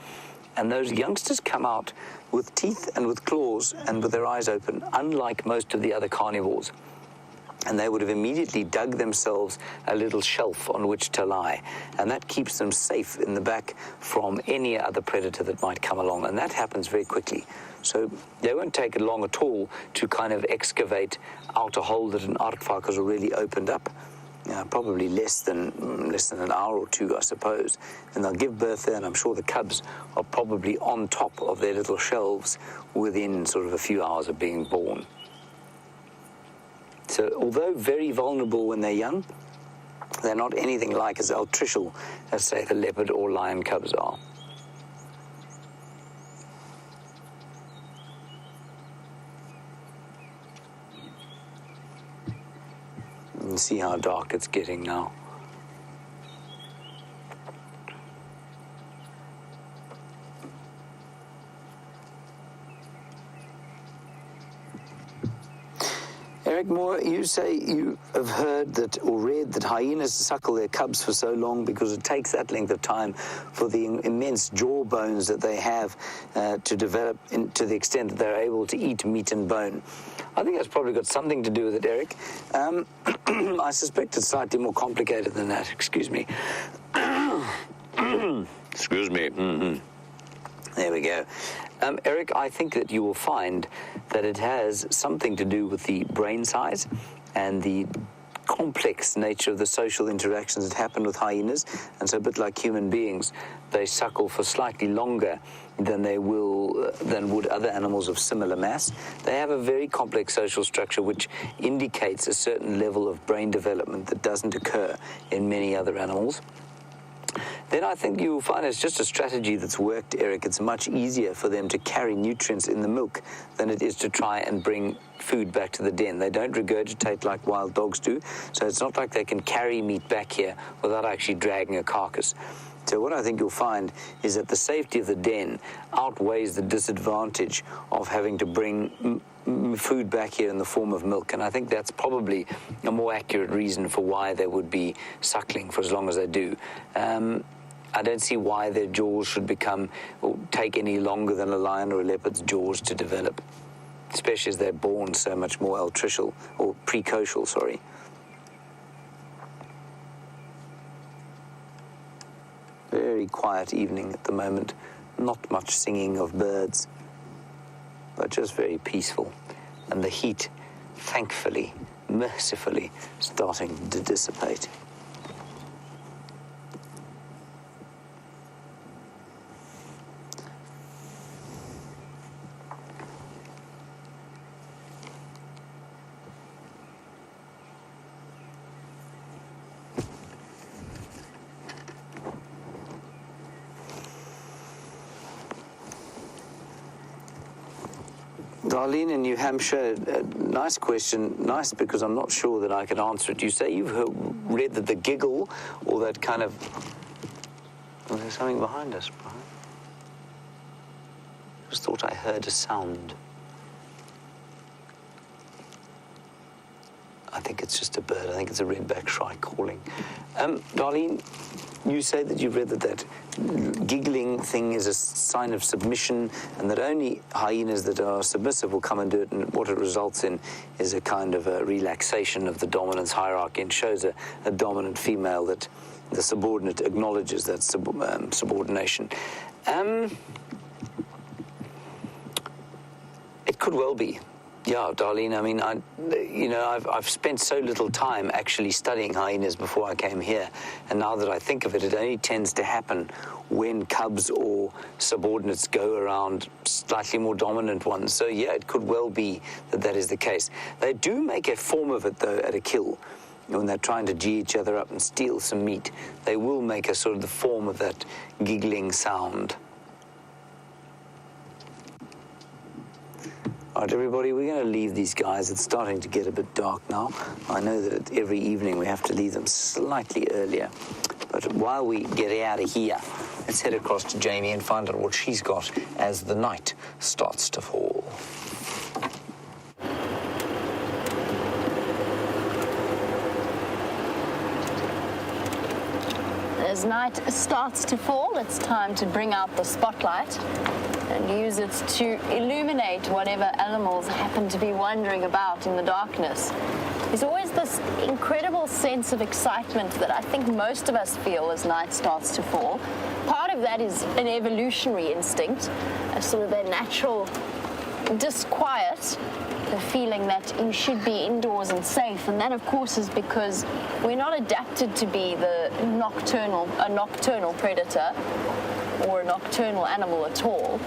And those youngsters come out with teeth and with claws and with their eyes open, unlike most of the other carnivores. And they would have immediately dug themselves a little shelf on which to lie. And that keeps them safe in the back from any other predator that might come along. And that happens very quickly. So they won't take it long at all to kind of excavate out a hole that an aardvark has already opened up. Probably less than an hour or two, I suppose. And they'll give birth there, and I'm sure the cubs are probably on top of their little shelves within sort of a few hours of being born. So although very vulnerable when they're young, they're not anything like as altricial as, say, the leopard or lion cubs are. You can see how dark it's getting now. Eric Moore, you say you have heard that or read that hyenas suckle their cubs for so long because it takes that length of time for the immense jaw bones that they have to develop to the extent that they're able to eat meat and bone. I think that's probably got something to do with it, Eric. I suspect it's slightly more complicated than that. Excuse me. Excuse me. Mm-hmm. There we go. Eric, I think that you will find that it has something to do with the brain size and the complex nature of the social interactions that happen with hyenas. And so a bit like human beings, they suckle for slightly longer than would other animals of similar mass. They have a very complex social structure which indicates a certain level of brain development that doesn't occur in many other animals. Then I think you'll find it's just a strategy that's worked, Eric. It's much easier for them to carry nutrients in the milk than it is to try and bring food back to the den. They don't regurgitate like wild dogs do, so it's not like they can carry meat back here without actually dragging a carcass. So what I think you'll find is that the safety of the den outweighs the disadvantage of having to bring food back here in the form of milk, and I think that's probably a more accurate reason for why they would be suckling for as long as they do. I don't see why their jaws should become or take any longer than a lion or a leopard's jaws to develop, especially as they're born so much more altricial or precocial, sorry. Very quiet evening at the moment, not much singing of birds, but just very peaceful, and the heat, thankfully, mercifully, starting to dissipate. Darlene in New Hampshire, nice question. Nice because I'm not sure that I could answer it. You say you've read that the giggle or that kind of... Oh, there's something behind us, Brian. I just thought I heard a sound. I think it's just a bird. I think it's a redback shrike calling. Darlene, you say that you've read that giggling thing is a sign of submission, and that only hyenas that are submissive will come and do it, and what it results in is a kind of a relaxation of the dominance hierarchy and shows a dominant female that the subordinate acknowledges that subordination. It could well be. Yeah, Darlene, I mean, I've spent so little time actually studying hyenas before I came here, and now that I think of it, it only tends to happen when cubs or subordinates go around slightly more dominant ones. So, yeah, it could well be that that is the case. They do make a form of it, though, at a kill. When they're trying to G each other up and steal some meat, they will make a sort of the form of that giggling sound. All right, everybody, we're going to leave these guys. It's starting to get a bit dark now. I know that every evening we have to leave them slightly earlier. But while we get out of here, let's head across to Jamie and find out what she's got as the night starts to fall. As night starts to fall, it's time to bring out the spotlight and use it to illuminate whatever animals happen to be wandering about in the darkness. There's always this incredible sense of excitement that I think most of us feel as night starts to fall. Part of that is an evolutionary instinct, a sort of a natural disquiet, the feeling that you should be indoors and safe, and that of course is because we're not adapted to be a nocturnal predator or a nocturnal animal at all.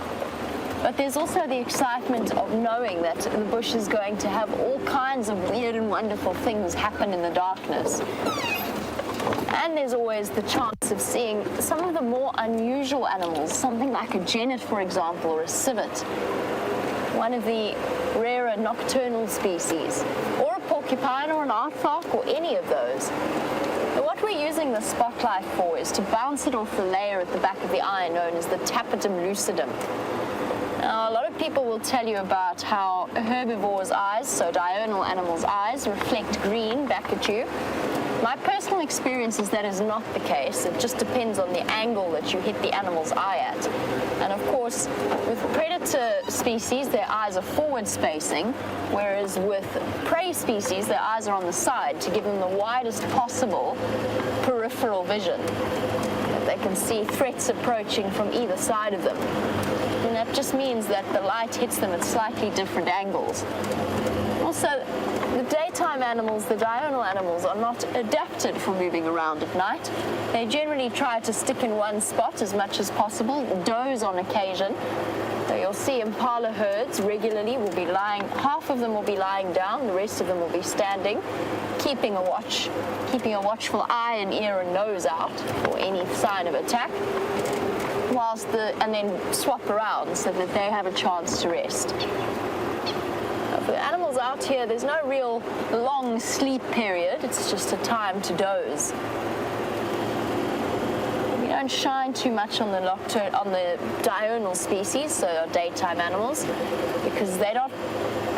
But there's also the excitement of knowing that the bush is going to have all kinds of weird and wonderful things happen in the darkness. And there's always the chance of seeing some of the more unusual animals, something like a genet, for example, or a civet, one of the rarer nocturnal species, or a porcupine or an aardvark or any of those. And what we're using the spotlight for is to bounce it off the layer at the back of the eye known as the tapetum lucidum. Now, a lot of people will tell you about how herbivores' eyes, so diurnal animals' eyes, reflect green back at you. My personal experience is that is not the case. It just depends on the angle that you hit the animal's eye at. And of course, with predator species, their eyes are forward spacing, whereas with prey species, their eyes are on the side to give them the widest possible peripheral vision, that they can see threats approaching from either side of them. And that just means that the light hits them at slightly different angles. Also, the daytime animals, the diurnal animals, are not adapted for moving around at night. They generally try to stick in one spot as much as possible, doze on occasion. So you'll see impala herds regularly will be lying, half of them will be lying down, the rest of them will be standing, keeping a watchful eye and ear and nose out for any sign of attack, and then swap around so that they have a chance to rest. For the animals out here, there's no real long sleep period. It's just a time to doze. don't shine too much on the diurnal species, so daytime animals, because they're not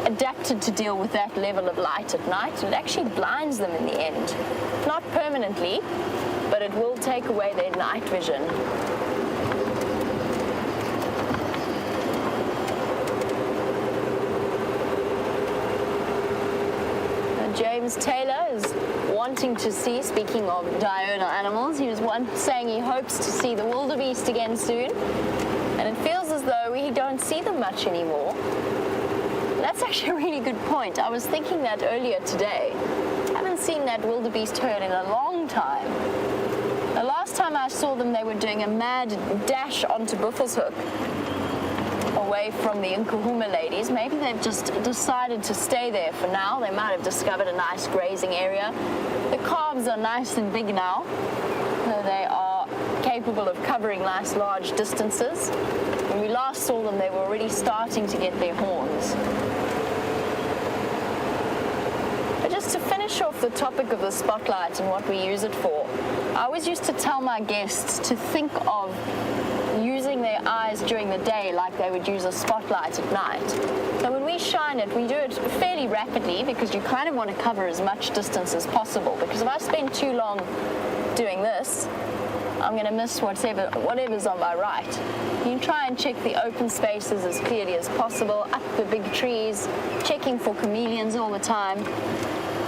adapted to deal with that level of light at night. It actually blinds them in the end. Not permanently, but it will take away their night vision. James Taylor is wanting to see, speaking of diurnal animals, he was saying he hopes to see the wildebeest again soon, and it feels as though we don't see them much anymore. That's actually a really good point. I was thinking that earlier today. I haven't seen that wildebeest herd in a long time. The last time I saw them, they were doing a mad dash onto Buffelshoek, away from the Nkuhuma ladies. Maybe they've just decided to stay there for now. They might have discovered a nice grazing area. The calves are nice and big now. They are capable of covering nice large distances. When we last saw them, they were already starting to get their horns. But just to finish off the topic of the spotlight and what we use it for, I always used to tell my guests to think of using their eyes during the day like they would use a spotlight at night. So when we shine it, we do it fairly rapidly because you kind of want to cover as much distance as possible, because if I spend too long doing this, I'm going to miss whatever's on my right. You try and check the open spaces as clearly as possible, up the big trees, checking for chameleons all the time,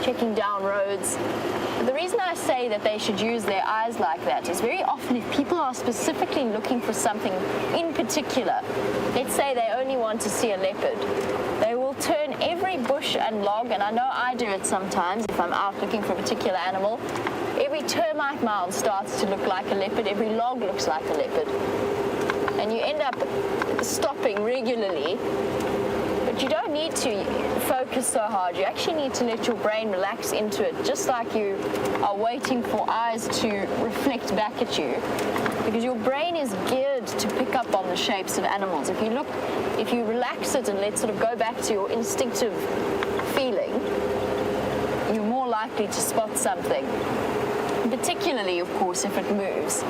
checking down roads. The reason I say that they should use their eyes like that is very often if people are specifically looking for something in particular, let's say they only want to see a leopard, they will turn every bush and log, and I know I do it sometimes if I'm out looking for a particular animal, every termite mound starts to look like a leopard, every log looks like a leopard. And you end up stopping regularly. But you don't need to focus so hard. You actually need to let your brain relax into it, just like you are waiting for eyes to reflect back at you. Because your brain is geared to pick up on the shapes of animals. If you relax it and let sort of go back to your instinctive feeling, you're more likely to spot something. Particularly, of course, if it moves.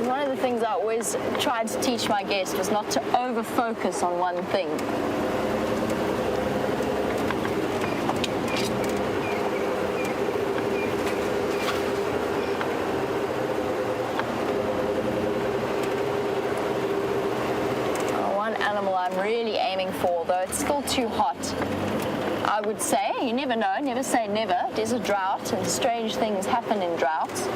One of the things I always tried to teach my guests was not to over-focus on one thing. One animal I'm really aiming for, though it's still too hot, I would say, you never know, never say never. There's a drought and strange things happen in droughts.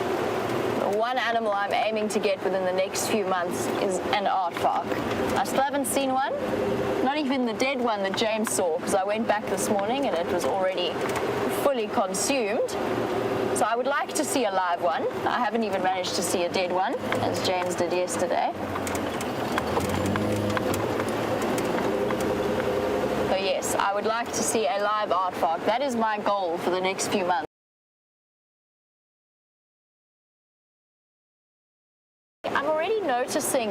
One animal I'm aiming to get within the next few months is an aardvark. I still haven't seen one, not even the dead one that James saw, because I went back this morning and it was already fully consumed. So I would like to see a live one. I haven't even managed to see a dead one, as James did yesterday. So yes, I would like to see a live aardvark. That is my goal for the next few months. I'm already noticing,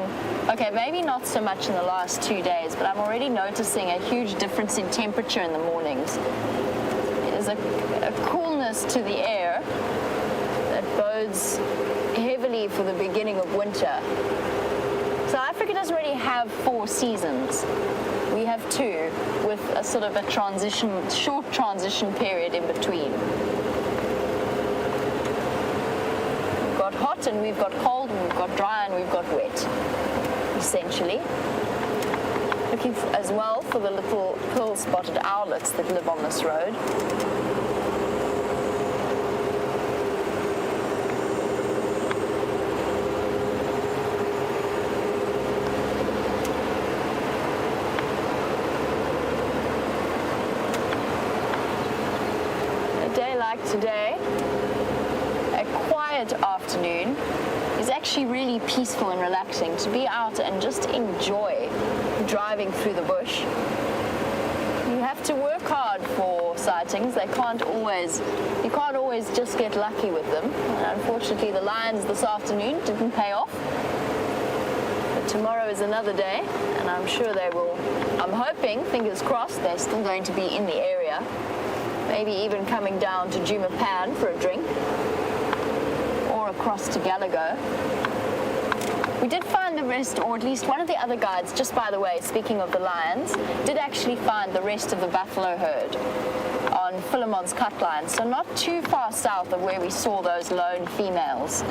okay, maybe not so much in the last 2 days, but I'm already noticing a huge difference in temperature in the mornings. There's a coolness to the air that bodes heavily for the beginning of winter. South Africa doesn't really have 4 seasons. We have 2, with a sort of a short transition period in between. We've got hot and we've got cold and we've got dry and we've got wet, essentially. Looking as well for the little pearl-spotted owlets that live on this road. Today, a quiet afternoon is actually really peaceful and relaxing. To be out and just enjoy driving through the bush. You have to work hard for sightings. You can't always just get lucky with them. And unfortunately, the lions this afternoon didn't pay off. But tomorrow is another day, and I'm sure they will. I'm hoping, fingers crossed, they're still going to be in the area. Maybe even coming down to Jumapan for a drink. saw across to Gallagher. We did find the rest, or at least one of the other guides, just by the way, speaking of the lions, did actually find the rest of the buffalo herd on Philemon's cut line, so not too far south of where we saw those lone females.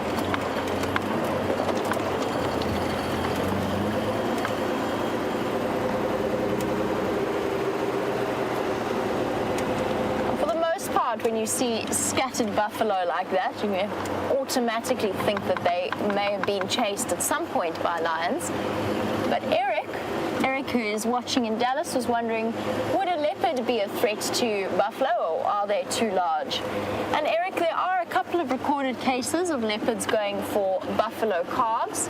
When you see scattered buffalo like that, you automatically think that they may have been chased at some point by lions. But Eric, who is watching in Dallas, was wondering, would a leopard be a threat to buffalo, or are they too large? And Eric, there are a couple of recorded cases of leopards going for buffalo calves.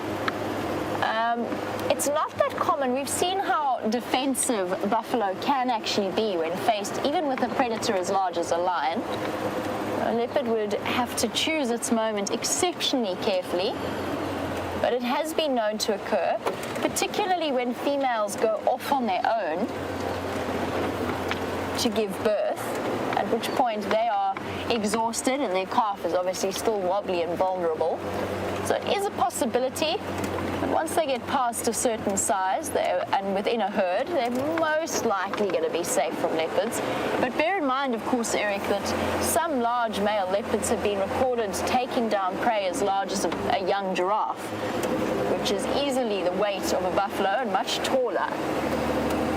It's not that common. We've seen how defensive buffalo can actually be when faced even with a predator as large as a lion. A leopard would have to choose its moment exceptionally carefully, but it has been known to occur, particularly when females go off on their own to give birth, at which point they are exhausted and their calf is obviously still wobbly and vulnerable. So it is a possibility. But once they get past a certain size and within a herd, they're most likely going to be safe from leopards. But bear in mind, of course, Eric, that some large male leopards have been recorded taking down prey as large as a young giraffe, which is easily the weight of a buffalo and much taller.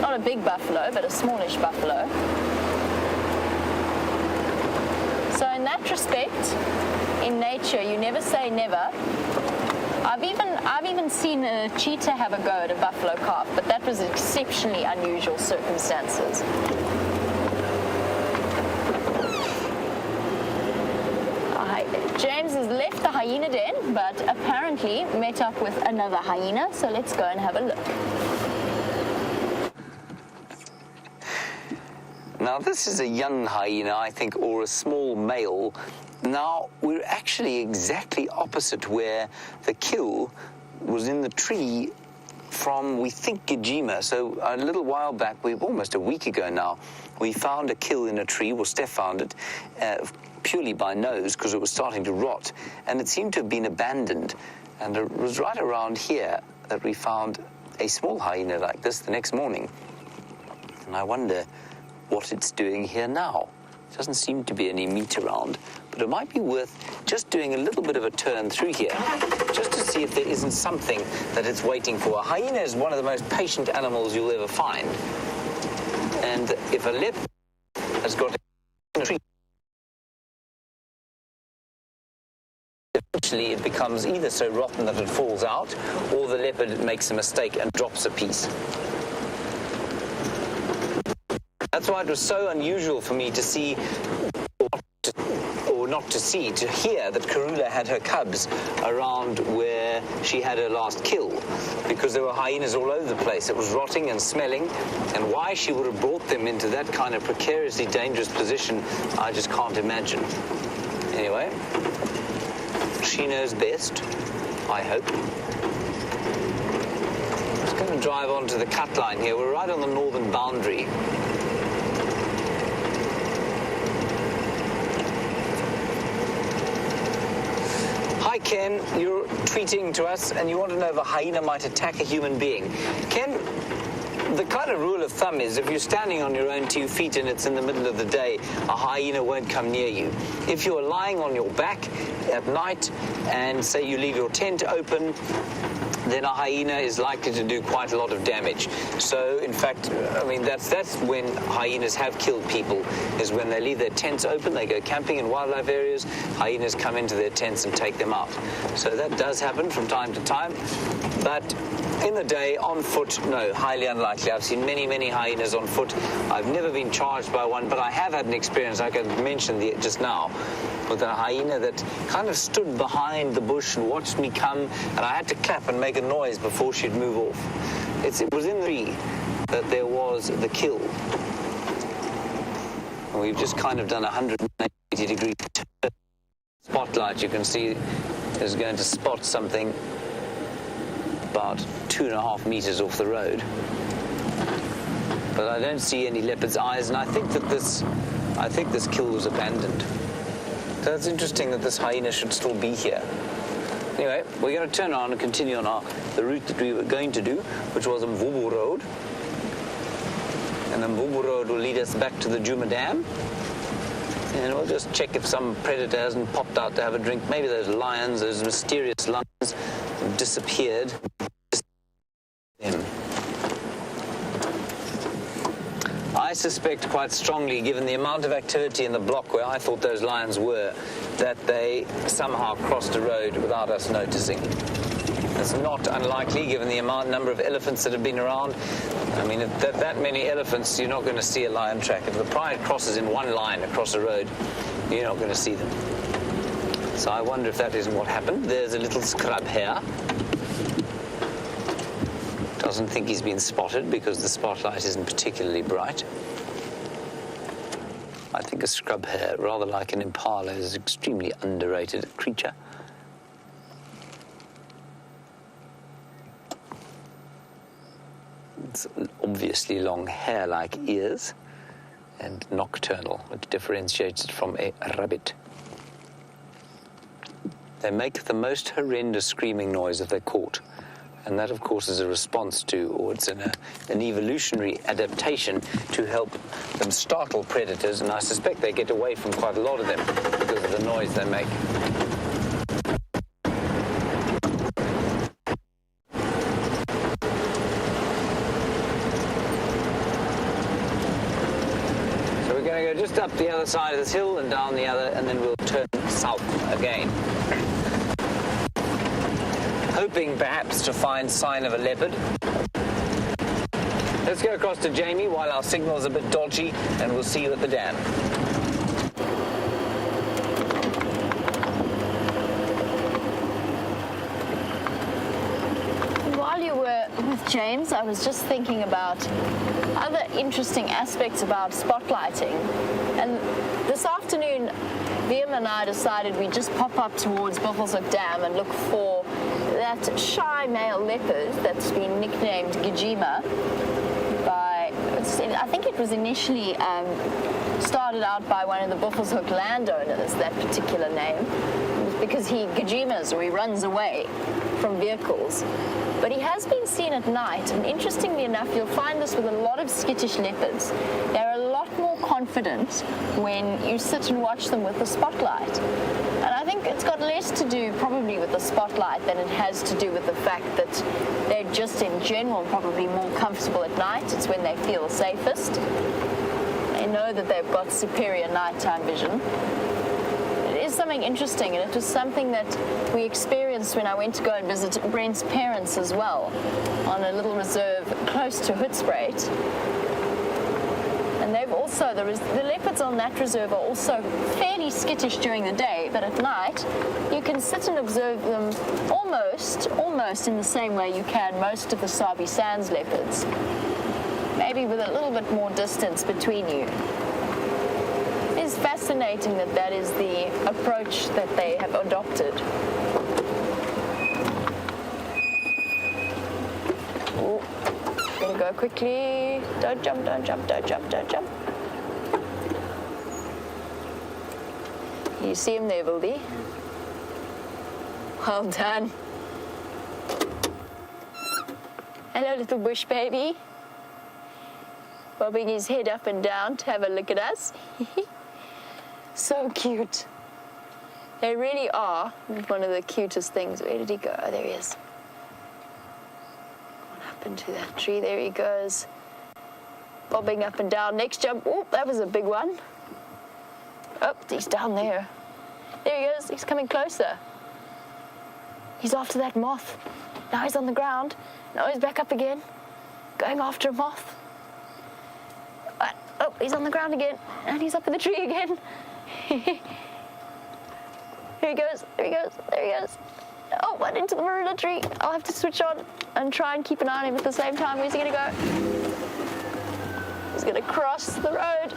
Not a big buffalo, but a smallish buffalo. So in that respect, in nature, you never say never. I've even seen a cheetah have a go at a buffalo calf, but that was exceptionally unusual circumstances. James has left the hyena den, but apparently met up with another hyena, so let's go and have a look. Now, this is a young hyena, I think, or a small male. Now, we're actually exactly opposite where the kill was in the tree from, we think, Gajima. So a little while back, almost a week ago now, we found a kill in a tree. Well, Steph found it purely by nose because it was starting to rot, and it seemed to have been abandoned. And it was right around here that we found a small hyena like this the next morning. And I wonder what it's doing here now. Doesn't seem to be any meat around, but it might be worth just doing a little bit of a turn through here, just to see if there isn't something that it's waiting for. A hyena is one of the most patient animals you'll ever find. And if a leopard has got a tree, eventually it becomes either so rotten that it falls out, or the leopard makes a mistake and drops a piece. That's why it was so unusual for me to see, or not to see, to hear that Karula had her cubs around where she had her last kill, because there were hyenas all over the place. It was rotting and smelling, and why she would have brought them into that kind of precariously dangerous position, I just can't imagine. Anyway, she knows best, I hope. I'm just going to drive onto the cut line here. We're right on the northern boundary. Hi Ken, you're tweeting to us and you want to know if a hyena might attack a human being. Ken, the kind of rule of thumb is if you're standing on your own 2 feet and it's in the middle of the day, a hyena won't come near you. If you're lying on your back at night and say you leave your tent open, then a hyena is likely to do quite a lot of damage. So, in fact, I mean, that's when hyenas have killed people, is when they leave their tents open, they go camping in wildlife areas, hyenas come into their tents and take them out. So that does happen from time to time, but in the day, on foot, no, highly unlikely. I've seen many, many hyenas on foot. I've never been charged by one, but I have had an experience, like I mentioned just now, with a hyena that kind of stood behind the bush and watched me come, and I had to clap and make a noise before she'd move off. It was in the tree that there was the kill. And we've just kind of done a 180-degree turn. Spotlight, you can see, is going to spot something about 2.5 meters off the road. But I don't see any leopard's eyes, and I think this kill was abandoned. So it's interesting that this hyena should still be here. Anyway, we're going to turn on and continue on the route that we were going to do, which was Mvubu Road. And the Mvubu Road will lead us back to the Djuma Dam. And we'll just check if some predator hasn't popped out to have a drink. Maybe those lions, those mysterious lions, have disappeared. I suspect quite strongly, given the amount of activity in the block where I thought those lions were, that they somehow crossed a road without us noticing. It's not unlikely, given the number of elephants that have been around. I mean, if that many elephants, you're not going to see a lion track. If the pride crosses in one line across a road, you're not going to see them. So I wonder if that isn't what happened. There's a little scrub here. Doesn't think he's been spotted because the spotlight isn't particularly bright. I think a scrub hare, rather like an impala, is an extremely underrated creature. It's obviously long hair-like ears and nocturnal, which differentiates it from a rabbit. They make the most horrendous screaming noise if they're caught. And that, of course, is a response to, or it's an evolutionary adaptation to help them startle predators, and I suspect they get away from quite a lot of them because of the noise they make. So we're going to go just up the other side of this hill and down the other, and then we'll turn south again. Hoping perhaps to find sign of a leopard. Let's go across to Jamie while our signal's a bit dodgy, and we'll see you at the dam. While you were with James, I was just thinking about other interesting aspects about spotlighting. And this afternoon, Liam and I decided we'd just pop up towards Buffelshoek Dam and look for that shy male leopard that's been nicknamed Gajima by, I think it was initially started out by one of the Buffelshoek landowners, that particular name, because he gajimas, or he runs away from vehicles. But he has been seen at night, and interestingly enough, you'll find this with a lot of skittish leopards. They're a lot more confident when you sit and watch them with the spotlight. And I think it's got less to do probably with the spotlight than it has to do with the fact that they're just in general probably more comfortable at night. It's when they feel safest. They know that they've got superior nighttime vision. It is something interesting, and it was something that we experienced when I went to go and visit Brent's parents as well, on a little reserve close to Hoedspruit. And they've also, the leopards on that reserve are also fairly skittish during the day, but at night you can sit and observe them almost in the same way you can most of the Sabi Sand leopards, maybe with a little bit more distance between you. It's fascinating that that is the approach that they have adopted. Oh, gonna go quickly. Don't jump, don't jump, don't jump, don't jump. You see him there, Wildy? Well done. Hello, little bush baby. Bobbing his head up and down to have a look at us. So cute. They really are one of the cutest things. Where did he go? Oh, there he is. Gone up into that tree. There he goes. Bobbing up and down. Next jump. Oh, that was a big one. Oh, he's down there. There he goes. He's coming closer. He's after that moth. Now he's on the ground. Now he's back up again. Going after a moth. Oh, he's on the ground again. And he's up in the tree again. Here he goes, there he goes, there he goes. Oh, went into the marula tree. I'll have to switch on and try and keep an eye on him at the same time. Where's he going to go? He's going to cross the road.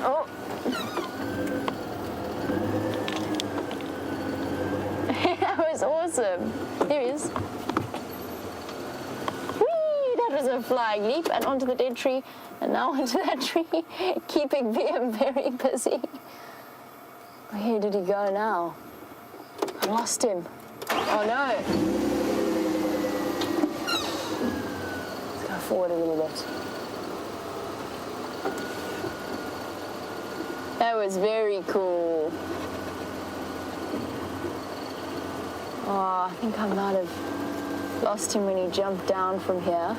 Oh. That was awesome. There he is. Whee! That was a flying leap and onto the dead tree. And now onto that tree, keeping VM very busy. Where did he go now? I lost him. Oh no. Let's go forward a little bit. That was very cool. Oh, I think I might have lost him when he jumped down from here.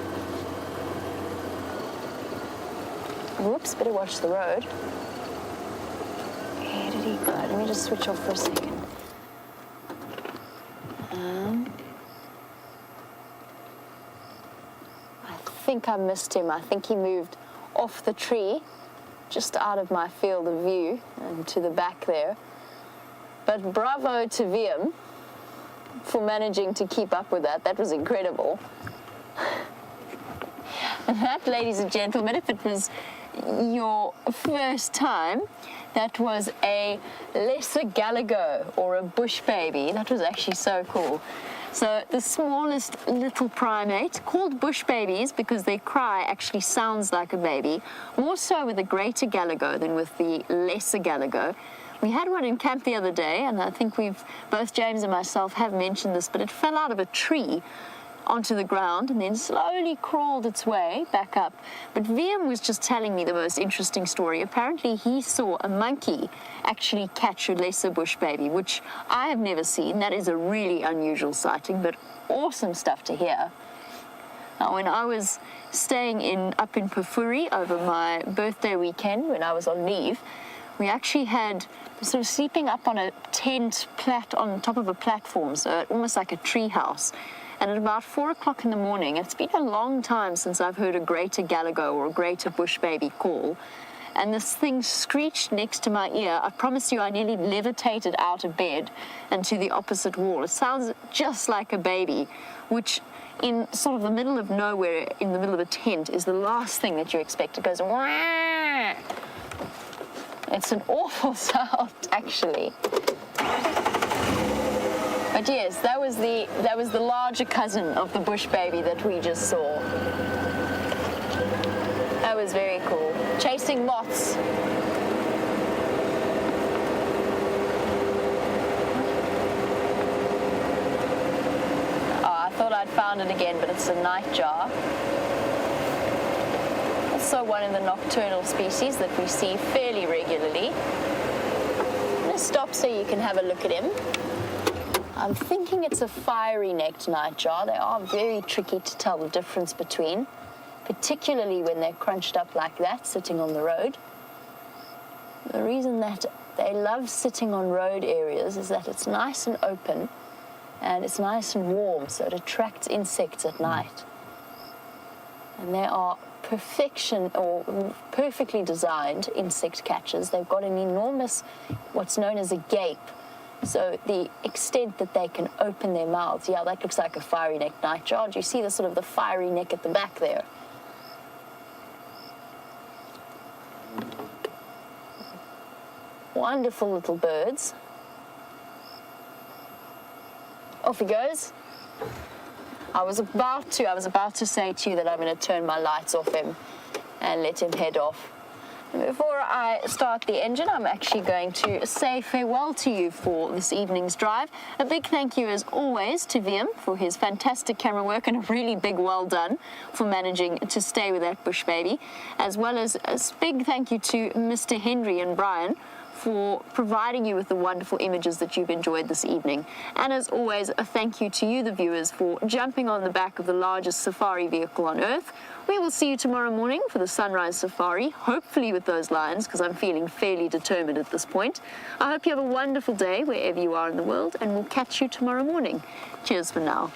Whoops, better watch the road. Where did he go? Let me just switch off for a second. I think I missed him. I think he moved off the tree, just out of my field of view and to the back there. But bravo to Wiem for managing to keep up with that. That was incredible. And that, ladies and gentlemen, if it was your first time, that was a lesser galago, or a bush baby. That was actually so cool. So the smallest little primate, called bush babies because their cry actually sounds like a baby, more so with the greater galago than with the lesser galago. We had one in camp the other day, and I think both James and myself have mentioned this, but it fell out of a tree onto the ground and then slowly crawled its way back up. But Wiem was just telling me the most interesting story. Apparently he saw a monkey actually catch a lesser bush baby, which I have never seen. That is a really unusual sighting, but awesome stuff to hear. Now, when I was staying up in Pafuri over my birthday weekend when I was on leave, we actually had sort of sleeping up on a tent on top of a platform, so almost like a tree house. And at about 4 o'clock in the morning, it's been a long time since I've heard a greater galago or a greater bush baby call. And this thing screeched next to my ear. I promise you, I nearly levitated out of bed and to the opposite wall. It sounds just like a baby, which in sort of the middle of nowhere, in the middle of a tent, is the last thing that you expect. It goes, wah! It's an awful sound, actually. But yes, that was the larger cousin of the bush baby that we just saw. That was very cool. Chasing moths. Oh, I thought I'd found it again, but it's a nightjar. Also one of the nocturnal species that we see fairly regularly. I'm going to stop so you can have a look at him. I'm thinking it's a fiery-necked nightjar. They are very tricky to tell the difference between, particularly when they're crunched up like that, sitting on the road. The reason that they love sitting on road areas is that it's nice and open and it's nice and warm, so it attracts insects at night. And they are perfectly designed insect catchers. They've got an enormous, what's known as a gape. So the extent that they can open their mouths, yeah, that looks like a fiery-necked nightjar. Do you see the sort of the fiery neck at the back there? Wonderful little birds. Off he goes. I was about to say to you that I'm going to turn my lights off him and let him head off. And before I start the engine, I'm actually going to say farewell to you for this evening's drive. A big thank you, as always, to Wiem for his fantastic camera work, and a really big well done for managing to stay with that bush baby, as well as a big thank you to Mr. Henry and Brian for providing you with the wonderful images that you've enjoyed this evening. And as always, a thank you to you, the viewers, for jumping on the back of the largest safari vehicle on Earth. We will see you tomorrow morning for the sunrise safari, hopefully with those lions, because I'm feeling fairly determined at this point. I hope you have a wonderful day wherever you are in the world, and we'll catch you tomorrow morning. Cheers for now.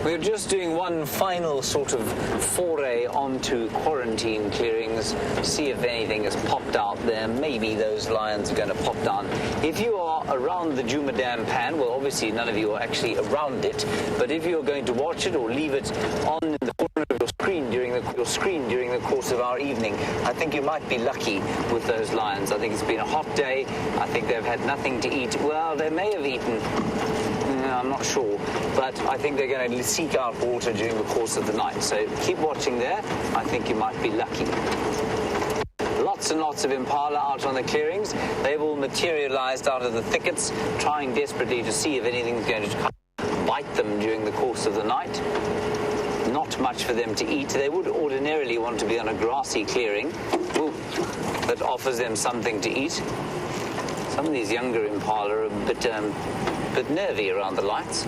We're just doing one final sort of foray onto quarantine clearings, see if anything has popped out there. Maybe those lions are going to pop down. If you are around the Djuma Dam Pan, well, obviously none of you are actually around it, but if you're going to watch it or leave it on in the corner of your screen during the course of our evening, I think you might be lucky with those lions. I think it's been a hot day. I think they've had nothing to eat. Well, they may have eaten. I'm not sure, but I think they're going to seek out water during the course of the night. So keep watching there. I think you might be lucky. lots and lots of impala out on the clearings. They've all materialized out of the thickets, trying desperately to see if anything's going to bite them during the course of the night. Not much for them to eat. They would ordinarily want to be on a grassy clearing that offers them something to eat. Some of these younger impala are a bit nervy around the lights.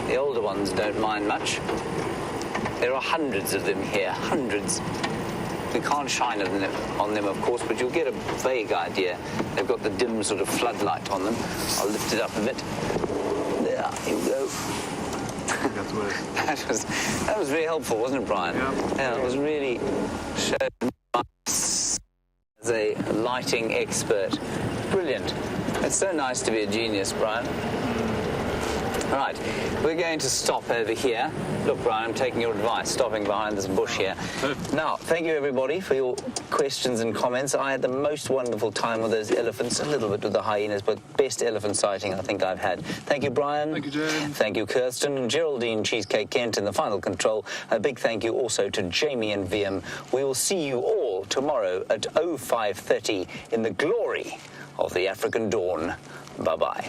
The older ones don't mind much. There are hundreds of them here, hundreds. We can't shine on them, of course, but you'll get a vague idea. They've got the dim sort of floodlight on them. I'll lift it up a bit. There you go. That's worse. that was very helpful, wasn't it, Brian? Yeah. It was really showed me as a lighting expert. Brilliant. It's so nice to be a genius, Brian. Right, we're going to stop over here. Look, Brian, I'm taking your advice, stopping behind this bush here. Now, thank you, everybody, for your questions and comments. I had the most wonderful time with those elephants, a little bit with the hyenas, but best elephant sighting I think I've had. Thank you, Brian. Thank you, James. Thank you, Kirsten and Geraldine Cheesecake Kent in the final control. A big thank you also to Jamie and VM. We will see you all tomorrow at 05:30 in the glory of the African dawn. Bye-bye.